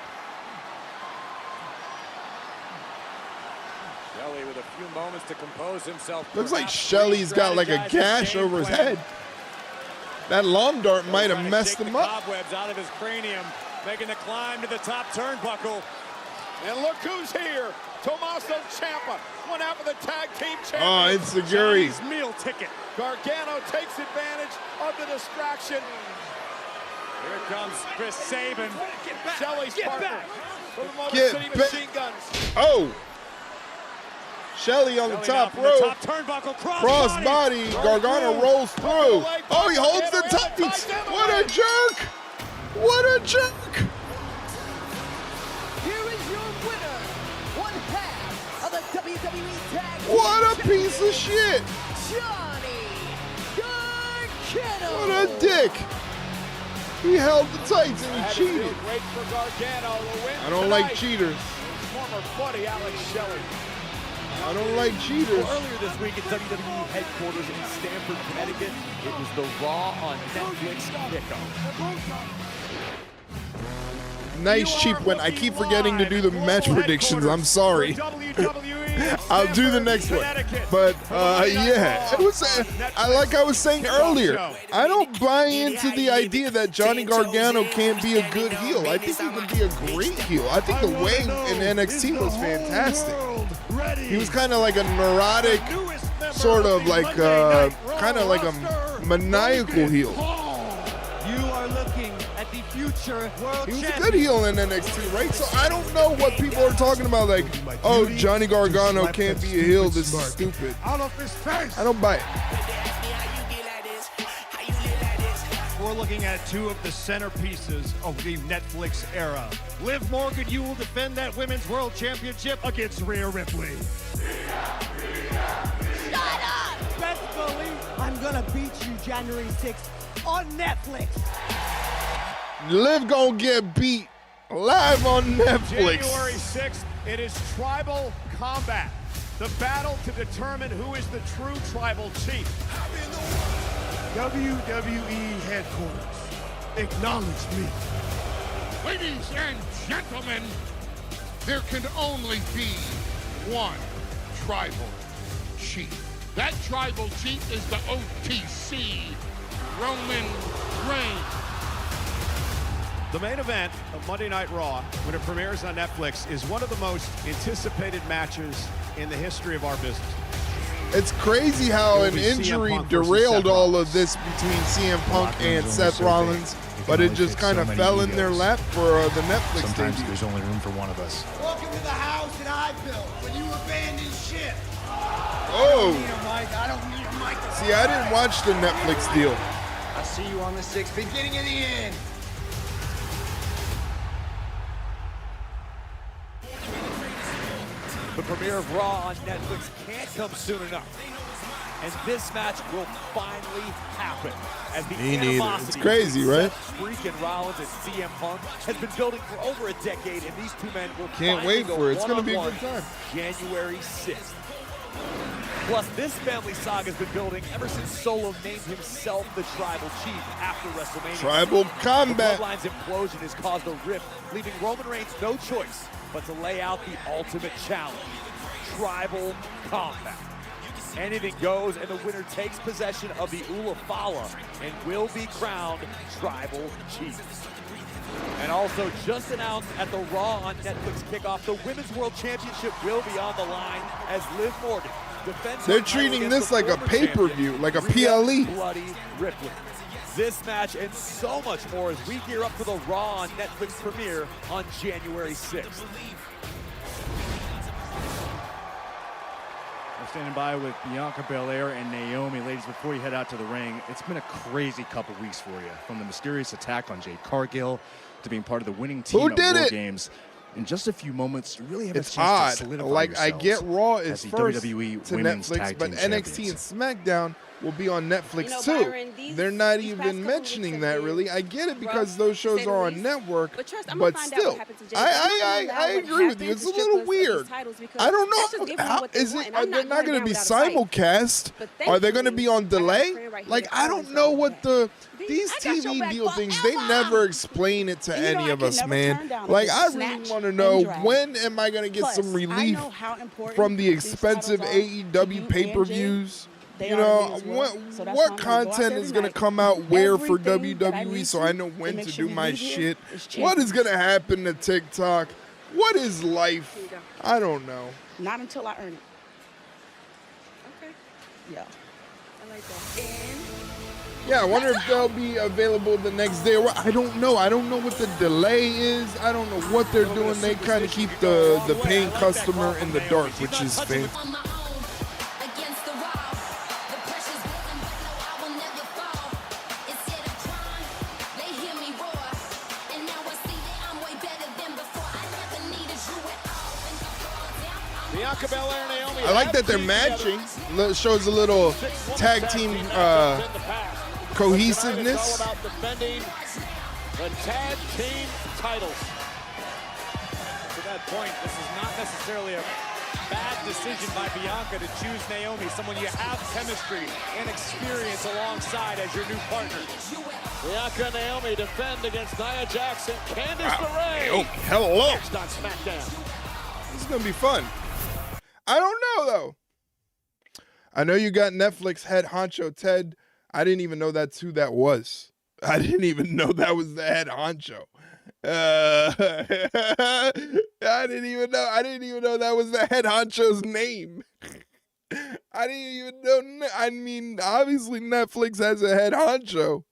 Shelley with a few moments to compose himself. Looks like Shelley's got like a gash over his head. That lawn dart might have messed him up. Cobwebs out of his cranium, making the climb to the top turnbuckle. And look who's here. Tommaso Ciampa, one out of the tag team champion. Oh, Inseguri. Meal ticket. Gargano takes advantage of the distraction. Here comes Chris Sabin. Shelley's partner from the Motor City Machine Guns. Oh! Shelley on the top rope. Top turnbuckle, cross body. Gargano rolls through. Oh, he holds the top. What a jerk! What a jerk! Here is your winner, one half of the WWE Tag Team What a piece of shit! Johnny Gargano. What a dick! He held the tights and he cheated. Great for Gargano. The win I don't like cheaters. Former buddy Alex Shelley. I don't like cheaters. Well, earlier this week at WWE headquarters in Stamford, Connecticut, it was the Raw on Netflix kickoff. Nice cheap win. I keep forgetting to do the match predictions. I'm sorry. I'll do the next one. But yeah, it was. Like I was saying earlier, I don't buy into the idea that Johnny Gargano can't be a good heel. I think he can be a great heel. I think the way in NXT was fantastic. He was kind of like a neurotic, sort of like kind of like a maniacal heel. You are looking at the future world He was a champion. good heel in NXT, right? So I don't know what people are talking about. Like, oh, Johnny Gargano can't be a heel. This is stupid. Out of his face. I don't buy it. We're looking at two of the centerpieces of the Netflix era. Liv Morgan, you will defend that Women's World Championship Against Rhea Ripley. Shut up! Best believe I'm gonna beat you January 6th on Netflix. Liv gonna get beat live on Netflix. January 6th, it is Tribal Combat. The battle to determine who is the true Tribal Chief. WWE headquarters, acknowledge me. Ladies and gentlemen, there can only be one Tribal Chief. That Tribal Chief is the OTC, Roman Reigns. The main event of Monday Night Raw, when it premieres on Netflix, is one of the most anticipated matches in the history of our business. It's crazy how an injury derailed all of this between CM Punk and Seth Rollins, but it just kind of fell in their lap for the Netflix Sometimes debut. there's only room for one of us. Welcome to the house that I built when you abandoned ship. Oh, I don't need a mic. see, I didn't watch the Netflix deal. I'll see you on the 6th, beginning of the end. The premiere of Raw on Netflix can't come soon enough. And this match will finally happen. As the Me neither. animosity It's crazy, between right? Seth freaking Rollins and CM Punk has been building for over a decade, and these two men will Can't finally wait go for it. It's gonna be a one-on-one good time. January 6th. Plus, this family saga has been building ever since Solo named himself the Tribal Chief after WrestleMania. Tribal Combat. The Bloodline's implosion has caused a rift, leaving Roman Reigns no choice but to lay out the ultimate challenge, Tribal Combat. Anything goes, and the winner takes possession of the Ulafala and will be crowned Tribal Chief. And also just announced at the Raw on Netflix kickoff, the Women's World Championship will be on the line as Liv Morgan defends. They're treating this like a pay-per-view, like a PLE. Bloody Ripley. This match and so much more as we gear up for the Raw on Netflix premiere on January 6th. I'm standing by with Bianca Belair and Naomi. Ladies, before you head out to the ring, it's been a crazy couple weeks for you. From the mysterious attack on Jade Cargill to being part of the winning team Who at did War it? Games. In just a few moments, you really have It's a chance odd. to solidify Like, I get Raw as is the first WWE to Women's Netflix, Tag but Team NXT Champions. and SmackDown will be on Netflix too. They're not even mentioning that really. I get it because those shows are on network, but still, I agree with you. It's a little weird. I don't know. How, is it? Are they not going to be simulcast? Are they going to be on delay? Like, I don't know what the these TV deal things. They never explain it to any of us, man. Like, I really want to know, when am I going to get some relief from the expensive AEW pay-per-views? You know, what content is going to come out where for WWE so I know when to do my shit? What is going to happen to TikTok? What is life? I don't know. Not until I earn it. Okay. Yeah. I like that. Yeah, I wonder if they'll be available the next day. I don't know. I don't know what the delay is. I don't know what they're doing. They kind of keep the paying customer in the dark, which is fair. Bianca Belair Naomi. I like that they're matching. Shows a little tag team cohesiveness. It's all about defending the tag team titles. To that point, this is not necessarily a bad decision by Bianca to choose Naomi, someone you have chemistry and experience alongside as your new partner. Bianca and Naomi defend against Nia Jax Candice LaRae. Oh, hello. Next on SmackDown. This is going to be fun. I don't know, though. I know you got Netflix head honcho Ted. I didn't even know that's who that was. I didn't even know that was the head honcho. I didn't even know that was the head honcho's name. I didn't even know. I mean, obviously Netflix has a head honcho,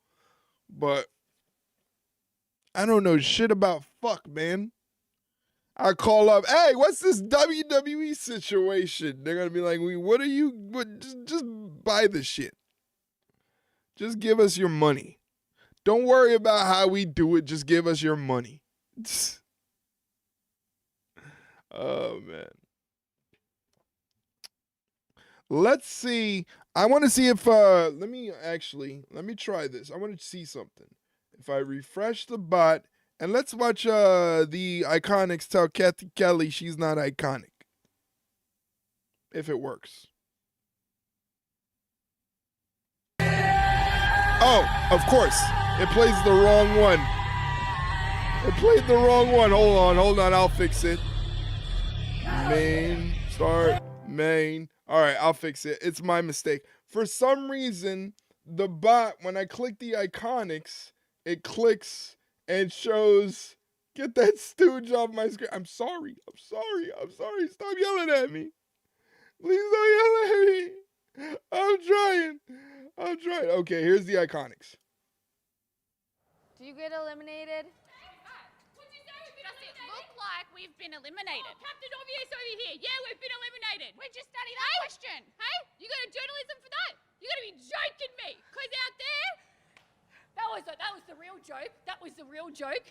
but I don't know shit about fuck, man. I call up, hey, what's this WWE situation? They're gonna be like, what are you? Just buy the shit. Just give us your money. Don't worry about how we do it. Just give us your money. Oh man. Let's see. I want to see if let me try this. I want to see something. If I refresh the bot, and let's watch the Iconics tell Kathy Kelly she's not iconic. If it works. Oh, of course. It plays the wrong one. It played the wrong one. Hold on, I'll fix it. Main, start, main. All right, I'll fix it. It's my mistake. For some reason, the bot, when I click the Iconics, it clicks and shows, get that stooge off my screen. I'm sorry. Stop yelling at me. Please don't yell at me. I'm trying. Okay, here's the Iconics. Do you get eliminated? Like we've been eliminated. Oh, Captain Obvious over here. Yeah, we've been eliminated. We're just studying that question. Hey, you got a journalism for that? You got to be joking me, cause out there, that was the real joke. That was the real joke.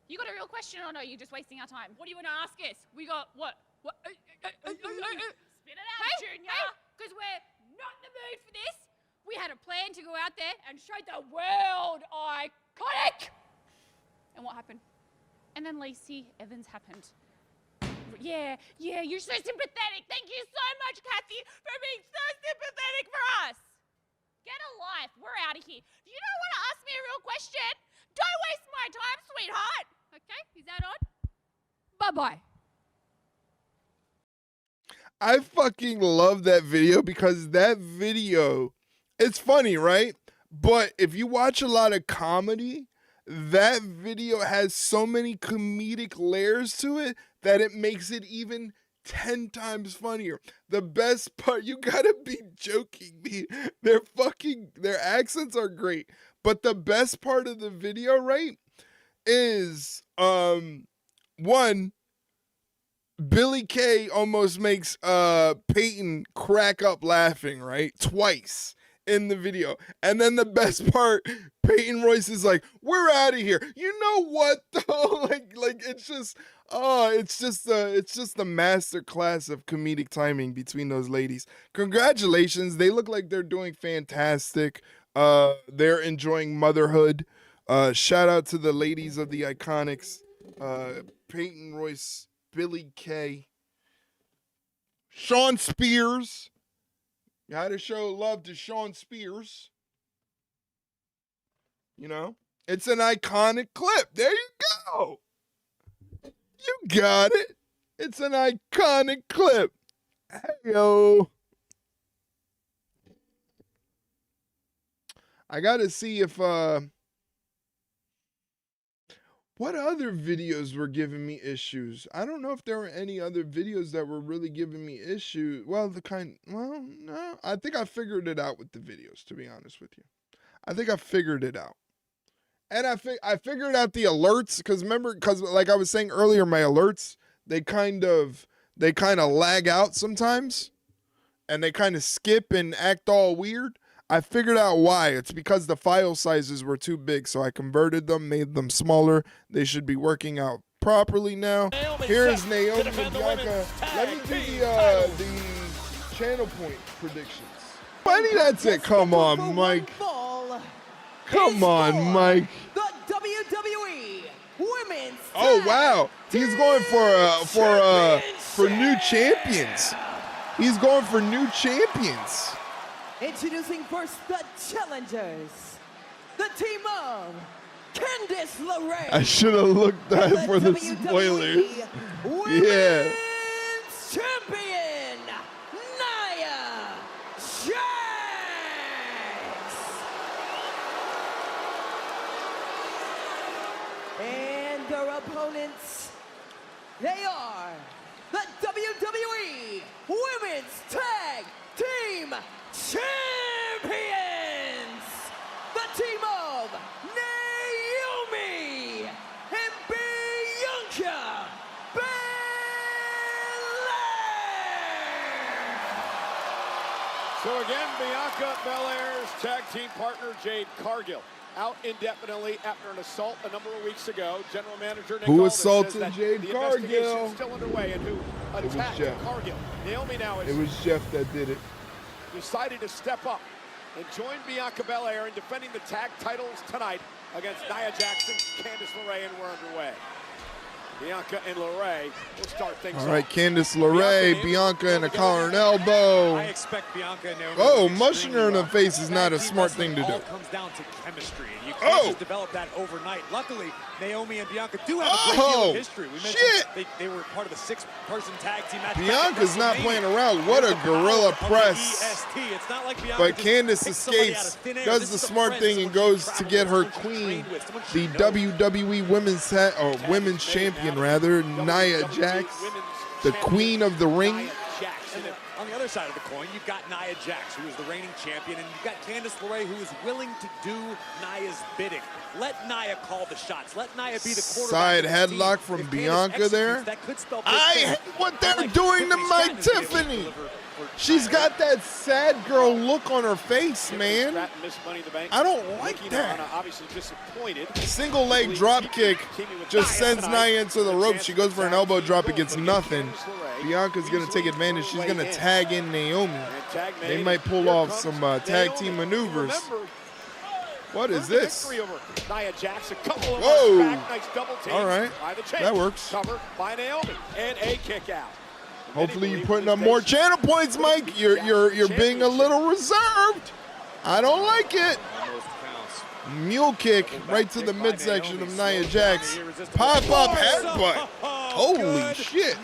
You got a real question or no? You're just wasting our time. What do you want to ask us? We got what? Spit it out, Junior. Cause we're not in the mood for this. We had a plan to go out there and show the world iconic. And what happened? And then Lacey Evans happened. Yeah, you're so sympathetic. Thank you so much, Kathy, for being so sympathetic for us. Get a life. We're out of here. If you don't want to ask me a real question, don't waste my time, sweetheart. Okay, is that on? Bye-bye. I fucking love that video because that video, it's funny, right? But if you watch a lot of comedy, that video has so many comedic layers to it that it makes it even 10 times funnier. The best part, you gotta be joking me. Their accents are great. But the best part of the video, right, is, one, Billy Kay almost makes Peyton crack up laughing, right? Twice in the video. And then the best part, Peyton Royce is like, we're out of here. You know what though? like it's just the master class of comedic timing between those ladies. Congratulations. They look like they're doing fantastic. They're enjoying motherhood. Shout out to the ladies of the Iconics. Peyton Royce, Billy Kay, Sean Spears. Gotta show love to Sean Spears. You know, it's an iconic clip. There you go. You got it. It's an iconic clip. Hey-yo. I gotta see if, what other videos were giving me issues? I don't know if there were any other videos that were really giving me issues. Well, no. I think I figured it out with the videos, to be honest with you. I think I figured it out. And I figured out the alerts, because like I was saying earlier, my alerts, they kind of lag out sometimes. And they kind of skip and act all weird. I figured out why. It's because the file sizes were too big, so I converted them, made them smaller. They should be working out properly now. Here's Naomi and Bianca. Let me do the channel point predictions. Buddy, that's it. Come on, Mike. Come on, Mike. The WWE Women's Oh wow, he's going for new champions. He's going for new champions. Introducing first the challengers, the team of Candice LaRae. I should have looked at for the spoilers. Yeah. Champion Nia Jax. And their opponents, they are the WWE Women's Tag Team Champions, the team of Naomi So again, Bianca Belair's tag team partner, Jade Cargill, out indefinitely after an assault a number of weeks ago. General Manager Nick Who Aldis assaulted says that Jade the Cargill? investigation is still underway, and who attacked Jeff. Cargill. Naomi now It is was Jeff that did it. decided to step up and join Bianca Belair in defending the tag titles tonight against Nia Jax, Candice LaRae, and we're underway. Bianca and LaRae will start things All right, off. Candice LaRae, Bianca in a collar and elbow. I expect Bianca and Naomi. Oh, mushing her in the face is not a smart thing to do. All comes down to chemistry, and you can't just develop that overnight. Luckily, Naomi and Bianca do have a great deal of history. We mentioned they were part of the 6-person tag team match. Bianca's not playing around. What a gorilla press. It's not like Bianca But Candice escapes, does the smart thing, and goes to get her queen, the WWE women's champion, rather, Nia Jax, the queen of the ring. On the other side of the coin, you've got Nia Jax, who is the reigning champion, and you've got Candice LaRae, who is willing to do Nia's bidding. Let Nia call the shots. Let Nia be the quarterback. Side headlock from Bianca there. What they're doing to my Tiffany. She's got that sad girl look on her face, man. I don't like that. Obviously disappointed. Single leg drop kick just sends Nia into the ropes. She goes for an elbow drop. It gets nothing. Bianca's going to take advantage. She's going to tag in Naomi. They might pull off some tag team maneuvers. What is this? Whoa! All right, that works. Cover by Naomi and a kick out. Hopefully you're putting up more channel points, Mike. You're being a little reserved. I don't like it. Mule kick right to the midsection of Nia Jax. Pop-up headbutt. Holy shit.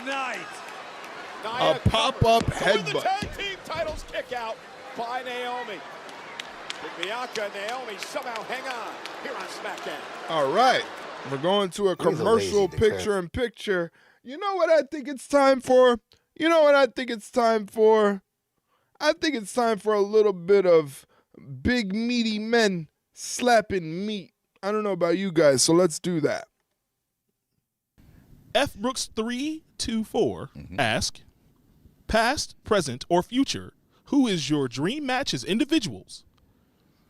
A pop-up headbutt. Tag team titles kick out by Naomi. Bianca and Naomi somehow hang on here on Smackdown. All right. We're going to a commercial picture-in-picture. You know what I think it's time for? You know what I think it's time for? I think it's time for a little bit of big meaty men slapping meat. I don't know about you guys, so let's do that. F Brooks 324 ask, past, present, or future, who is your dream match as individuals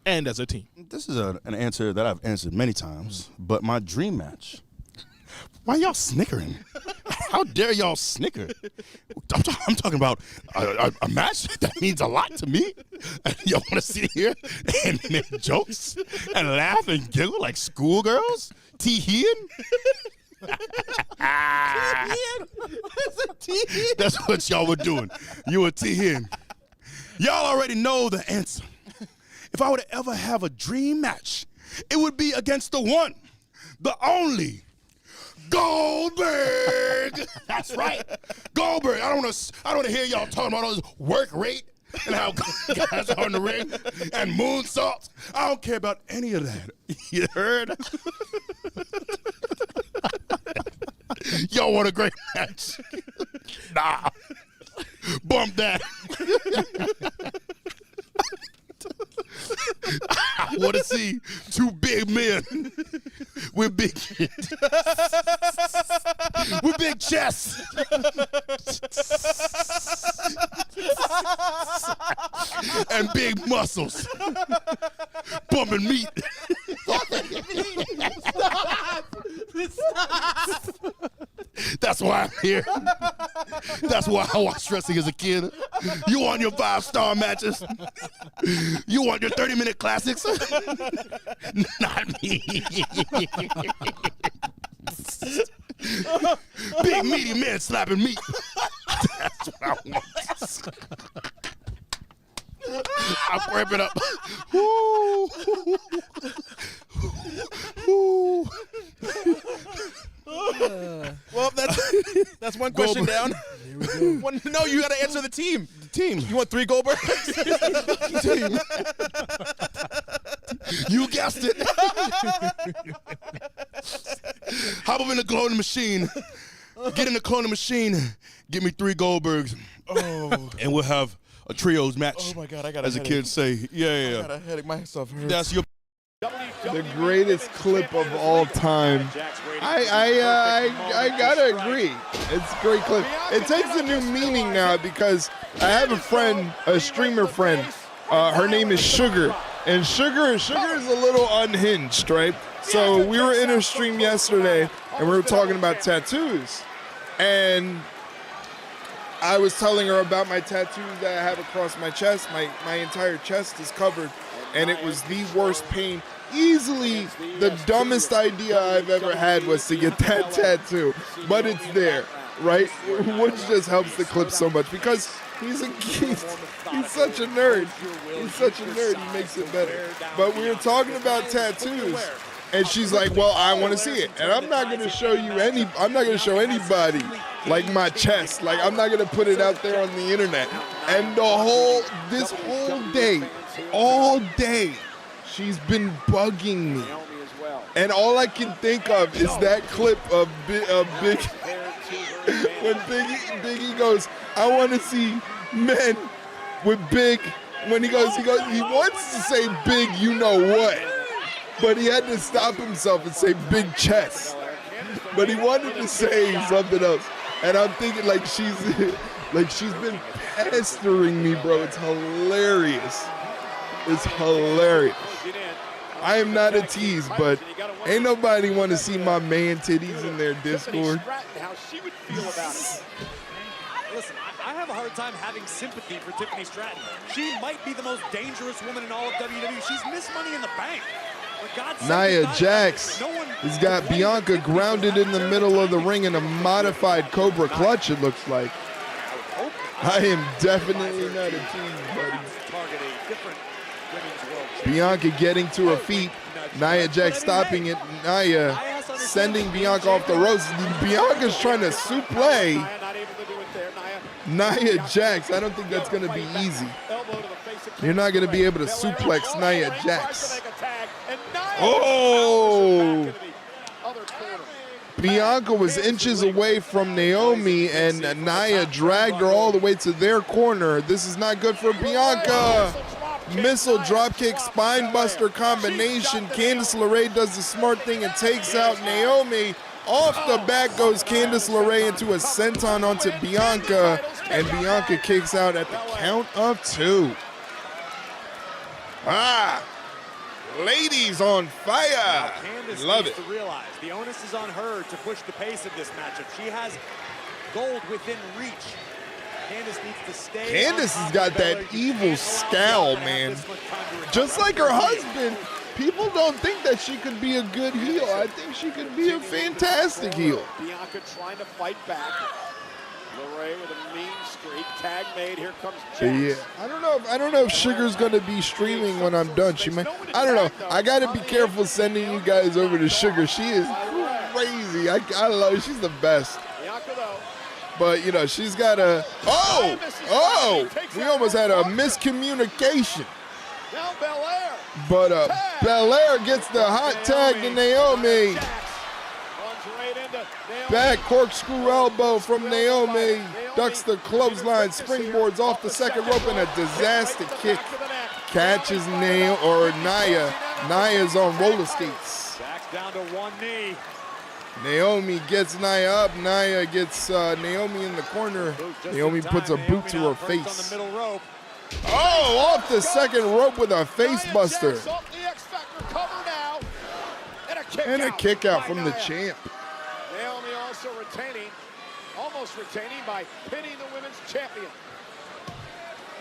and as a team? This is an answer that I've answered many times, but my dream match. Why y'all snickering? How dare y'all snicker? I'm talking about a match that means a lot to me. And y'all want to sit here and make jokes and laugh and giggle like schoolgirls? T-Heen? That's what y'all were doing. You were T-Heen. Y'all already know the answer. If I were to ever have a dream match, it would be against the one, the only, Goldberg. That's right, Goldberg. I don't want to hear y'all talking about all this work rate and how guys are in the ring and moonsaults. I don't care about any of that. You heard? Y'all want a great match? Nah. Bump that. I want to see two big men with big chests and big muscles bumping meat. Stop. That's why I'm here. That's why I watched wrestling as a kid. You want your 5-star matches? You want your 30-minute classics? Not me. Big meaty men slapping meat. That's what I want. I'll ramp it up. Well, that's one question down. No, you got to answer the team. Team. You want 3 Goldbergs? Team. You guessed it. Hop up in the cloning machine. Get in the cloning machine. Give me 3 Goldbergs. Oh. And we'll have a trios match. Oh my God, I got a as headache. the kids say. Yeah. I got a headache. Myself hurts. That's your. the greatest clip of all time. I gotta agree. It's a great clip. It takes a new meaning now because I have a friend, a streamer friend. Her name is Sugar, and Sugar is a little unhinged, right? So we were in her stream yesterday, and we were talking about tattoos, and I was telling her about my tattoos that I have across my chest. My entire chest is covered, and it was the worst pain. Easily the dumbest idea I've ever had was to get that tattoo, but it's there, right? Which just helps the clip so much because he's such a nerd. He's such a nerd. He makes it better. But we were talking about tattoos, and she's like, "Well, I want to see it," and I'm not gonna show you any. I'm not gonna show anybody like my chest. Like I'm not gonna put it out there on the internet. And this whole day, all day, she's been bugging me, and all I can think of is that clip of Big when Biggie goes, "I want to see men with big." When he wants to say big, you know what, but he had to stop himself and say big chest. But he wanted to say something else, and I'm thinking like she's been pestering me, bro. It's hilarious. It's hilarious. I am not a tease, but ain't nobody want to see my man titties in their Discord. How she would feel about it. Listen, I have a hard time having sympathy for Tiffany Stratton. She might be the most dangerous woman in all of WWE. She's missed Money in the Bank. Nia Jax has got Bianca grounded in the middle of the ring in a modified Cobra Clutch, it looks like. I am definitely not a tease, buddy. Bianca getting to her feet. Nia Jax stopping it. Nia sending Bianca off the ropes. Bianca's trying to suplex Nia Jax. I don't think that's going to be easy. You're not going to be able to suplex Nia Jax. Oh! Bianca was inches away from Naomi, and Nia dragged her all the way to their corner. This is not good for Bianca. Missile dropkick spine buster combination. Candice LaRae does the smart thing and takes out Naomi. Off the back goes Candice LaRae into a senton onto Bianca, and Bianca kicks out at the count of 2. Ladies on fire. Love it. To realize the onus is on her to push the pace of this matchup. She has gold within reach. Candice needs to stay. Candice has got that evil scowl, man. Just like her husband, people don't think that she could be a good heel. I think she could be a fantastic heel. Bianca trying to fight back. LaRae with a mean streak. Tag made. Here comes Jax. Yeah, I don't know if Sugar's gonna be streaming when I'm done. She might. I don't know. I gotta be careful sending you guys over to Sugar. She is crazy. I love her. She's the best. But you know, she's got a. Oh! We almost had a miscommunication. Now Belair. But Belair gets the hot tag to Naomi. Back corkscrew elbow from Naomi. Ducks the clothesline, springboards off the second rope, and a disaster kick. Catches Nia. Nia's on roller skates. Back down to one knee. Naomi gets Nia up. Nia gets Naomi in the corner. Naomi puts a boot to her face. Oh, off the second rope with a face buster. And a kick out from the champ. Naomi also almost retaining by pinning the women's champion.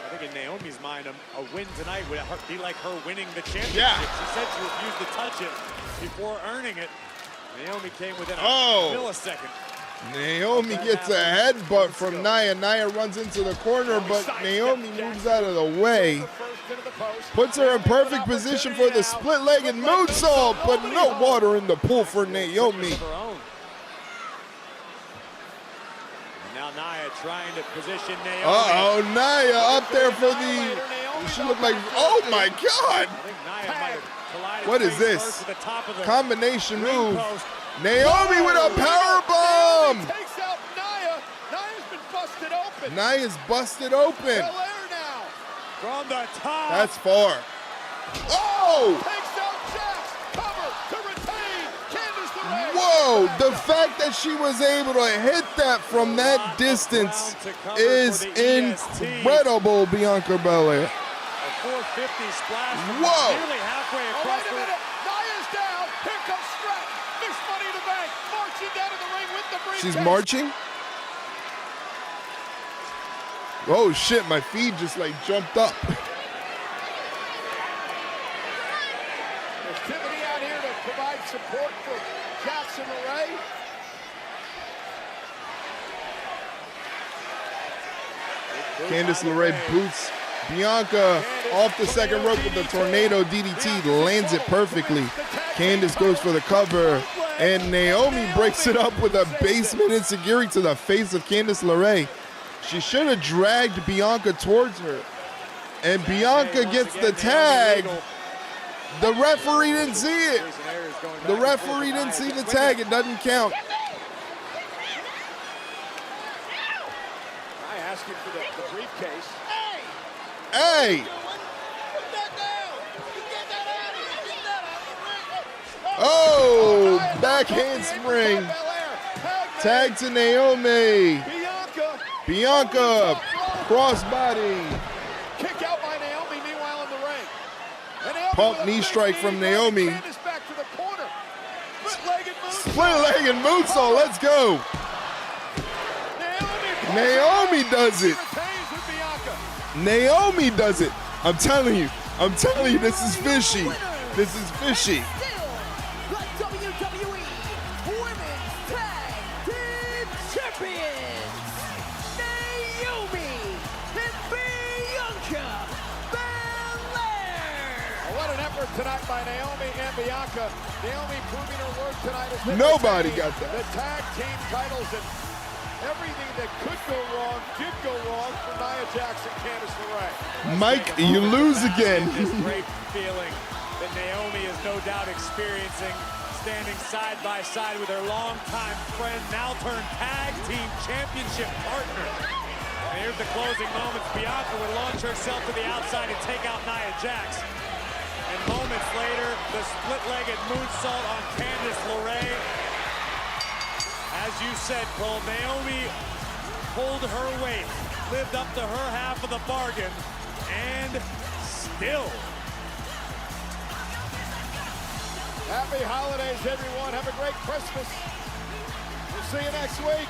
I think in Naomi's mind, a win tonight would be like her winning the championship. Yeah. She said she refused to touch it before earning it. Naomi came within a millisecond. Naomi gets a headbutt from Nia. Nia runs into the corner, but Naomi moves out of the way. Puts her in perfect position for the split-legged moonsault, but no water in the pool for Naomi. Now Nia trying to position Naomi. Uh-oh, Nia up there for the... She looked like... Oh, my God! What is this? Combination move. Naomi with a powerbomb! Takes out Nia. Nia's been busted open. Nia's busted open. Belair now. From the top. That's far. Oh! Takes out Jax. Whoa, the fact that she was able to hit that from that distance is incredible, Bianca Belair. A 450 splash from Whoa. nearly halfway across the ring. Nia's down. Here comes Stratton. There's Money in the Bank. Marching down to the ring with the briefcase. She's marching? Oh shit, my feed just like jumped up. There's Tiffany out here to provide support for Jackson LaRae. Candice LaRae boots Bianca off the second rope with the tornado DDT, lands it perfectly. Candice goes for the cover, and Naomi breaks it up with a basement enziguri to the face of Candice LaRae. She should have dragged Bianca towards her, and Bianca gets the tag. The referee didn't see it. The referee didn't see the tag. It doesn't count. I asked you for the briefcase. Hey! Oh, back handspring. Tag to Naomi. Bianca, crossbody. Kick out by Naomi, meanwhile in the ring. Pump knee strike from Naomi. Back to the corner. Split-legged moonsault, let's go. Naomi does it. Naomi does it. I'm telling you, this is fishy. This is fishy. The WWE Women's Tag Team Champions, Naomi and Bianca Belair. What an effort tonight by Naomi and Bianca. Naomi proving her worth tonight. Nobody got that. The tag team titles and everything that could go wrong did go wrong for Nia Jax and Candice LaRae. Mike, you lose again. This great feeling that Naomi is no doubt experiencing, standing side by side with her longtime friend, now turned tag team championship partner. And here's the closing moments. Bianca would launch herself to the outside and take out Nia Jax. And moments later, the split-legged moonsault on Candice LaRae. As you said, Cole, Naomi pulled her weight, lived up to her half of the bargain, and still. Happy holidays, everyone. Have a great Christmas. We'll see you next week.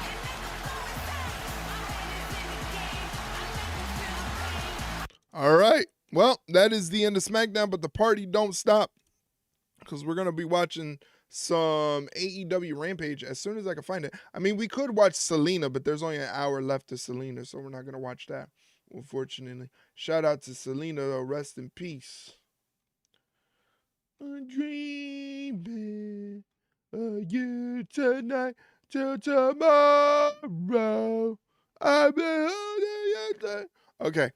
All right. Well, that is the end of SmackDown, but the party don't stop because we're going to be watching some AEW Rampage as soon as I can find it. I mean, we could watch Selena, but there's only an hour left to Selena, so we're not going to watch that, unfortunately. Shout out to Selena, though. Rest in peace. I'm dreaming of you tonight till tomorrow. I've been holding you tight. Okay.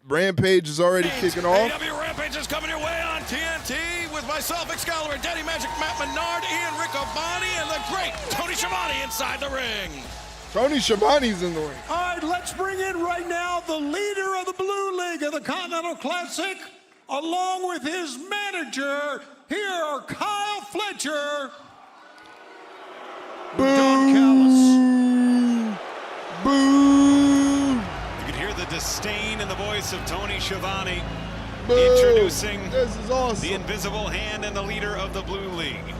Rampage is already kicking off. AEW Rampage is coming your way on TNT with myself, Excalibur, Daddy Magic, Matt Menard, Ian Riccoboni, and the great Tony Schiavone inside the ring. Tony Schiavone's in the ring. All right, let's bring in right now the leader of the Blue League of the Continental Classic, along with his manager. Here are Kyle Fletcher. Don Callis. You can hear the disdain in the voice of Tony Schiavone. Introducing this is awesome. The invisible hand and the leader of the Blue League.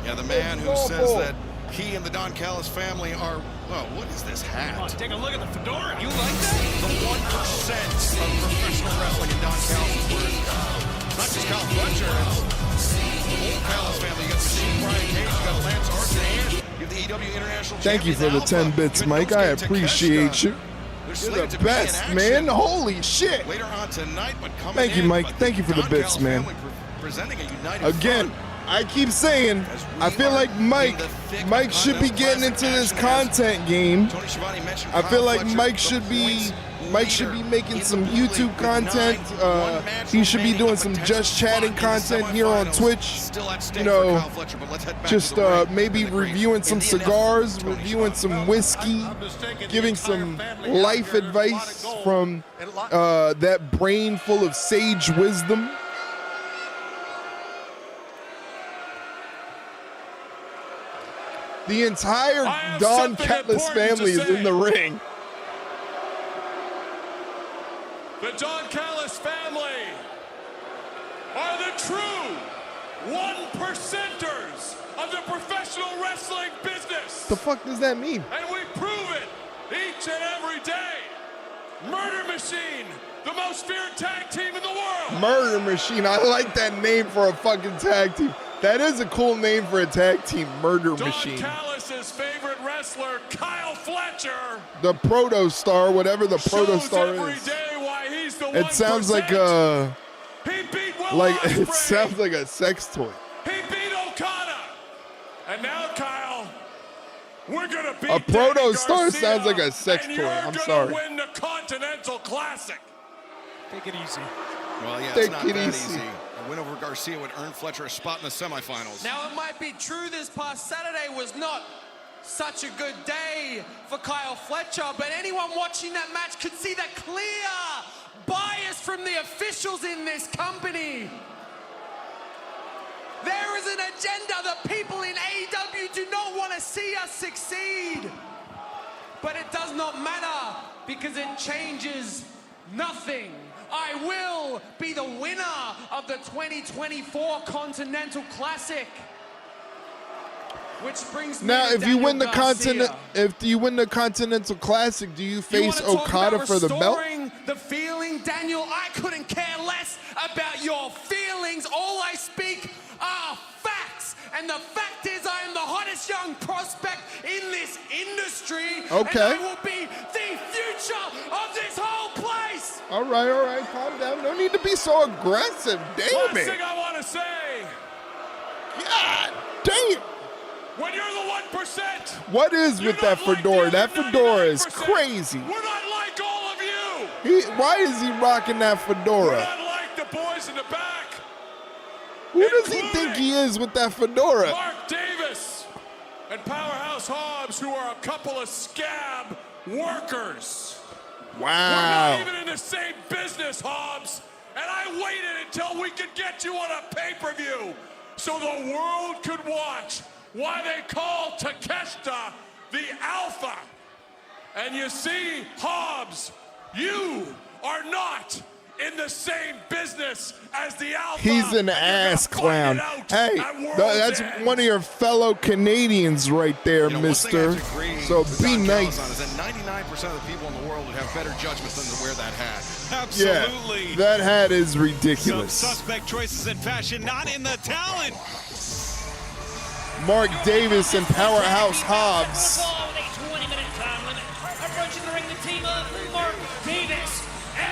Yeah, the man who says that he and the Don Callis family are, well, what is this hat? Come on, take a look at the fedora. You like that? The 1% of professional wrestling in Don Callis' words. Not just Kyle Fletcher, it's the whole Callis family. You got Machine Brian Cage, you got Lance Archer, and you have the EW International Thank you for the 10 bits, Mike. I appreciate you. You're the best, man. Holy shit. Later on tonight, but coming Thank you, Mike. Thank you for the bits, man. Presenting a united Again, I keep saying, I feel like Mike should be getting into this content game. I feel like Mike should be making some YouTube content. He should be doing some just chatting content here on Twitch. You know, just maybe reviewing some cigars, reviewing some whiskey, giving some life advice from that brain full of sage wisdom. The entire Don Callis family is in the ring. The Don Callis family are the true 1%ers of the professional wrestling business. The fuck does that mean? And we prove it each and every day. Murder Machine, the most feared tag team in the world. Murder Machine. I like that name for a fucking tag team. That is a cool name for a tag team, Murder Machine. Don Callis' favorite wrestler, Kyle Fletcher. The Proto Star, whatever the Proto Star every is. day why he's the It sounds like a, it sounds like a sex toy. He beat Okada. And now, Kyle, we're gonna beat A Proto Star Garcia, sounds like a sex and toy. you're I'm gonna sorry. win the Continental Classic. Take it easy. Well, yeah, Take it's not it that easy. easy. A win over Garcia would earn Fletcher a spot in the semifinals. Now, it might be true this past Saturday was not such a good day for Kyle Fletcher, but anyone watching that match could see the clear bias from the officials in this company. There is an agenda. The people in AEW do not want to see us succeed. But it does not matter because it changes nothing. I will be the winner of the 2024 Continental Classic. Which brings me Now, to if you win the Daniel Continental Classic, do you face Okada for the belt? Restoring the feeling, Daniel, I couldn't care less about your feelings. All I speak are facts. And the fact is I am the hottest young prospect in this industry. Okay. And I will be the future of this whole place. All right, calm down. No need to be so aggressive. Damn Last it. thing I want to say. God damn. When you're the 1%. What is with that fedora? That fedora is crazy. We're not like all of you. Why is he rocking that fedora? We're not like the boys in the back. Who does he think he is with that fedora? Mark Davis and Powerhouse Hobbs, who are a couple of scab workers. Wow. We're not even in the same business, Hobbs. And I waited until we could get you on a pay-per-view so the world could watch why they call Takeshita the Alpha. And you see, Hobbs, you are not in the same business as the Alpha. He's an ass clown. Hey, that's one of your fellow Canadians right there, mister. So be nice. Is that 99% of the people in the world would have better judgment than to wear that hat. Absolutely. Yeah, that hat is ridiculous. Some suspect choices in fashion, not in the talent. Mark Davis and Powerhouse Hobbs.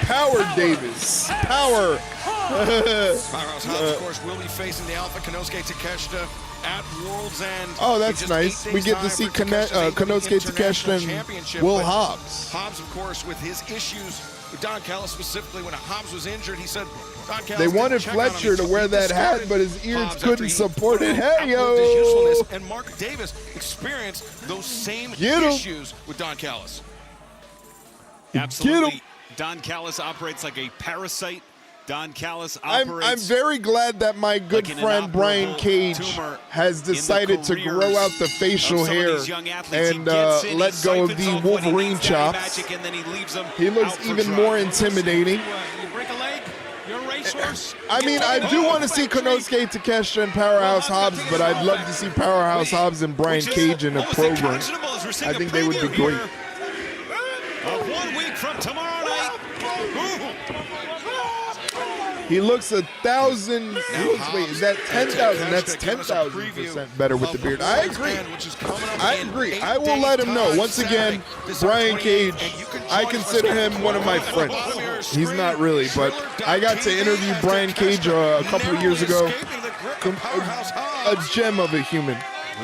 Power Davis. Power. Powerhouse Hobbs, of course, will be facing the Alpha Konosuke Takeshita at World's End. Oh, that's nice. We get to see Konosuke Takeshita and Will Hobbs. Hobbs, of course, with his issues with Don Callis specifically, when Hobbs was injured, he said Don Callis They wanted didn't check on him. Fletcher to wear that hat, but his ears Hobbs couldn't support it. Hey, yo! His usefulness, and Mark Davis experienced those same issues with Don Callis. Absolutely. Don Callis operates like a parasite. Don Callis operates. I'm very glad that my good friend Brian Cage has decided to grow out the facial hair and let go of the Wolverine chops. He looks even more intimidating. I mean, I do want to see Konosuke Takeshita and Powerhouse Hobbs, but I'd love to see Powerhouse Hobbs and Brian Cage in a program. I think they would be great. 1 week from tomorrow night. He looks 1,000. Wait, is that 10,000? That's 10,000% better with the beard. I agree. I agree. I will let him know. Once again, Brian Cage, I consider him one of my friends. He's not really, but I got to interview Brian Cage a couple of years ago. A gem of a human.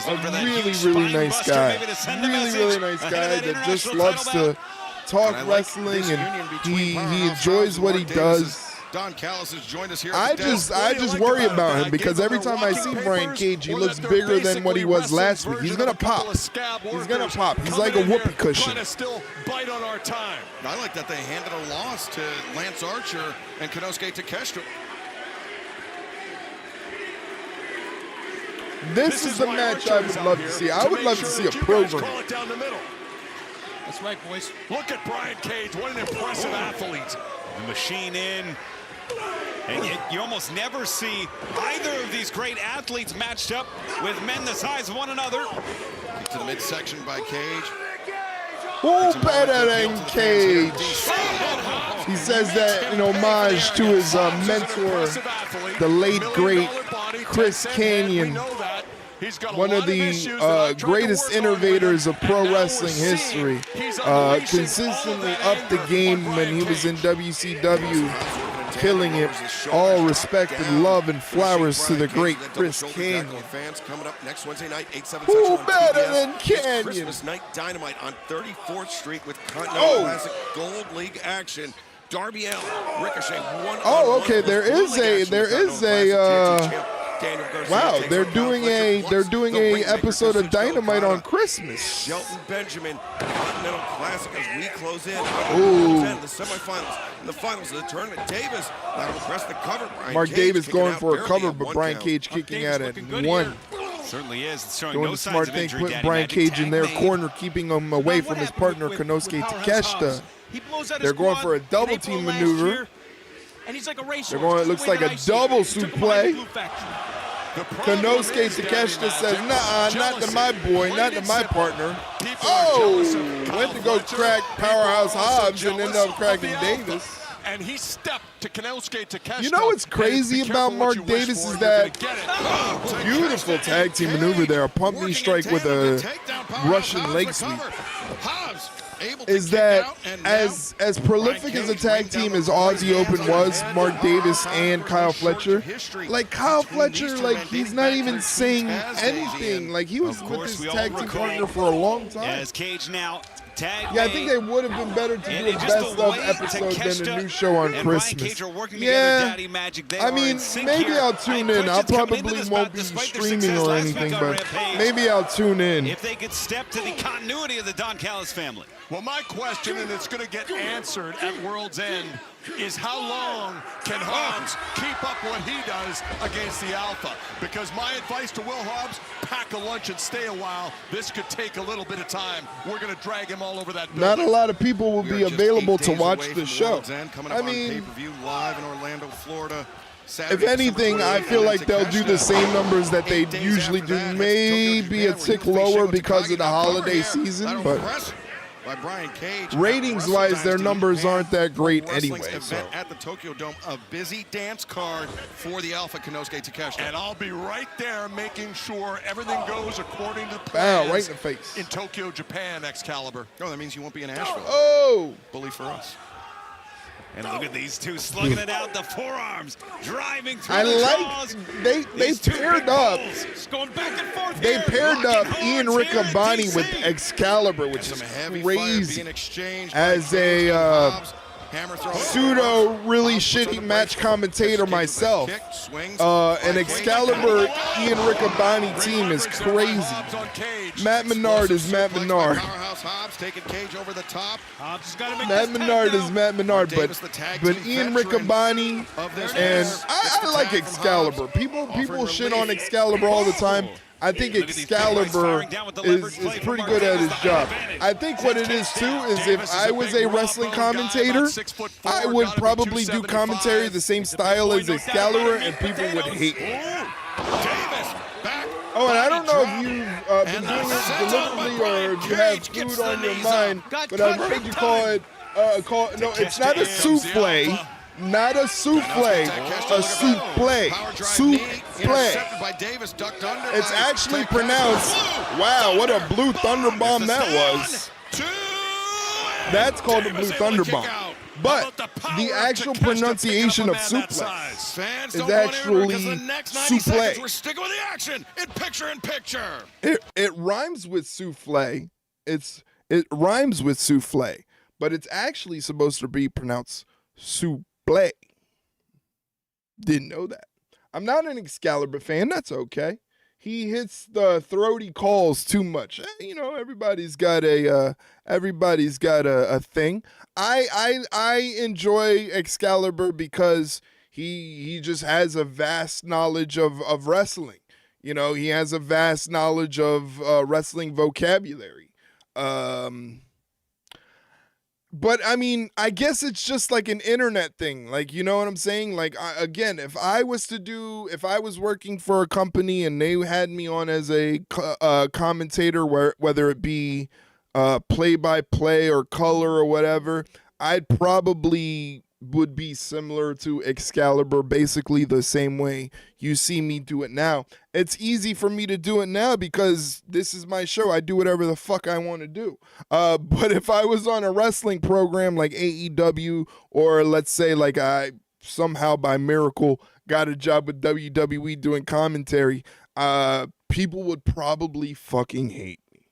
A really, really nice guy. Really nice guy that just loves to talk wrestling, and he enjoys what he does. Don Callis has joined us here. I just worry about him because every time I see Brian Cage, he looks bigger than what he was last week. He's gonna pop. He's gonna pop. He's like a whoopee cushion. Bite on our time. I like that they handed a loss to Lance Archer and Konosuke Takeshita. This is the match I would love to see. I would love to see a program. Call it down the middle. That's right, boys. Look at Brian Cage. What an impressive athlete. The machine in. And you almost never see either of these great athletes matched up with men the size of one another. Kick to the midsection by Cage. Who better than Cage? He says that in homage to his mentor, the late, great Chris Kanyon, one of the greatest innovators of pro wrestling history. Consistently up the game when he was in WCW. Killing it. All respect and love and flowers to the great Chris Kanyon. Fans coming up next Wednesday night, 8/7 Who better than Kanyon? Christmas Night Dynamite on 34th Street with Continental Classic Gold League action. Darby Allin, Ricochet, one. Okay. There is a. Wow, they're doing a episode of Dynamite on Christmas. Shelton Benjamin, Continental Classic as we close in. Ooh. The semifinals and the finals of the tournament. Davis that'll press the cover. Mark Davis going for a cover, but Brian Cage kicking out at one. Certainly is. It's showing Doing no the signs smart of thing, injury. putting Daddy Brian Magic Cage in their tag corner, keeping him away from his partner Konosuke Takeshita. They're going for a double team maneuver. And he's like a racer. They're going. It looks like a double suplex. Konosuke Takeshita says, "Nah, not to my boy, not to my partner." Oh, went to go crack Powerhouse Hobbs and ended up cracking Davis. And he stepped to Konosuke Takeshita. You know what's crazy about Mark Davis is that beautiful tag team maneuver there, a pump knee strike with a Russian leg sweep. Is that as prolific as a tag team as Aussie Open was, Mark Davis and Kyle Fletcher, like Kyle Fletcher, like he's not even saying anything. Like he was with his tag team partner for a long time. As Cage now tag. Yeah, I think they would have been better to do a best of episode than a new show on Christmas. Yeah, I mean, maybe I'll tune in. I probably won't be streaming or anything, but maybe I'll tune in. If they could step to the continuity of the Don Callis family. Well, my question, and it's going to get answered at World's End, is how long can Hobbs keep up what he does against the Alpha? Because my advice to Will Hobbs, pack a lunch and stay a while. This could take a little bit of time. We're going to drag him all over that building. Not a lot of people will be available to watch the show. I mean, pay-per-view live in Orlando, Florida. If anything, I feel like they'll do the same numbers that they usually do, maybe a tick lower because of the holiday season, but by Brian Cage. Ratings-wise, their numbers aren't that great anyway. So. At the Tokyo Dome, a busy dance card for the Alpha Konosuke Takeshita. And I'll be right there making sure everything goes according to plan. Wow, right in the face. In Tokyo, Japan, Excalibur. Oh, that means you won't be in Asheville. Oh! Bully for us. And look at these two slugging it out, the forearms driving through I the like jaws. they paired up. Going back and forth they here. Paired up Ian Riccaboni with Excalibur, which is crazy. As a pseudo really shitty match commentator myself, an Excalibur Ian Riccaboni team is crazy. Matt Menard is Matt Menard. Matt Menard is Matt Menard, but Ian Riccaboni and I like Excalibur. People shit on Excalibur all the time. I think Excalibur is pretty good at his job. I think what it is, too, is if I was a wrestling commentator, I would probably do commentary the same style as Excalibur, and people would hate me. Oh, and I don't know if you've been doing this deliberately or if you have food on your mind, but I've heard you call it, no, it's not a souffle. Not a souffle, a souffle. Souffle. It's actually pronounced, wow, what a blue thunder bomb that was. That's called a blue thunder bomb. But the actual pronunciation of suplex is actually souffle. We're sticking with the action in picture-in-picture. It rhymes with souffle. It rhymes with souffle, but it's actually supposed to be pronounced souffle. Didn't know that. I'm not an Excalibur fan. That's okay. He hits the throaty calls too much. You know, everybody's got a thing. I enjoy Excalibur because he just has a vast knowledge of wrestling. You know, he has a vast knowledge of wrestling vocabulary. But I mean, I guess it's just like an internet thing. Like, you know what I'm saying? Like, again, if I was working for a company and they had me on as a commentator, whether it be play-by-play or color or whatever, I'd probably would be similar to Excalibur, basically the same way you see me do it now. It's easy for me to do it now because this is my show. I do whatever the fuck I want to do. But if I was on a wrestling program like AEW, or let's say like I somehow by miracle got a job with WWE doing commentary, people would probably fucking hate me.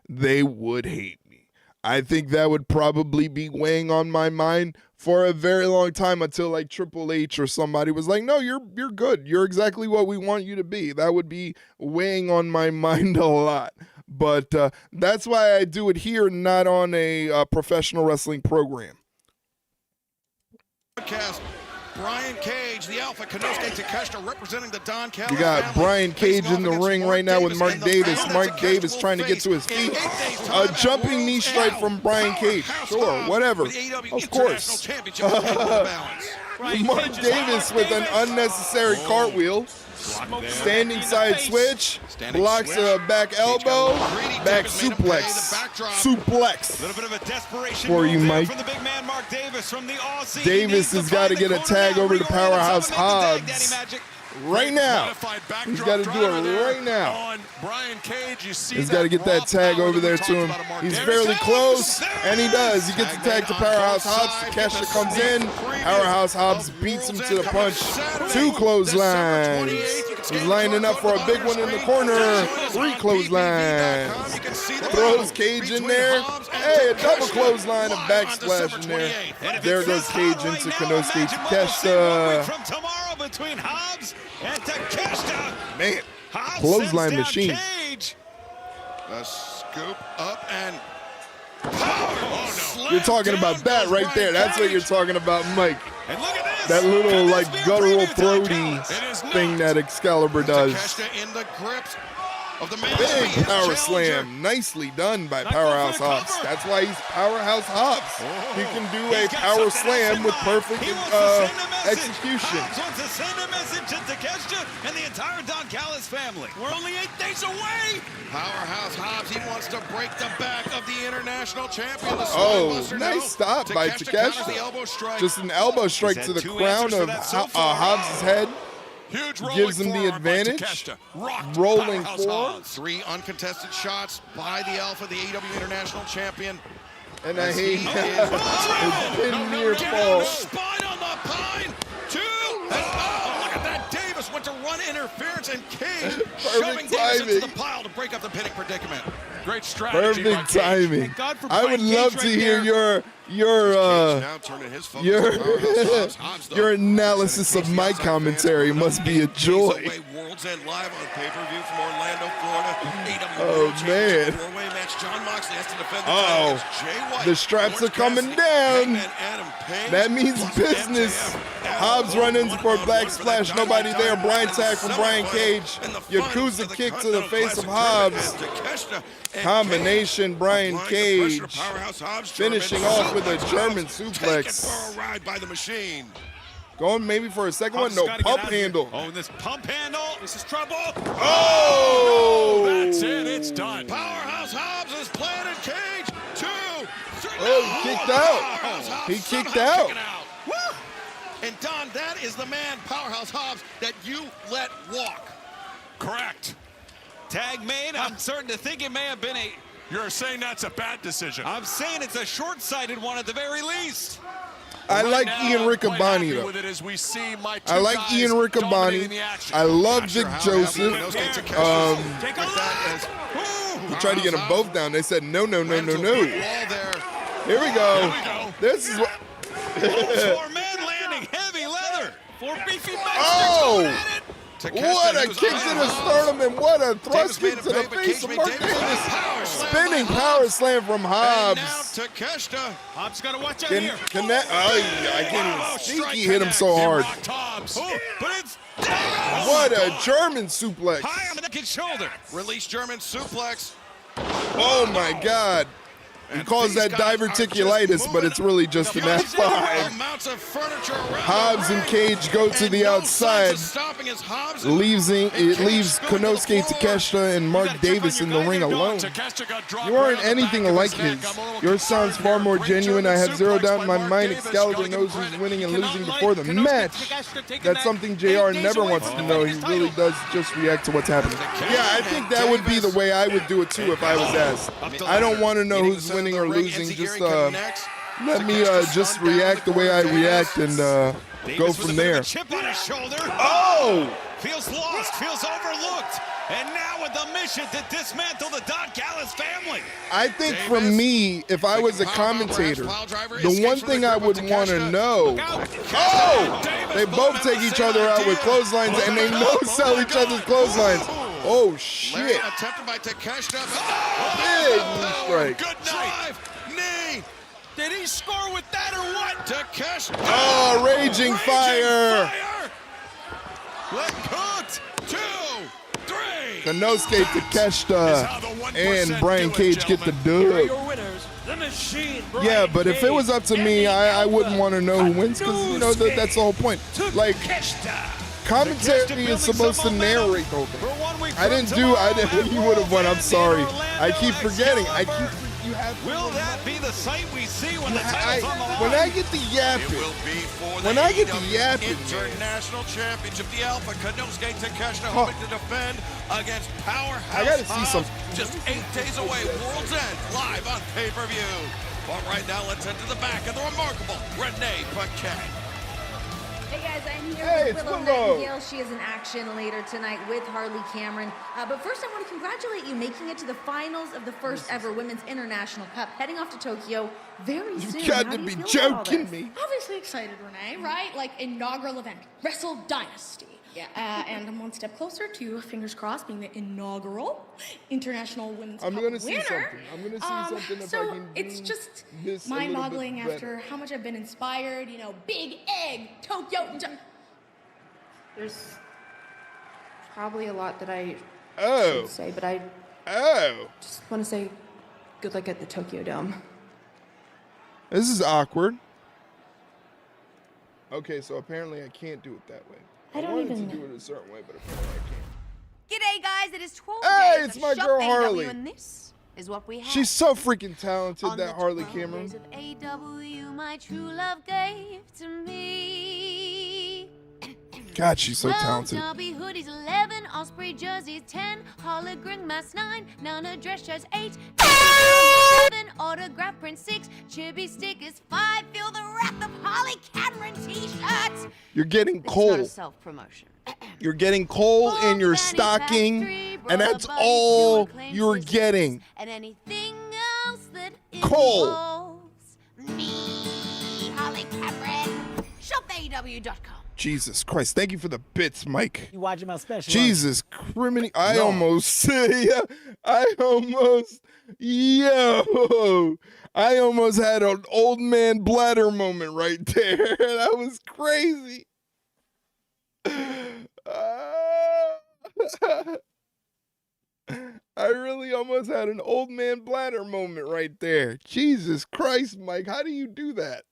They would hate me. I think that would probably be weighing on my mind for a very long time until like Triple H or somebody was like, no, you're good. You're exactly what we want you to be. That would be weighing on my mind a lot. But that's why I do it here, not on a professional wrestling program. Brian Cage, the Alpha Konosuke Takeshita representing the Don Callis You got family. Brian Cage in the ring right now with Mark Davis. Mark Davis trying to get to his feet. A jumping knee strike from Brian Cage. Sure, whatever. Of course. Mark Davis with an unnecessary cartwheel. Standing side switch, blocks a back elbow, back suplex. Suplex. A little bit of a desperation for you, Mike. from the big man Mark Davis from the Aussie. Davis has got to get a tag over to Powerhouse Hobbs right now. He's got to do it right now. He's got to get that tag over there to him. He's fairly close, and he does. He gets the tag to Powerhouse Hobbs. Takeshita comes in. Powerhouse Hobbs beats him to the punch. 2 clotheslines. He's lining up for a big one in the corner. 3 clotheslines. Throws Cage in there. Hey, a double clothesline, a backsplash in there. There goes Cage into Konosuke Takeshita. From tomorrow between Hobbs and Takeshita. Man, Hobbs clothesline machine. Cage. A scoop up and You're talking about that right there. That's what you're talking about, Mike. That little like guttural throaty thing that Excalibur does. in the grips of the Big power slam. Nicely done by Powerhouse Hobbs. That's why he's Powerhouse Hobbs. He can do a power slam with perfect execution. Hobbs wants to send a message to Takeshita and the entire Don Callis family. We're only 8 days away. Powerhouse Hobbs, he wants to break the back of the international champion. The nice stop by Takeshita. Just an elbow strike to the crown of Hobbs' head. Gives him the advantage. Rolling forward. 3 uncontested shots by the Alpha, the AEW International Champion. And I hate his pin near fall. Spine on the pine. 2. And look at that. Davis went to run interference and Cage shoving Davis into the pile to break up the pinning predicament. Great strategy. Perfect timing. I would love to hear your analysis of my commentary. Must be a joy. World's End live on pay-per-view from Orlando, Florida. Oh man. Four-way match. John Moxley has to defend the title against Jay White. The straps are coming down. That means business. Hobbs run in for a black splash. Nobody there. Blind tag from Brian Cage. Yakuza kick to the face of Hobbs. Combination Brian Cage. Finishing off with a German suplex. Going maybe for a second one. No, pump handle. Oh, this pump handle. This is trouble. Oh! That's it. It's done. Powerhouse Hobbs is planted. Cage. 2, 3. Oh, he kicked out. He kicked out. And Don, that is the man, Powerhouse Hobbs, that you let walk. Correct. Tag made. I'm certain to think it may have been a... You're saying that's a bad decision. I'm saying it's a short-sighted one at the very least. I like Ian Riccaboni, though. I like Ian Riccaboni. I love Vic Joseph. He tried to get them both down. They said, no. Here we go. This is what... Four-man landing, heavy leather. 4 beefy backs. Oh! What a kick to the sternum and what a thrust kick to the face of Mark Davis. Spinning power slam from Hobbs. Hobbs got to watch out here. I can't even think he hit him so hard. But it's What a German suplex. High on the neck and shoulder. Release German suplex. Oh my God. He calls that diverticulitis, but it's really just an F5. Amounts of furniture around Hobbs and Cage go to the outside. Leaves Konosuke Takeshita and Mark Davis in the ring alone. You aren't anything like his. Yours sounds far more genuine. I have zero doubt in my mind Excalibur knows who's winning and losing before the match. That's something JR never wants to know. He really does just react to what's happening. Yeah, I think that would be the way I would do it too if I was asked. I don't want to know who's winning or losing. Just let me just react the way I react and go from there. Oh! Feels lost, feels overlooked, and now with the mission to dismantle the Don Callis family. I think for me, if I was a commentator, the one thing I would want to know, they both take each other out with clotheslines and they no-sell each other's clotheslines. Oh, shit. Attempted by Takeshita. Big knee strike. Good drive. Knee. Did he score with that or what? Takeshita. Oh, raging fire. Cooked. 2, 3. Konosuke Takeshita and Brian Cage get the dub. Yeah, but if it was up to me, I wouldn't want to know who wins because, you know, that's the whole point. Like, commentary is supposed to narrate the whole thing. He would have won. I'm sorry. I keep forgetting. Will that be the sight we see when the title's on the line? When I get the yapping, International Championship, the Alpha Konosuke Takeshita hoping to defend against Powerhouse. I gotta see some. Just 8 days away, World's End, live on pay-per-view. But right now, let's head to the back of the remarkable Renee Paquette. Hey guys, I'm here with Willow Nightingale. She is in action later tonight with Harley Cameron. But first, I want to congratulate you making it to the finals of the first ever Women's International Cup, heading off to Tokyo very soon. You got to be joking me. Obviously excited, Renee, right? Like inaugural event, Wrestle Dynasty. Yeah. And I'm one step closer to, fingers crossed, being the inaugural International Women's Cup winner. See something. I'm going to see something if I can do it's just mind-boggling after how much I've been inspired. You know, Big Egg, Tokyo. There's probably a lot that I should say, but I just want to say good luck at the Tokyo Dome. This is awkward. Okay, so apparently I can't do it that way. I wanted to do it a certain way, but apparently I can't. G'day, guys. It is 12 Hey, days it's of my Shop girl AW, Harley. and this is what we have. She's so freaking talented, On that the Harley 12 Cameron. days of AW, my true love gave to me. God, she's so 12 talented. Derby hoodies, 11 Osprey jerseys, 10 hologram masks, 9 Nana dress shirts, 8 7 autograph print, 6 chibi stickers, 5 feel the wrath of Harley Cameron t-shirts. You're getting It's not coal. a self-promotion. You're getting coal in your stocking, and that's all you're getting. And anything else that Coal. involves me, Harley Cameron. ShopAW.com. Jesus Christ. Thank you for the bits, Mike. You watching my special? Jesus criminy. I almost had an old man bladder moment right there. That was crazy. I really almost had an old man bladder moment right there. Jesus Christ, Mike. How do you do that?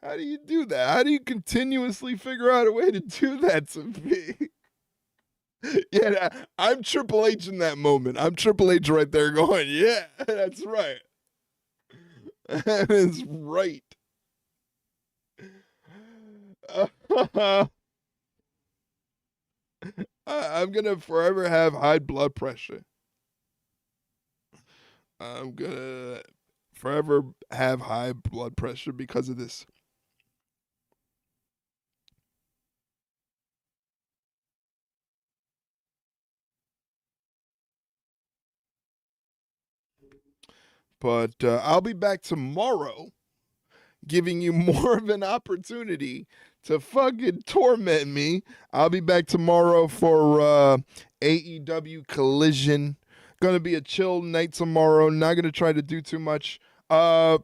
How do you do that? How do you continuously figure out a way to do that to me? Yeah, I'm Triple H in that moment. I'm Triple H right there going, yeah, that's right. That is right. I'm going to forever have high blood pressure. I'm going to forever have high blood pressure because of this. But I'll be back tomorrow giving you more of an opportunity to fucking torment me. I'll be back tomorrow for AEW Collision. Gonna be a chill night tomorrow. Not gonna try to do too much.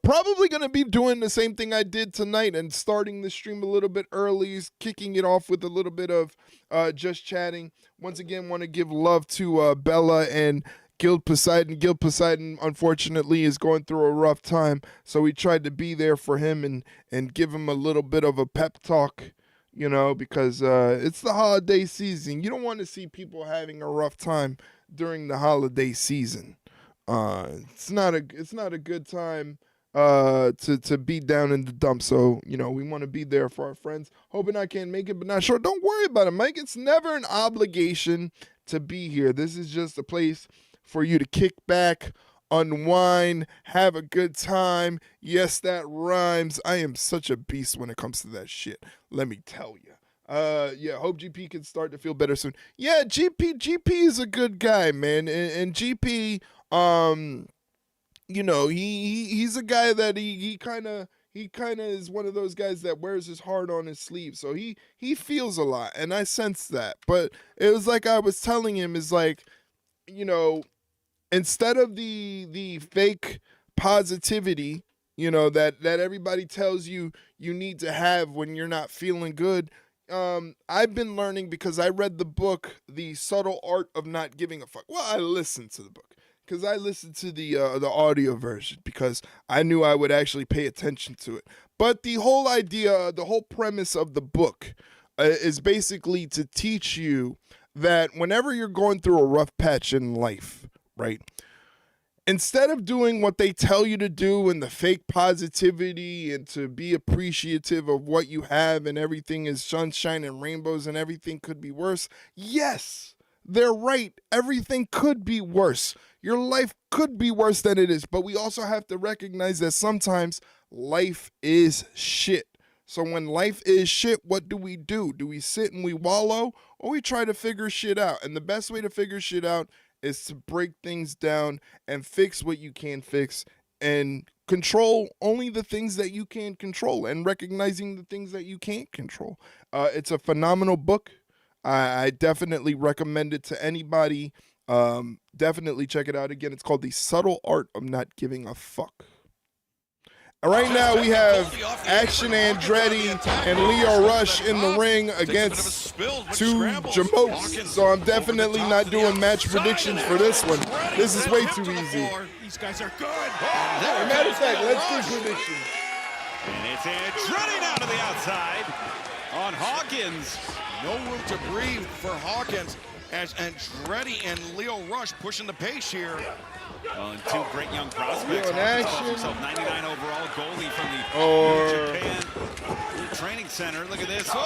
Probably going to be doing the same thing I did tonight and starting the stream a little bit early, kicking it off with a little bit of just chatting. Once again, want to give love to Bella and Guild Poseidon. Guild Poseidon, unfortunately, is going through a rough time, so we tried to be there for him and give him a little bit of a pep talk, you know, because it's the holiday season. You don't want to see people having a rough time during the holiday season. It's not a good time to be down in the dump. So, you know, we want to be there for our friends. Hoping I can make it, but not sure. Don't worry about it, Mike. It's never an obligation to be here. This is just a place for you to kick back, unwind, have a good time. Yes, that rhymes. I am such a beast when it comes to that shit. Let me tell you. Yeah, hope GP can start to feel better soon. Yeah, GP is a good guy, man. And GP, you know, he's a guy that he kind of is one of those guys that wears his heart on his sleeve. So he feels a lot, and I sense that. But it was like I was telling him, is like, you know, instead of the fake positivity, you know, that everybody tells you need to have when you're not feeling good, I've been learning, because I read the book, The Subtle Art of Not Giving a Fuck. Well, I listened to the book, because I listened to the audio version, because I knew I would actually pay attention to it. But the whole idea, the whole premise of the book is basically to teach you that whenever you're going through a rough patch in life, right, instead of doing what they tell you to do and the fake positivity and to be appreciative of what you have and everything is sunshine and rainbows and everything could be worse. Yes, they're right. Everything could be worse. Your life could be worse than it is. But we also have to recognize that sometimes life is shit. So when life is shit, what do? Do we sit and we wallow, or we try to figure shit out? And the best way to figure shit out is to break things down and fix what you can fix and control only the things that you can control and recognizing the things that you can't control. It's a phenomenal book. I definitely recommend it to anybody. Definitely check it out. Again, it's called The Subtle Art of Not Giving a Fuck. Right now we have Action Andretti and Lio Rush in the ring against two jamokes. So I'm definitely not doing match predictions for this one. This is way too easy. These guys are good. Matter of fact, let's do predictions. And it's Andretti down to the outside on Hawkins. No room to breathe for Hawkins as Andretti and Lio Rush pushing the pace here. Well, and two great young prospects. Himself 99 overall goalie from the New Japan Training Center. Look at this. To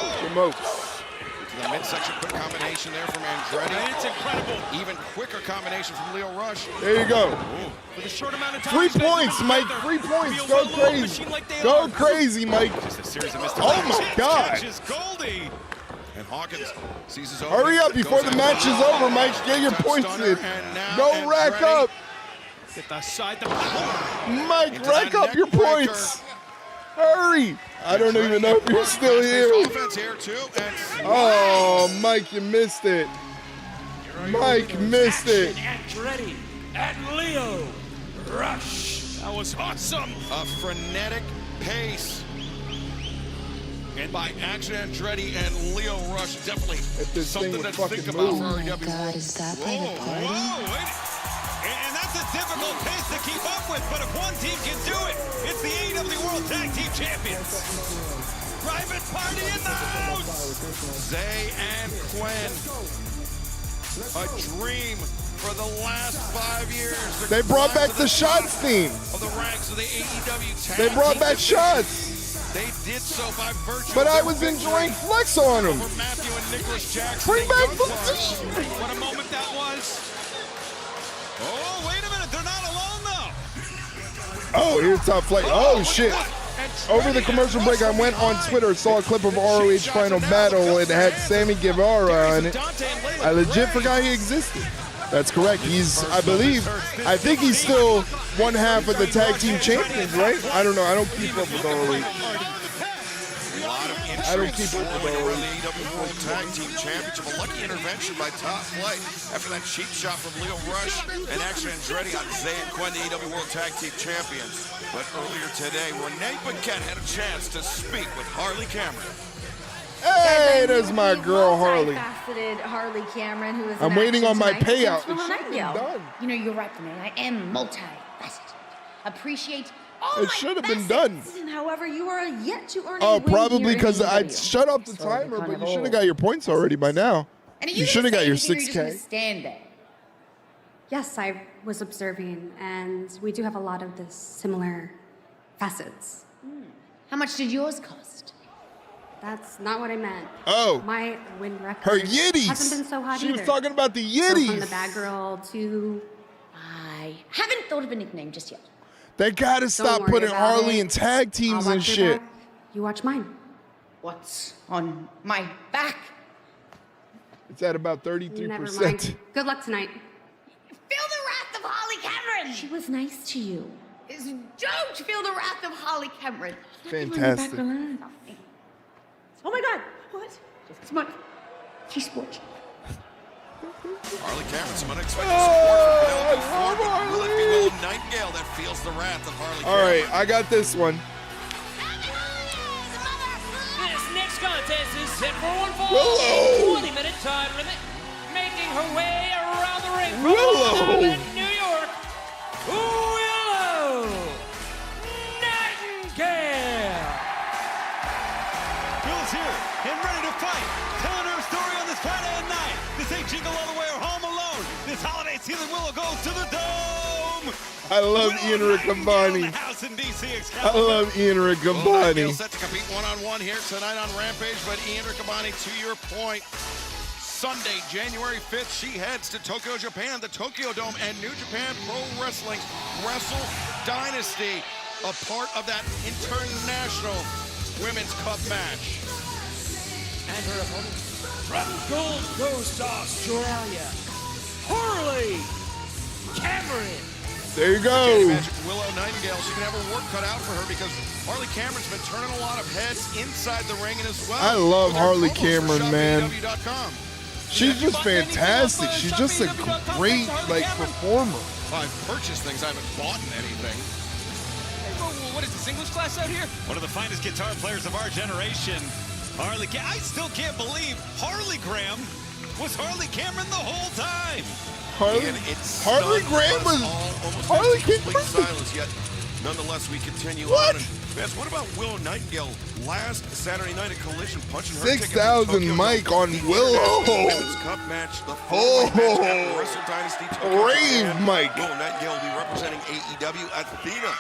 the midsection, quick combination there from Andretti. It's incredible. Even quicker combination from Lio Rush. There you go. With a short amount of time. 3 points, Mike. 3 points. Go crazy. Go crazy, Mike. Just a series of missed oh my God. Goldie. And Hawkins sees his own. Hurry up before the match is over, Mike. Get your points in. Go rack up. Get the side. Mike, rack up your points. Hurry. I don't even know if you're still here. Oh, Mike, you missed it. Mike missed it. Andretti and Lio Rush. That was awesome. A frenetic pace. And by Action Andretti and Lio Rush, definitely something to think about for REW World. Whoa. And that's a difficult pace to keep up with, but if one team can do it, it's the AEW World Tag Team Champions. Private Party in the house! Zay and Quinn. A dream for the last 5 years. They brought back the shots team. Of the ranks of the AEW Tag They brought back Team shots. They did so by virtue. But I was enjoying flex on them. Matthew and Nicholas Jackson. Bring back the team. What a moment that was. Oh, wait a minute. They're not alone, though. Oh, here's Top Flight. Oh, shit. Over the commercial break, I went on Twitter, saw a clip of ROH Final Battle. It had Sammy Guevara on it. I legit forgot he existed. That's correct. He's, I think he's still one half of the tag team champions, right? I don't know. I don't keep up with ROH. I don't keep up with around the those. AEW World Tag Team Championship. A lucky intervention by Top Flight after that cheap shot from Lio Rush and Action Andretti on Zay and Quinn, the AEW World Tag Team Champions. But earlier today, Renee Paquette had a chance to speak with Harley Cameron. Hey, there's my girl Harley. Multifaceted Harley Cameron, who is. I'm waiting on my payout. It should have been done. You know, you're right, Renee. I am multifaceted. Appreciate all It should have been done. However, you are yet to earn. Oh, a win probably here because in I AEW. shut off the timer, but you should have got your points already by now. And You should have got your 6K. Stand there. Yes, I was observing, and we do have a lot of the similar facets. How much did yours cost? That's not what I meant. Oh. My win record Her yitties. hasn't been so hot She either. was talking about the So yitties. from the bad girl to... I haven't thought of a nickname just yet. They gotta Don't stop worry putting about Harley it. in tag teams I'll and watch your shit. back. You watch mine. What's on my back? It's at about Never 33%. mind. Good luck tonight. Feel the wrath of Harley Cameron! She was nice to you. Don't feel the wrath of Harley Cameron. Fantastic. Oh my God! What? Come on. She's watching. Harley Cameron, some unexpected support from Penelope Ford, but will it be Willow Nightingale that feels the wrath of Harley All Cameron? right, I got this one. This next contest is set for one fall. Willow! 20-minute time limit. Making her way around the ring from Willow! Long Island, New York. Willow Nightingale. Willow's here and ready to fight. Telling her story on this Friday night. This ain't Jingle All the Way or Home Alone. This holiday season, Willow goes to the Dome. I love Ian Riccaboni. House in DC, I love Ian Will Nightingale Riccaboni. set to compete one-on-one here tonight on Rampage, but Ian Riccaboni, to your point, Sunday, January 5th, she heads to Tokyo, Japan, the Tokyo Dome, and New Japan Pro Wrestling's Wrestle Dynasty, a part of that international Women's Cup match. And her opponent from Gold Coast, Australia, Harley Cameron. There you Can't go. imagine Willow Nightingale, she can have her work cut out for her because Harley Cameron's been turning a lot of heads inside the ring and as well. I love with her Harley promos for Cameron, man. ShopAEW.com. She's just fantastic. She's just a great, performer. I've purchased things, I haven't bought anything. What is this, English class out here? One of the finest guitar players of our generation, Harley. I still can't believe Harley Graham was Harley Cameron the whole time. Harley Graham was Harley Complete Cameron. silence, yet nonetheless we continue What? on. And, Vince, what about Willow Nightingale last Saturday night at Collision, punching her 6,000 Mike on Willow. Women's Cup match, the Oh, four-way match at Wrestle Dynasty Tokyo rave Japan. Mike. Willow Nightingale will be representing AEW. Athena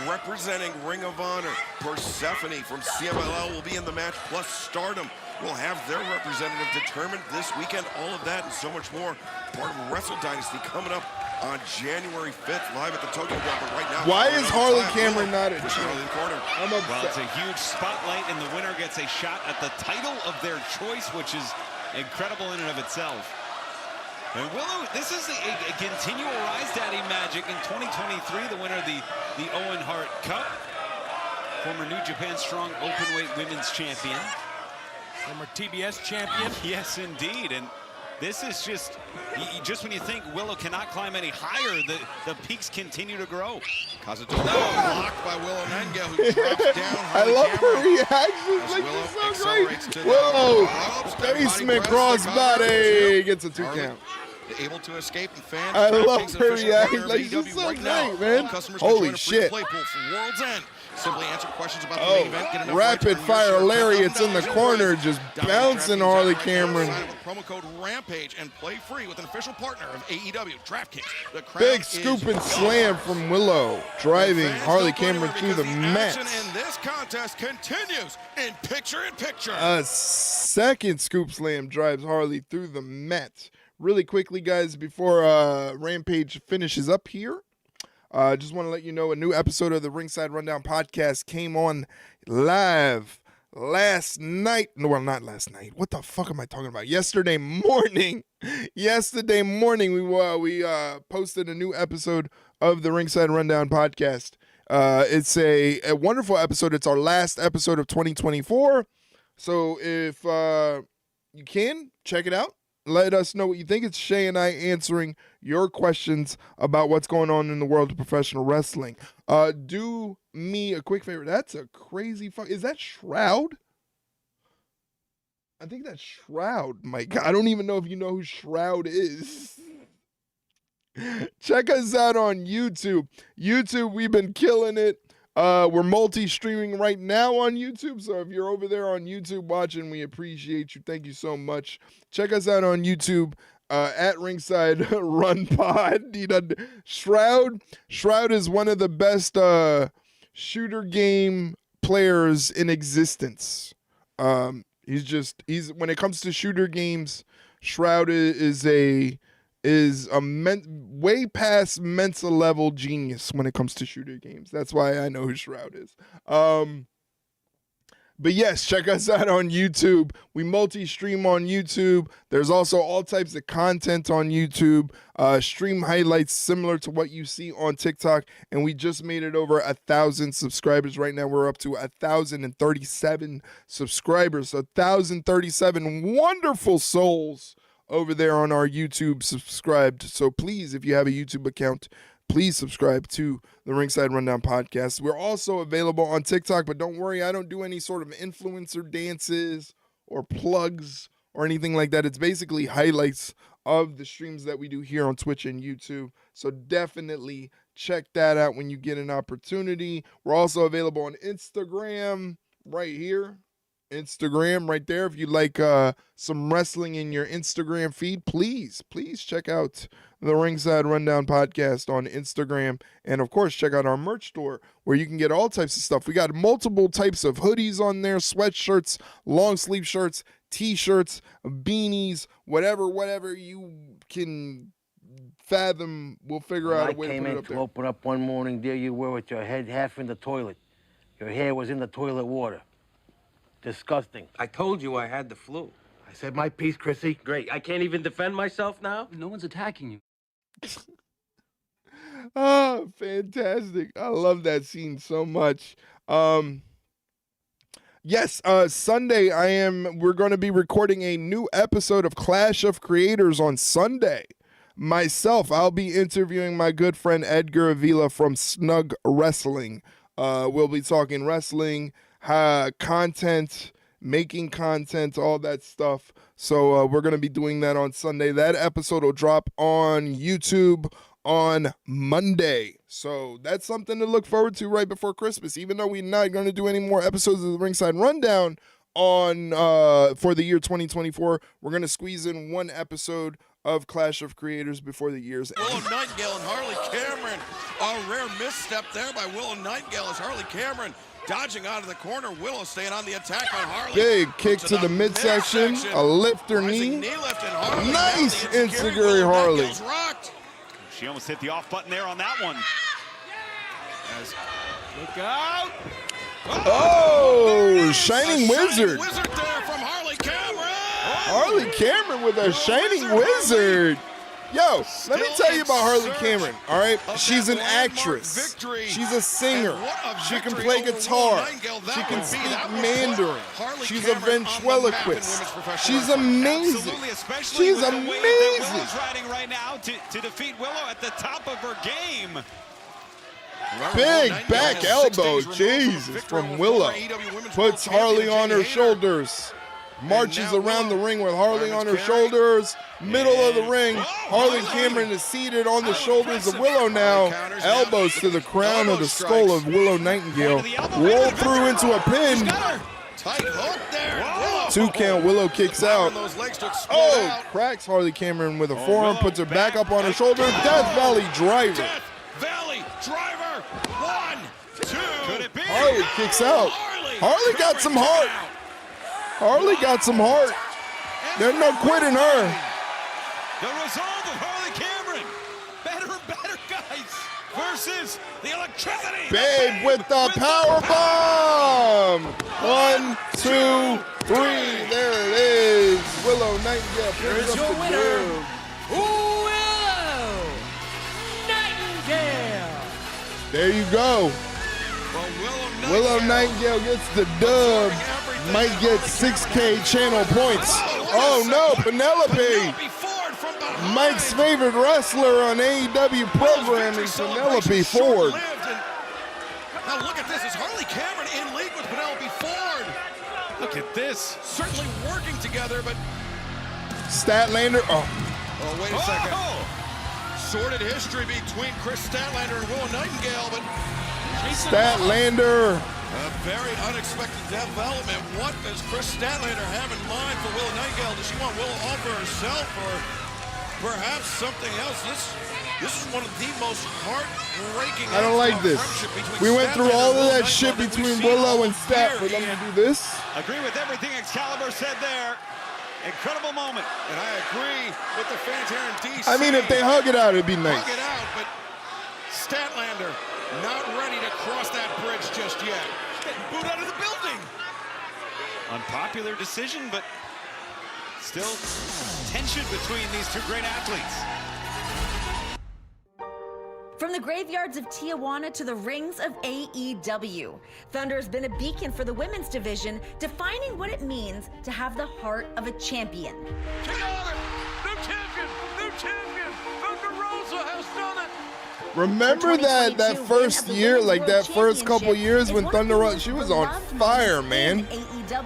representing Ring of Honor. Persephone from CMLL will be in the match, plus Stardom will have their representative determined this weekend. All of that and so much more. Part of Wrestle Dynasty coming up on January 5th, live at the Tokyo Dome. But right now, Why is Harley Willow Cameron not a pushing champ? Harley in the corner. I'm Well, it's upset. a huge spotlight, and the winner gets a shot at the title of their choice, which is incredible in and of itself. And Willow, this is a continual rise daddy magic in 2023, the winner of the Owen Hart Cup, former New Japan Strong Openweight Women's Champion. Former TBS champion. Yes, indeed. And this is just when you think Willow cannot climb any higher, the peaks continue to grow. Kazutomo blocked by Willow Nightingale, who drops down. I Harley love Cameron. her reactions. As Like, Willow she's so accelerates great. to the Willow, ropes, that basement body press, crossbody. Gets a 2 Harley count. able to escape and fans. I love DraftKings her official reaction. partner of Like, she's AEW so right now. great, man. All customers can Holy join a free shit. Play pool for World's End. Simply answer questions about the Oh, main event. Get enough right to rapid earn your fire share of lariats in the $10,000 corner, just Download bouncing DraftKings Harley app right now, Cameron. sign up with promo code Rampage and play free with an official partner of AEW. DraftKings. The crowd Big is scoop and yours. slam from Willow, driving Fans Harley don't go anywhere Cameron through the because mat. action in this contest continues in picture-in-picture. A second scoop slam drives Harley through the mat. Really quickly, guys, before Rampage finishes up here, just want to let you know a new episode of the Ringside Rundown podcast came on live last night. No, well, not last night. What the fuck am I talking about? Yesterday morning. Yesterday morning, we posted a new episode of the Ringside Rundown podcast. It's a wonderful episode. It's our last episode of 2024. So if you can, check it out. Let us know what you think. It's Shay and I answering your questions about what's going on in the world of professional wrestling. Do me a quick favor. That's a crazy is that Shroud? I think that's Shroud, Mike. I don't even know if you know who Shroud is. Check us out on YouTube. YouTube, we've been killing it. We're multi-streaming right now on YouTube, so if you're over there on YouTube watching, we appreciate you. Thank you so much. Check us out on YouTube at Ringside Run Pod. Shroud is one of the best shooter game players in existence. He's when it comes to shooter games, Shroud is a way past Mensa level genius when it comes to shooter games. That's why I know who Shroud is. But yes, check us out on YouTube. We multi-stream on YouTube. There's also all types of content on YouTube. Stream highlights similar to what you see on TikTok. And we just made it over 1,000 subscribers. Right now we're up to 1,037 subscribers. 1,037 wonderful souls over there on our YouTube subscribed. So please, if you have a YouTube account, please subscribe to the Ringside Rundown podcast. We're also available on TikTok, but don't worry, I don't do any sort of influencer dances or plugs or anything like that. It's basically highlights of the streams that we do here on Twitch and YouTube. So definitely check that out when you get an opportunity. We're also available on Instagram right here. Instagram right there. If you like some wrestling in your Instagram feed, please check out the Ringside Rundown podcast on Instagram. And of course, check out our merch store where you can get all types of stuff. We got multiple types of hoodies on there, sweatshirts, long sleeve shirts, t-shirts, beanies, whatever you can fathom. We'll figure out a way to put it up there. Open up one morning, there you were with your head half in the toilet. Your hair was in the toilet water. Disgusting. I told you I had the flu. I said my piece, Chrissy. Great. I can't even defend myself now? No one's attacking you. Oh, fantastic. I love that scene so much. Yes, Sunday we're going to be recording a new episode of Clash of Creators on Sunday. Myself, I'll be interviewing my good friend Edgar Avila from Snug Wrestling. We'll be talking wrestling, content, making content, all that stuff. So we're going to be doing that on Sunday. That episode will drop on YouTube on Monday. So that's something to look forward to right before Christmas. Even though we're not going to do any more episodes of the Ringside Rundown on for the year 2024, we're going to squeeze in one episode of Clash of Creators before the year's end. Willow Nightingale and Harley Cameron. A rare misstep there by Willow Nightingale as Harley Cameron dodging out of the corner. Willow staying on the attack on Harley. Big kick to the midsection. A lifter knee. Nice enziguri Harley. She almost hit the off button there on that one. Look out. Oh, Shining Wizard. Wizard there from Harley Cameron. Harley Cameron with a Shining Wizard. Yo, let me tell you about Harley Cameron, all right? She's an actress. She's a singer. She can play guitar. She can speak Mandarin. She's a ventriloquist. She's amazing. She's amazing. Riding right now to defeat Willow at the top of her game. Big back elbow, Jesus, from Willow. Puts Harley on her shoulders. Marches around the ring with Harley on her shoulders. Middle of the ring, Harley Cameron is seated on the shoulders of Willow now. Elbows to the crown of the skull of Willow Nightingale. Roll through into a pin. Tight hook there. 2 count, Willow kicks out. Oh, cracks Harley Cameron with a forearm, puts her back up on her shoulder. Death Valley Driver. Death Valley Driver. 1, 2. Could it be? Harley kicks out. Harley got some heart. Harley got some heart. There's no quitting her. The result of Harley Cameron. Better, guys. Versus the electricity. Babe with the power bomb. 1, 2, 3. There it is. Willow Nightingale. Here's your winner, Willow Nightingale. There you go. Willow Nightingale gets the dub. Might get 6K channel points. Oh no, Penelope. Mike's favorite wrestler on AEW programming, Penelope Ford. Now look at this. Is Harley Cameron in league with Penelope Ford? Look at this. Certainly working together, but... Statlander. Oh, wait a second. Sordid history between Chris Statlander and Willow Nightingale, but... Statlander. A very unexpected development. What does Chris Statlander have in mind for Willow Nightingale? Does she want Willow all for herself, or perhaps something else? This is one of the most heartbreaking. I don't like this. We went through all of that shit between Willow and Stat for them to do this. Agree with everything Excalibur said there. Incredible moment. And I agree with the fans here in DC. I mean, if they hug it out, it'd be nice. Hug it out, but Statlander not ready to cross that bridge just yet. He's getting booed out of the building. Unpopular decision, but still tension between these two great athletes. From the graveyards of Tijuana to the rings of AEW, Thunder has been a beacon for the women's division, defining what it means to have the heart of a champion. New champion, Thunder Rosa has done it. Remember that first year, like that first couple years when Thunder Rosa, she was on fire, man.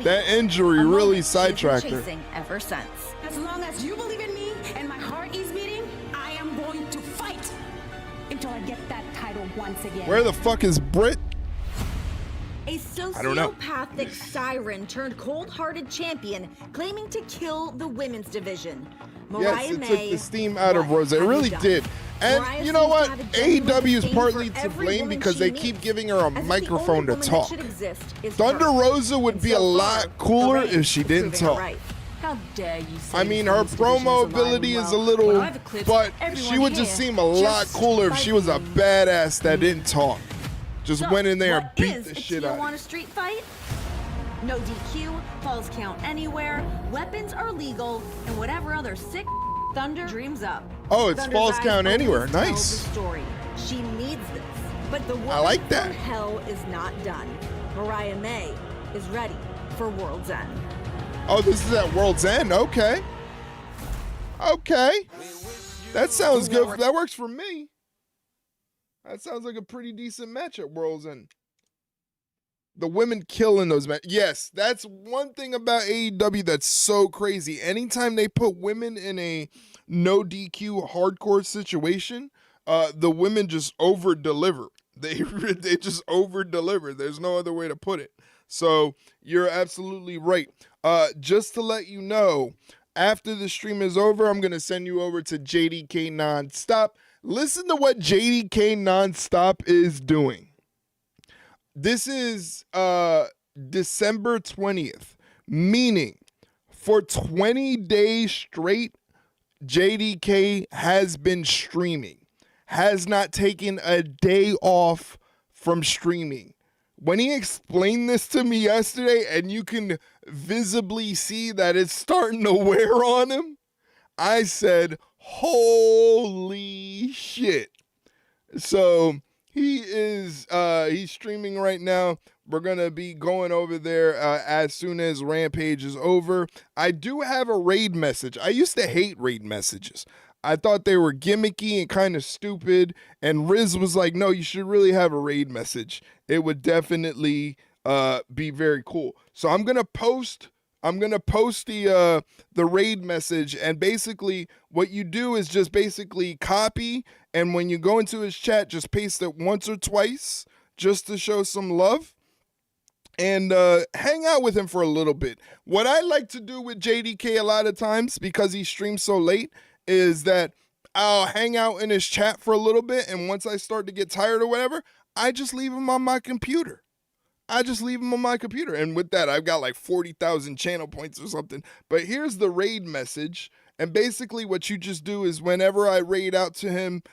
That injury really sidetracked her. Ever since. As long as you believe in me and my heart is beating, I am going to fight until I get that title once again. Where the fuck is Britt? A sociopathic siren turned cold-hearted champion, claiming to kill the women's division. Yes, it took the steam out of Rosa. It really did. And you know what? AEW is partly to blame because they keep giving her a microphone to talk. Thunder Rosa would be a lot cooler if she didn't talk. How dare you say I mean, her promo ability is a little, but she would just seem a lot cooler if she was a badass that didn't talk. Just went in there and beat the shit out of you. Want a street fight? No DQ, falls count anywhere, weapons are legal, and whatever other sick Thunder dreams up. Oh, it's falls count anywhere. Nice. Story. She needs this, but the I like that. Hell is not done. Mariah May is ready for World's End. Oh, this is at World's End. Okay. Okay. That sounds good. That works for me. That sounds like a pretty decent match at World's End. The women killing those matches. Yes, that's one thing about AEW that's so crazy. Anytime they put women in a no DQ hardcore situation, the women just over-deliver. They just over-deliver. There's no other way to put it. So you're absolutely right. Just to let you know, after the stream is over, I'm going to send you over to JDK Nonstop. Listen to what JDK Nonstop is doing. This is December 20th, meaning for 20 days straight, JDK has been streaming, has not taken a day off from streaming. When he explained this to me yesterday, and you can visibly see that it's starting to wear on him, I said, holy shit. So he's streaming right now. We're going to be going over there as soon as Rampage is over. I do have a raid message. I used to hate raid messages. I thought they were gimmicky and kind of stupid. And Riz was like, no, you should really have a raid message. It would definitely be very cool. So I'm going to post the raid message, and basically what you do is just basically copy, and when you go into his chat, just paste it once or twice just to show some love and hang out with him for a little bit. What I like to do with JDK a lot of times, because he streams so late, is that I'll hang out in his chat for a little bit, and once I start to get tired or whatever, I just leave him on my computer. And with that, I've got like 40,000 channel points or something. But here's the raid message. And basically what you just do is whenever I raid out to him,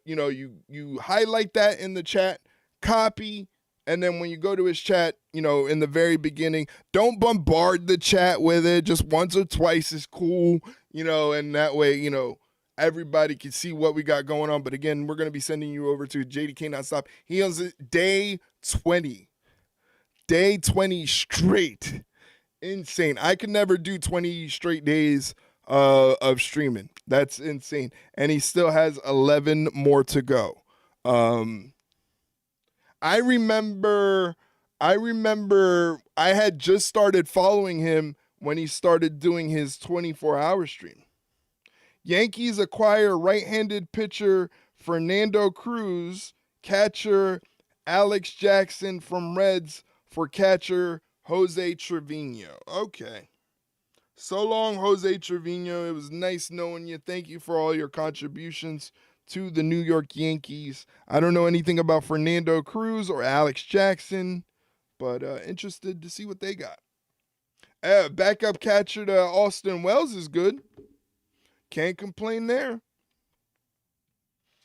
you highlight that in the chat, copy, and then when you go to his chat, in the very beginning, don't bombard the chat with it. Just once or twice is cool, and that way, everybody can see what we got going on. But again, we're going to be sending you over to JDK Nonstop. He owns it day 20. Day 20 straight. Insane. I could never do 20 straight days of streaming. That's insane. And he still has 11 more to go. I remember I had just started following him when he started doing his 24-hour stream. Yankees acquire right-handed pitcher Fernando Cruz, catcher Alex Jackson from Reds for catcher Jose Trevino. Okay. So long, Jose Trevino. It was nice knowing you. Thank you for all your contributions to the New York Yankees. I don't know anything about Fernando Cruz or Alex Jackson, but interested to see what they got. Backup catcher to Austin Wells is good. Can't complain there.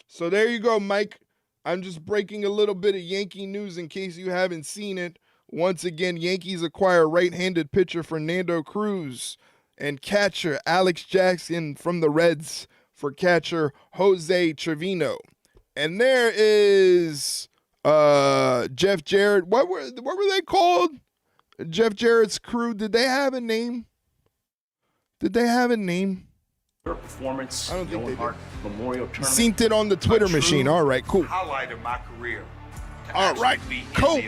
So there you go, Mike. I'm just breaking a little bit of Yankee news in case you haven't seen it. Once again, Yankees acquire right-handed pitcher Fernando Cruz and catcher Alex Jackson from the Reds for catcher Jose Trevino. And there is Jeff Jarrett. What were they called? Jeff Jarrett's crew. Did they have a name? Your performance, I don't think they did. Memorial Tournament. Seen it on the Twitter machine. All right, cool. Highlight of my career. All right, cool.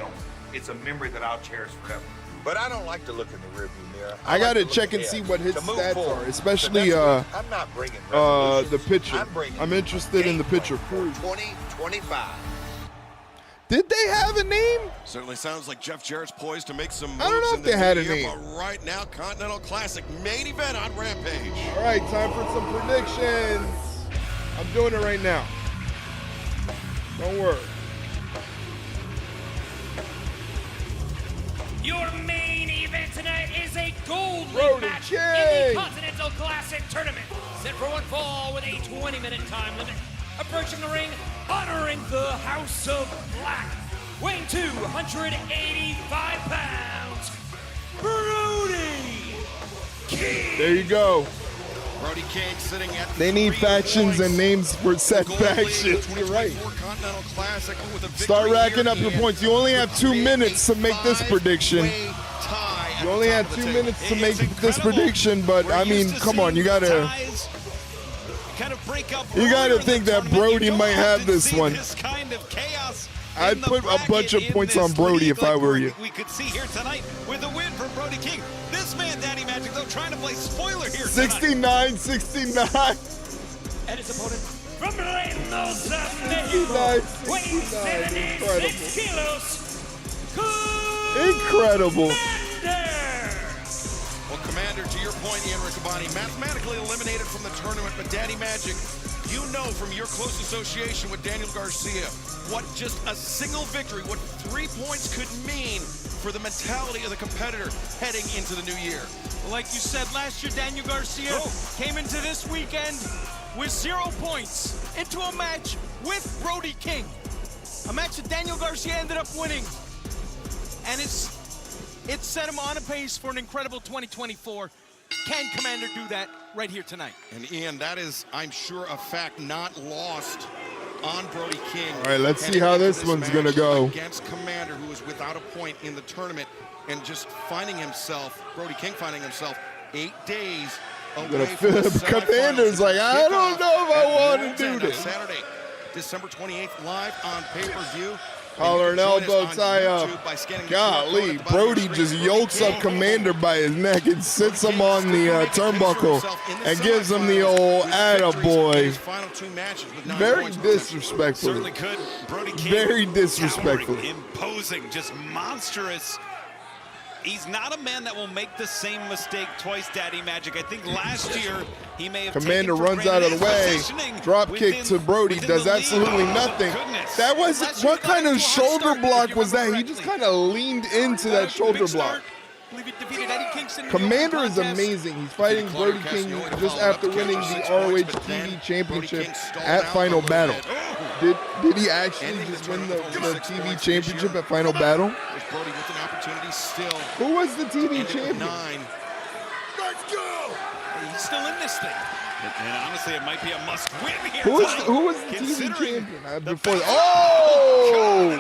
It's a memory that I'll cherish forever. But I don't like to look in the rearview mirror. I gotta check and see what his stats are, especially I'm not bringing the pitcher. I'm interested in the pitcher. 2025. Did they have a name? Certainly sounds like Jeff Jarrett's poised to make some moves. I don't know in if they the had new a year, name. But right now, Continental Classic main event on Rampage. All right, time for some predictions. I'm doing it right now. Don't worry. Your main event tonight is a gold Brody league match King. in the Continental Classic Tournament. Set for one fall with a 20-minute time limit. Approaching the ring, honoring the House of Black, weighing 285 pounds, Brody King. There you go. Brody King sitting at They need 3 factions points. and names for set Gold lead factions. in the You're right. 2024 Continental Classic with a Start victory racking here up your in points. You only have 2 minutes to make this prediction. tie You only have 2 minutes to make this prediction, but I mean, come on, you gotta think that Brody might have this one. I'd put a bunch of points on Brody if I were you. We could see here tonight with a win from Brody King. This man, Daddy Magic, though, trying to play spoiler here tonight. 69. And his opponent from Reynosa, Mexico, weighing 76 kilos, Incredible. Well, Kommander, to your point, Ian Riccaboni, mathematically eliminated from the tournament, but Daddy Magic, you know from your close association with Daniel Garcia what just a single victory, what 3 points could mean for the mentality of the competitor heading into the new year. Like you said, last year, Daniel Garcia came into this weekend with 0 points into a match with Brody King. A match that Daniel Garcia ended up winning. And it set him on a pace for an incredible 2024. Can Kommander do that right here tonight? And Ian, that is, I'm sure, a fact not lost on Brody King. All right, let's see how this one's gonna go. Against Kommander, who is without a point in the tournament, and just finding himself, Brody King finding himself 8 days away from the Kommander's like, I don't know if I want to do this. Saturday, December 28th, live on pay-per-view. Collar and elbow tie up. Golly, Brody just yokes up Kommander by his neck and sits him on the turnbuckle and gives him the old attaboy. Very disrespectful. Certainly could. Brody King, very disrespectful. towering, imposing, just monstrous. He's not a man that will make the same mistake twice, Daddy Magic. I think last year he may have Kommander runs out of the way. Drop kick to Brody. Does absolutely nothing. That wasn't. What kind of shoulder block was that? He just kind of leaned into that shoulder block. Kommander is amazing. He's fighting Brody King just after winning the ROH TV Championship at Final Battle. Did he actually just win the TV Championship at Final Battle? Brody with an opportunity still. Who was the TV champion? Let's go! He's still in this thing. And honestly, it might be a must-win here. Who was the TV champion before? Oh!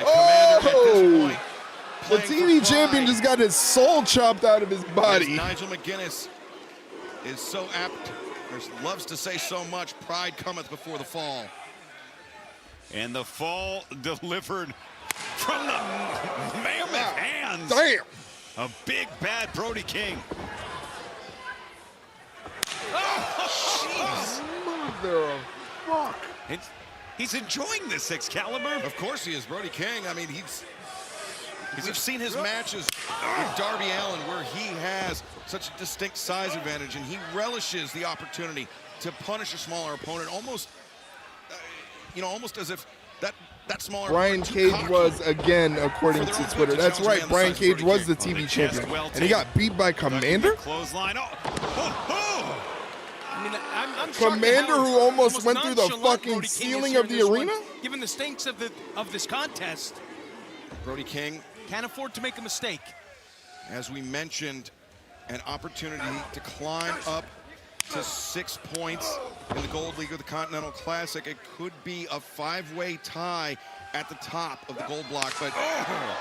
Oh! The TV champion just got his soul chopped out of his body. Nigel McGuinness is so apt, or loves to say so much, pride cometh before the fall. And the fall delivered from the mammoth hands. Damn! A big, bad Brody King. Oh, mother of fuck. He's enjoying this, Excalibur. Of course he is, Brody King. I mean, we've seen his matches with Darby Allin where he has such a distinct size advantage, and he relishes the opportunity to punish a smaller opponent, almost, almost as if that smaller. Brian Cage was, again, according to Twitter. That's right, Brian Cage was the TV champion, and he got beat by Kommander. Clothesline. I mean, I'm Kommander, who almost went through the fucking ceiling of the arena. Given the stakes of this contest, Brody King can't afford to make a mistake. As we mentioned, an opportunity to climb up to 6 points in the Gold League of the Continental Classic. It could be a 5-way tie at the top of the gold block, but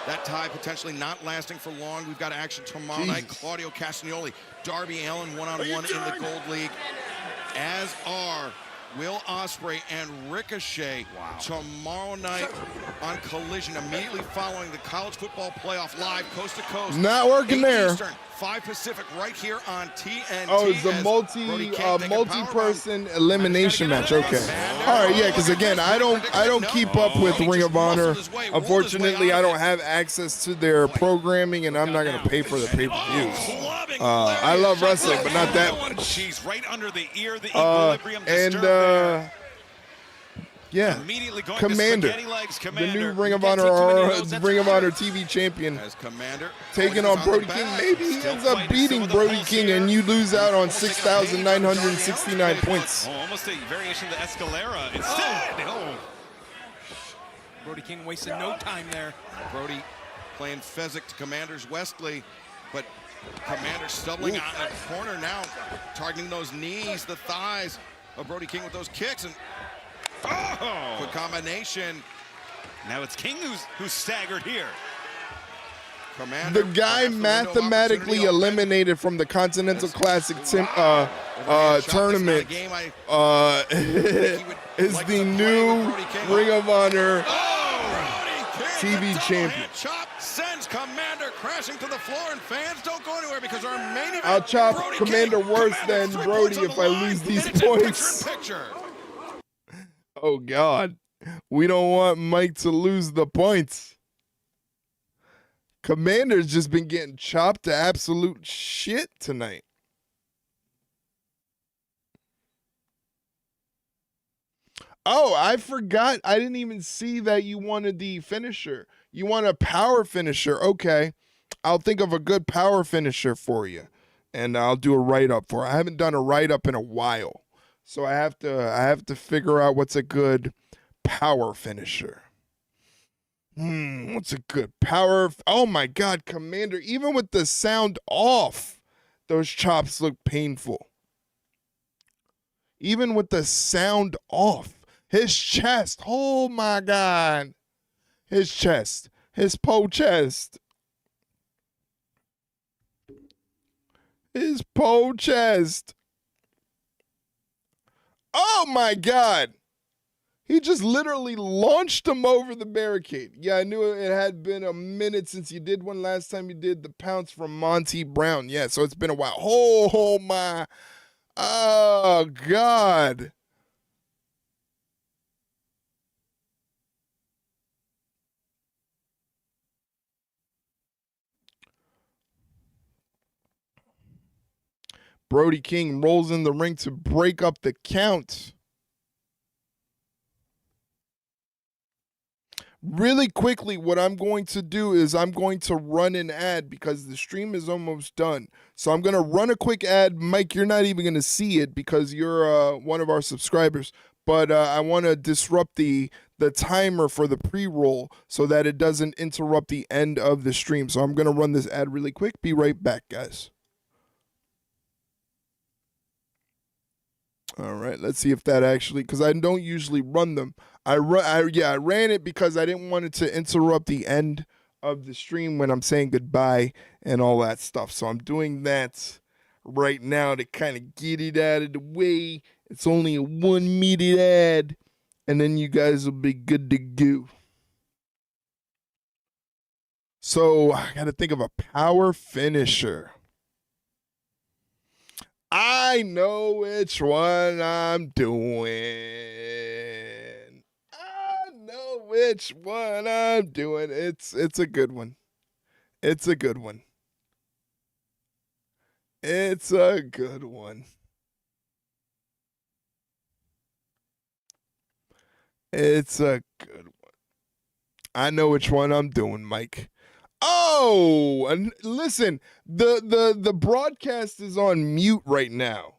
that tie potentially not lasting for long. We've got action tomorrow night. Claudio Castagnoli, Darby Allin one-on-one in the Gold League, as are Will Ospreay and Ricochet tomorrow night on Collision, immediately following the college football playoff live coast to coast. Not working there. Eastern, 5 Pacific, right here on TNT. Oh, it's a multi-person elimination match. Okay. All right, yeah, because again, I don't keep up with Ring of Honor. Unfortunately, I don't have access to their programming, and I'm not going to pay for the pay-per-views. I love wrestling, but not that much. She's right under the ear. The equilibrium disturbed. Yeah, immediately going Kommander, to legs. the new Ring of Honor TV champion, as Kommander taking on Brody King. Maybe he ends up beating Brody King, and you lose out on 6,969 points. Oh, almost a variation of the Escalera instead. Brody King wasted no time there. Brody playing Fezzik to Commander's Wesley, but Kommander stumbling out in the corner now, targeting those knees, the thighs of Brody King with those kicks, and good combination. Now it's King who's staggered here. The guy mathematically eliminated from the Continental Classic tournament is the new Ring of Honor TV champion. Chop sends Kommander crashing to the floor, and fans don't go anywhere because our main event. I'll chop Kommander worse than Brody if I lose these points. Oh, God. We don't want Mike to lose the points. Kommander's just been getting chopped to absolute shit tonight. Oh, I forgot. I didn't even see that you wanted the finisher. You want a power finisher. Okay. I'll think of a good power finisher for you, and I'll do a write-up for it. I haven't done a write-up in a while. So I have to figure out what's a good power finisher. What's a good power? Oh my God, Kommander! Even with the sound off, those chops look painful. Even with the sound off, his chest. Oh my God, his chest, his chest, his chest. Oh my God. He just literally launched him over the barricade. Yeah, I knew it had been a minute since you did one. Last time you did the pounce from Monty Brown. Yeah, so it's been a while. Oh my. Oh God. Brody King rolls in the ring to break up the count. Really quickly, what I'm going to do is I'm going to run an ad because the stream is almost done. So I'm going to run a quick ad. Mike, you're not even going to see it because you're one of our subscribers. But I want to disrupt the timer for the pre-roll so that it doesn't interrupt the end of the stream. So I'm going to run this ad really quick. Be right back, guys. All right, let's see if that actually, because I don't usually run them. I ran it because I didn't want it to interrupt the end of the stream when I'm saying goodbye and all that stuff. So I'm doing that right now to kind of get it out of the way. It's only a 1 minute ad, and then you guys will be good to go. So I got to think of a power finisher. I know which one I'm doing. I know which one I'm doing. It's a good one. It's a good one. It's a good one. It's a good one. I know which one I'm doing, Mike. Oh, and listen, the broadcast is on mute right now.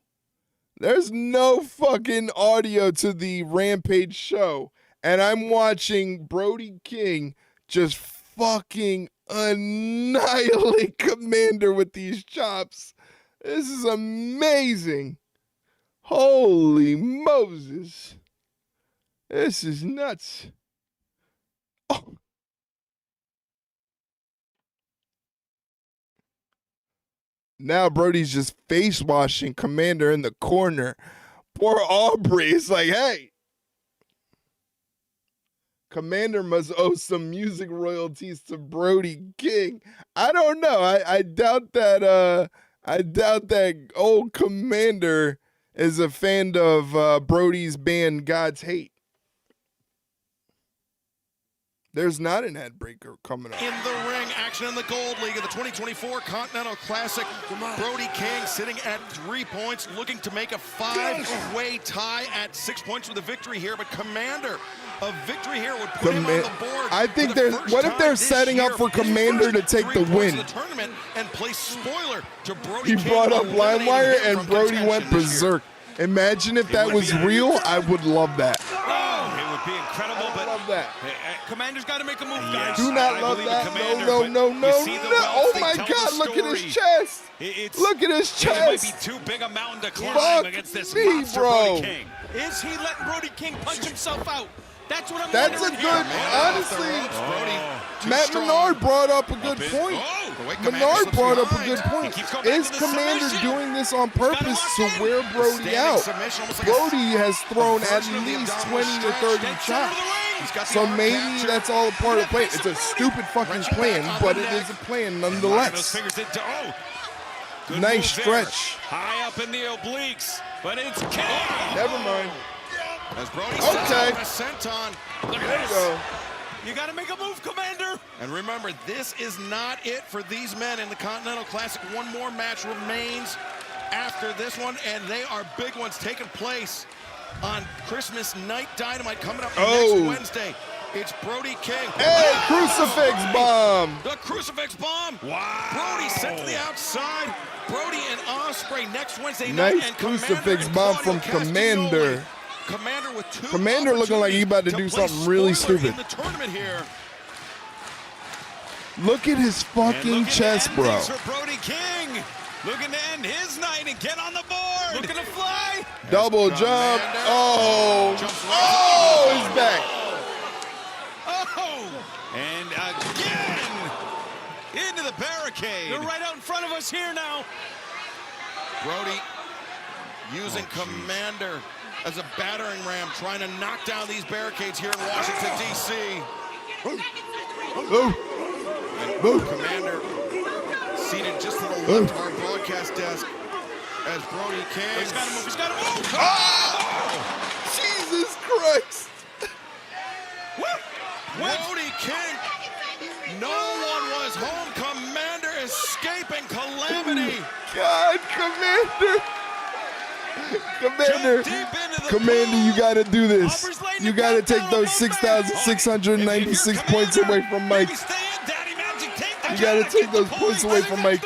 There's no fucking audio to the Rampage show, and I'm watching Brody King just fucking annihilate Kommander with these chops. This is amazing. Holy Moses. This is nuts. Oh. Now Brody's just face washing Kommander in the corner. Poor Aubrey is like, hey, Kommander must owe some music royalties to Brody King. I don't know. I doubt that. I doubt that old Kommander is a fan of Brody's band God's Hate. There's not an ad breaker coming up. In the ring, action in the Gold League of the 2024 Continental Classic. Brody King sitting at 3 points, looking to make a 5-way tie at 6 points with a victory here. But Kommander, a victory here would put him on the board. I think there's. What if they're setting up for Kommander to take the win? The tournament and play spoiler to Brody He King, brought up Limewire and Brody went berserk. Imagine if that was real. I would love that. Oh, it would be incredible, but love that. Kommander's got to make a move, guys. Do not love that. No. Oh my God! Look at his chest. Look at his chest. It might be too big a mountain to climb against this monster Brody King. Is he letting Brody King punch himself out? That's what I'm That's a good, honestly, Matt Menard brought up a good point. Menard brought up a good point. Is Kommander doing this on purpose to wear Brody out? Brody has thrown at least 20 or 30 chops. So maybe that's all a part of the plan. It's a stupid fucking plan, but it is a plan nonetheless. Nice stretch. High up in the obliques, but it's King. Never mind. As Brody okay. a senton. Look at this. You got to make a move, Kommander. And remember, this is not it for these men in the Continental Classic. One more match remains after this one, and they are big ones taking place on Christmas Night Dynamite coming up next Wednesday. It's Brody King. Hey, crucifix bomb. The crucifix bomb. Wow. Brody sent to the outside. Brody and Ospreay next Wednesday night. Nice crucifix bomb from Kommander. Kommander with two. Kommander looking like he about to do something really stupid. In the tournament here. Look at his fucking chest, bro. For Brody King, looking to end his night and get on the board. Looking to fly. Double jump. Oh, he's back. Oh, and again into the barricade. They're right out in front of us here now. Brody using Kommander as a battering ram, trying to knock down these barricades here in Washington, D.C. Kommander seated just to the left of our broadcast desk as Brody King. He's got to move. He's got to move. Oh! Jesus Christ. Brody King. No one was home. Kommander escaping calamity. God, Kommander. Kommander, you got to do this. You got to take those 6,696 points away from Mike. You got to take those points away from Mike.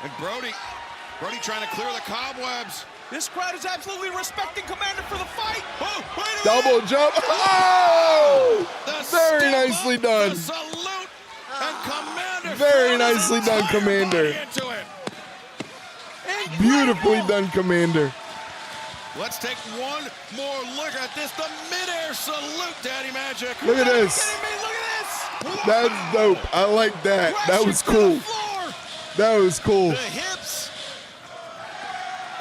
And Brody trying to clear the cobwebs. This crowd is absolutely respecting Kommander for the fight. Oh, double jump. Oh! Very nicely done. The salute. And Kommander. Very nicely done, Kommander. Beautifully done, Kommander. Let's take one more look at this. The midair salute, Daddy Magic. Look at this. That's dope. I like that. That was cool. That was cool. The hips.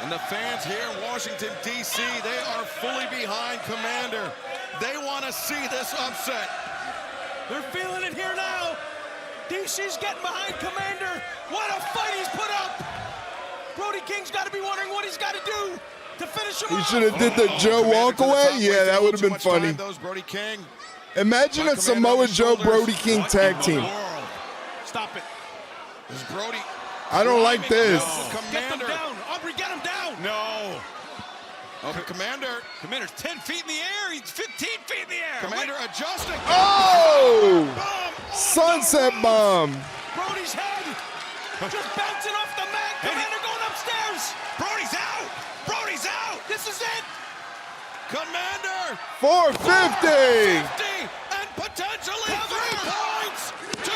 And the fans here in Washington, D.C., they are fully behind Kommander. They want to see this upset. They're feeling it here now. DC's getting behind Kommander. What a fight he's put up. Brody King's got to be wondering what he's got to do to finish him He off. should have did the Joe walk away. Yeah, that would have been funny. Brody King. Imagine a Samoa Joe Brody King tag team. Stop it. This is Brody. I don't like this. Get them down. Aubrey, get him down. No. Okay, Kommander. Kommander's 10 feet in the air. He's 15 feet in the air. Kommander adjusting. Oh! Sunset bomb. Brody's head just bouncing off the mat. Kommander going upstairs. Brody's out. Brody's out. This is it. Kommander. 450. 50 and potentially 3 points. 2.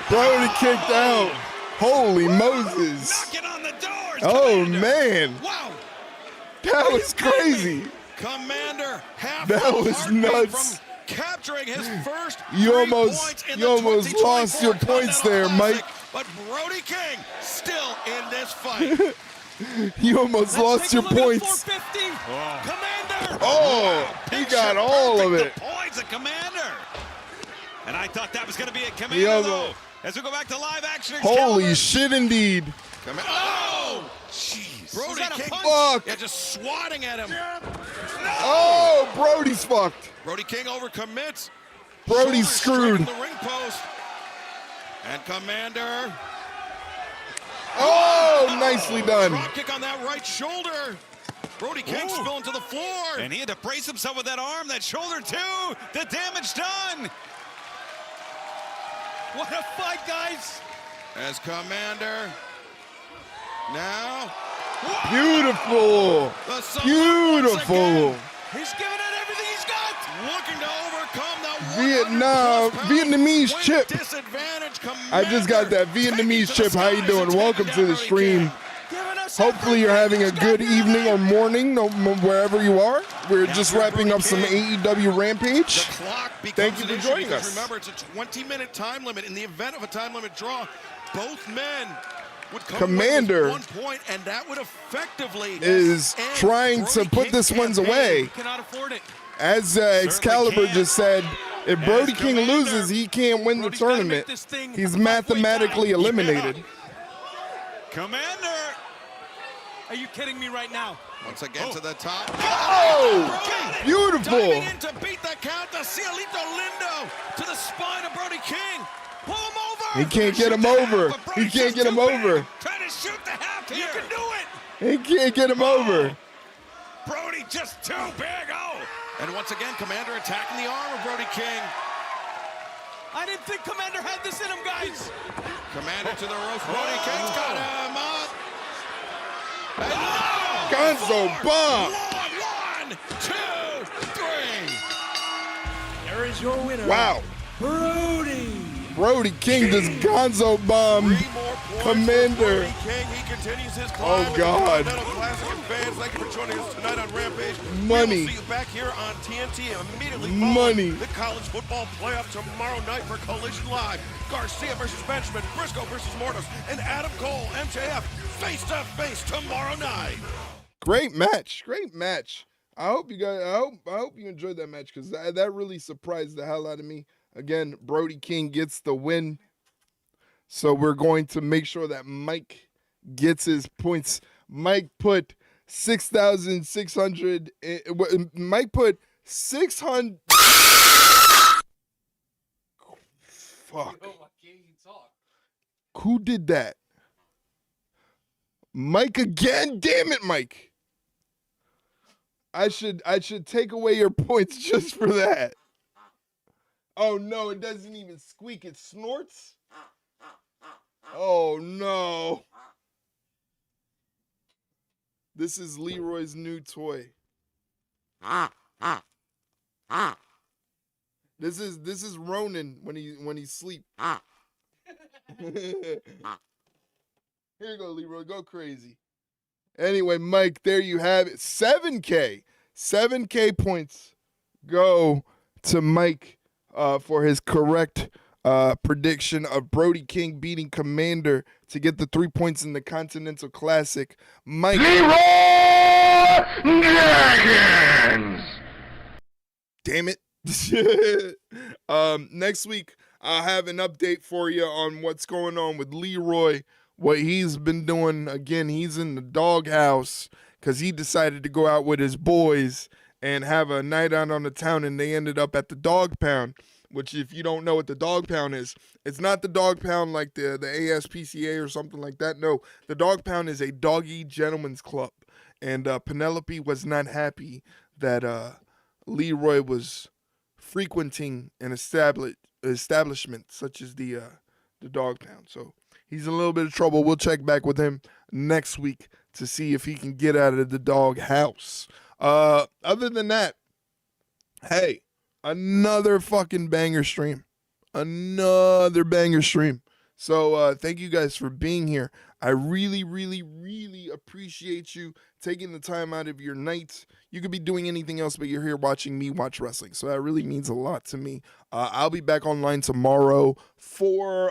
Brody kicked out. Holy Moses. Knocking on the doors. Oh, Kommander. man. Wow. That was crazy. Kommander half That was nuts. from capturing his first You 3 almost points in lost your points there, Mike. But Brody King still in this fight. You almost lost your points. Kommander. Oh, he got all of it. The points of Kommander. And I thought that was going to be a Kommander, The other- though. As we go back to live action. Holy shit, indeed. Oh, jeez. Brody King. Fuck. Yeah, just swatting at him. Oh, Brody's fucked. Brody King overcommits. Brody's Shoulder screwed. striking the ring post. And Kommander. Oh, nicely done. Drop kick on that right shoulder. Brody King spilling to the floor. And he had to brace himself with that arm, that shoulder, too. The damage done. What a fight, guys. As Kommander. Now. Beautiful. The Samoan Beautiful. once again. He's giving it everything he's got. Looking to overcome that Vietnamese chip. disadvantage. I just got that Vietnamese chip. How you doing? Welcome to the stream. Hopefully you're having a good evening or morning, wherever you are. We're just wrapping up some AEW Rampage. Thank you for joining us. Remember, it's a 20-minute time limit. In the event of a time limit draw, both men would come Kommander away with 1 point, and that would effectively is end trying to Brody put King's this one's campaign. away. Cannot afford it. As Excalibur just said, if Brody King loses, he can't win the tournament. He's mathematically eliminated. Kommander. Are you kidding me right now? Once again to the top. Oh, beautiful. Diving in to beat the count. The Cielito Lindo to the spine of Brody King. Pull him over. He can't get him over. He can't get him over. Trying to shoot the half here. You can do it. He can't get him over. Brody just too big. Oh. And once again, Kommander attacking the arm of Brody King. I didn't think Kommander had this in him, guys. Kommander to the ropes. Brody King's got him up. Gonzo bomb. 1, 2, 3. There is your winner. Wow. Brody. Brody King just Gonzo bomb. Kommander. Brody King, he continues his climb. Oh, God. Classic and fans, thank you for joining us tonight on Rampage. Money. We will see you back here on TNT immediately Money. following the college football playoff tomorrow night for Collision Live. Garcia versus Benjamin, Briscoe versus Mortis, and Adam Cole, MJF, face to face tomorrow night. Great match. Great match. I hope you guys. I hope you enjoyed that match because that really surprised the hell out of me. Again, Brody King gets the win. So we're going to make sure that Mike gets his points. Mike put 6,600. Mike put 600. Fuck. Who did that? Mike again? Damn it, Mike. I should take away your points just for that. Oh no, it doesn't even squeak, it snorts. Oh no. This is Leroy's new toy. This is Ronan when he sleep. Here you go, Leroy. Go crazy. Anyway, Mike, there you have it. 7K. 7K points go to Mike for his correct prediction of Brody King beating Kommander to get the 3 points in the Continental Classic. Mike. Dragons! Damn it. Next week, I'll have an update for you on what's going on with Leroy, what he's been doing. Again, he's in the doghouse because he decided to go out with his boys and have a night out on the town, and they ended up at the dog pound, which if you don't know what the dog pound is, it's not the dog pound like the ASPCA or something like that. No, the dog pound is a doggy gentleman's club, and Penelope was not happy that Leroy was frequenting an establishment such as the dog pound. So he's in a little bit of trouble. We'll check back with him next week to see if he can get out of the dog house. Other than that, hey, another fucking banger stream. Another banger stream. So thank you guys for being here. I really, really, really appreciate you taking the time out of your night. You could be doing anything else, but you're here watching me watch wrestling. So that really means a lot to me. I'll be back online tomorrow for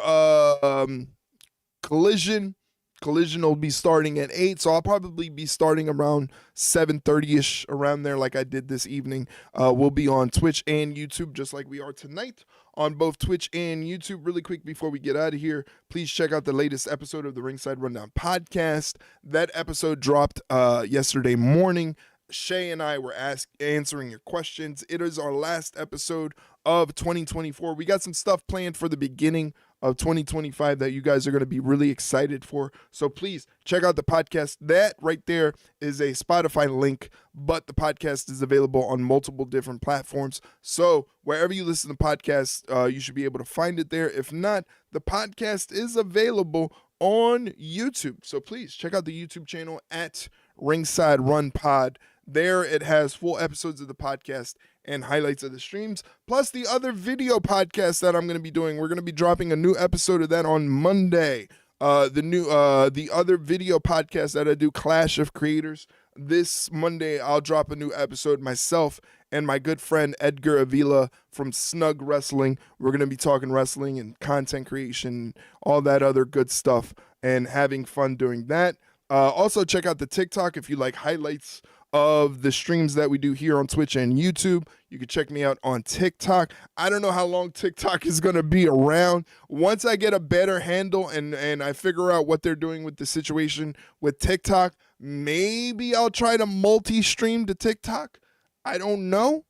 Collision. Collision will be starting at 8, so I'll probably be starting around 7:30ish, around there like I did this evening. We'll be on Twitch and YouTube just like we are tonight on both Twitch and YouTube. Really quick before we get out of here, please check out the latest episode of the Ringside Rundown podcast. That episode dropped yesterday morning. Shay and I were answering your questions. It is our last episode of 2024. We got some stuff planned for the beginning of 2025 that you guys are going to be really excited for. So please check out the podcast. That right there is a Spotify link, but the podcast is available on multiple different platforms. So wherever you listen to podcasts, you should be able to find it there. If not, the podcast is available on YouTube. So please check out the YouTube channel at Ringside Run Pod. There it has full episodes of the podcast and highlights of the streams, plus the other video podcasts that I'm going to be doing. We're going to be dropping a new episode of that on Monday. The other video podcast that I do, Clash of Creators. This Monday, I'll drop a new episode myself and my good friend Edgar Avila from Snug Wrestling. We're going to be talking wrestling and content creation, all that other good stuff, and having fun doing that. Also, check out the TikTok if you like highlights of the streams that we do here on Twitch and YouTube. You can check me out on TikTok. I don't know how long TikTok is going to be around. Once I get a better handle and I figure out what they're doing with the situation with TikTok, maybe I'll try to multi-stream to TikTok. I don't know.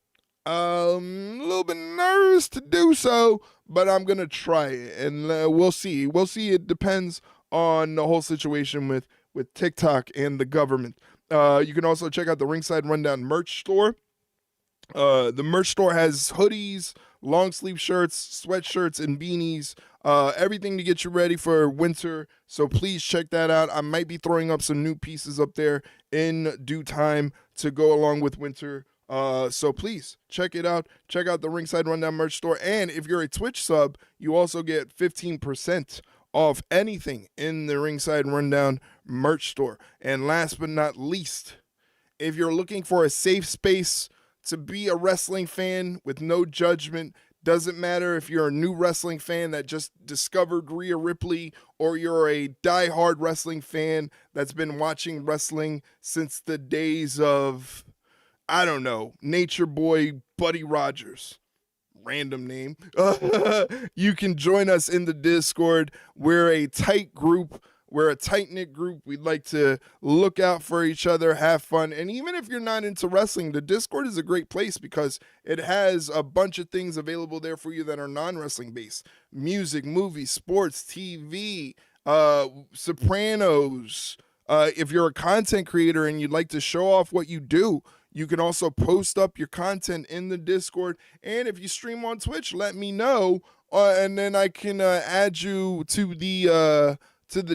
A little bit nervous to do so, but I'm going to try it, and we'll see. We'll see. It depends on the whole situation with TikTok and the government. You can also check out the Ringside Rundown merch store. The merch store has hoodies, long sleeve shirts, sweatshirts, and beanies. Everything to get you ready for winter. So please check that out. I might be throwing up some new pieces up there in due time to go along with winter. So please check it out. Check out the Ringside Rundown merch store. And if you're a Twitch sub, you also get 15% off anything in the Ringside Rundown merch store. And last but not least, if you're looking for a safe space to be a wrestling fan with no judgment, doesn't matter if you're a new wrestling fan that just discovered Rhea Ripley, or you're a diehard wrestling fan that's been watching wrestling since the days of, I don't know, Nature Boy Buddy Rogers. Random name. You can join us in the Discord. We're a tight group. We're a tight-knit group. We'd like to look out for each other, have fun. And even if you're not into wrestling, the Discord is a great place because it has a bunch of things available there for you that are non-wrestling based. Music, movies, sports, TV, Sopranos. If you're a content creator and you'd like to show off what you do, you can also post up your content in the Discord. And if you stream on Twitch, let me know. And then I can add you to the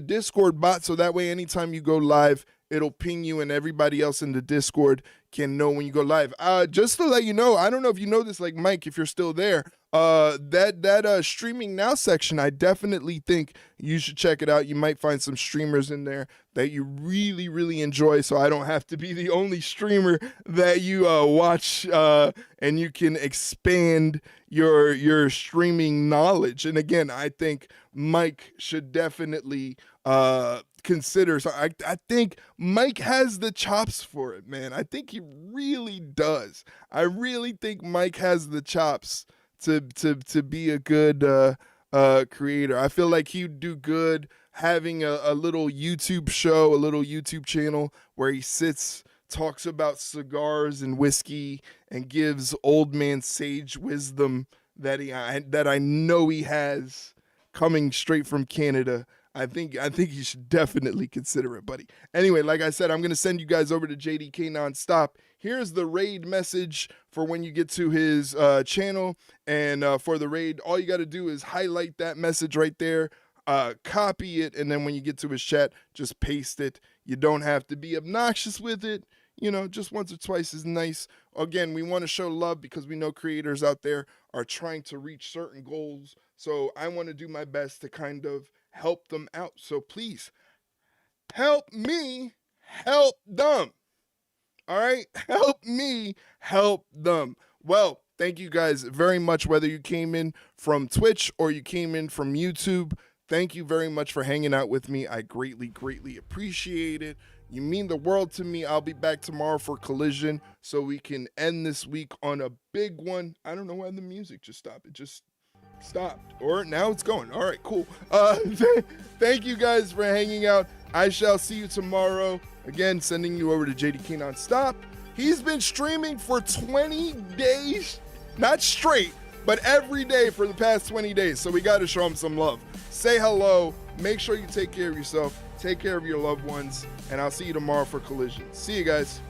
Discord bot. So that way, anytime you go live, it'll ping you and everybody else in the Discord can know when you go live. Just to let you know, I don't know if you know this, like Mike, if you're still there, that streaming now section, I definitely think you should check it out. You might find some streamers in there that you really, really enjoy, so I don't have to be the only streamer that you watch, and you can expand your streaming knowledge. And again, I think Mike should definitely consider. So I think Mike has the chops for it, man. I think he really does. I really think Mike has the chops to be a good creator. I feel like he'd do good having a little YouTube show, a little YouTube channel where he sits, talks about cigars and whiskey, and gives old man sage wisdom that I know he has coming straight from Canada. I think you should definitely consider it, buddy. Anyway, like I said, I'm going to send you guys over to JDK Nonstop. Here's the raid message for when you get to his channel. And for the raid, all you got to do is highlight that message right there, copy it, and then when you get to his chat, just paste it. You don't have to be obnoxious with it. You know, just once or twice is nice. Again, we want to show love because we know creators out there are trying to reach certain goals. So I want to do my best to kind of help them out. So please help me help them. All right? Help me help them. Well, thank you guys very much, whether you came in from Twitch or you came in from YouTube. Thank you very much for hanging out with me. I greatly, greatly appreciate it. You mean the world to me. I'll be back tomorrow for Collision so we can end this week on a big one. I don't know why the music just stopped. It just stopped. Or now it's going. All right, cool. Thank you guys for hanging out. I shall see you tomorrow. Again, sending you over to JDK Nonstop. He's been streaming for 20 days. Not straight, but every day for the past 20 days. So we got to show him some love. Say hello. Make sure you take care of yourself. Take care of your loved ones. And I'll see you tomorrow for Collision. See you guys.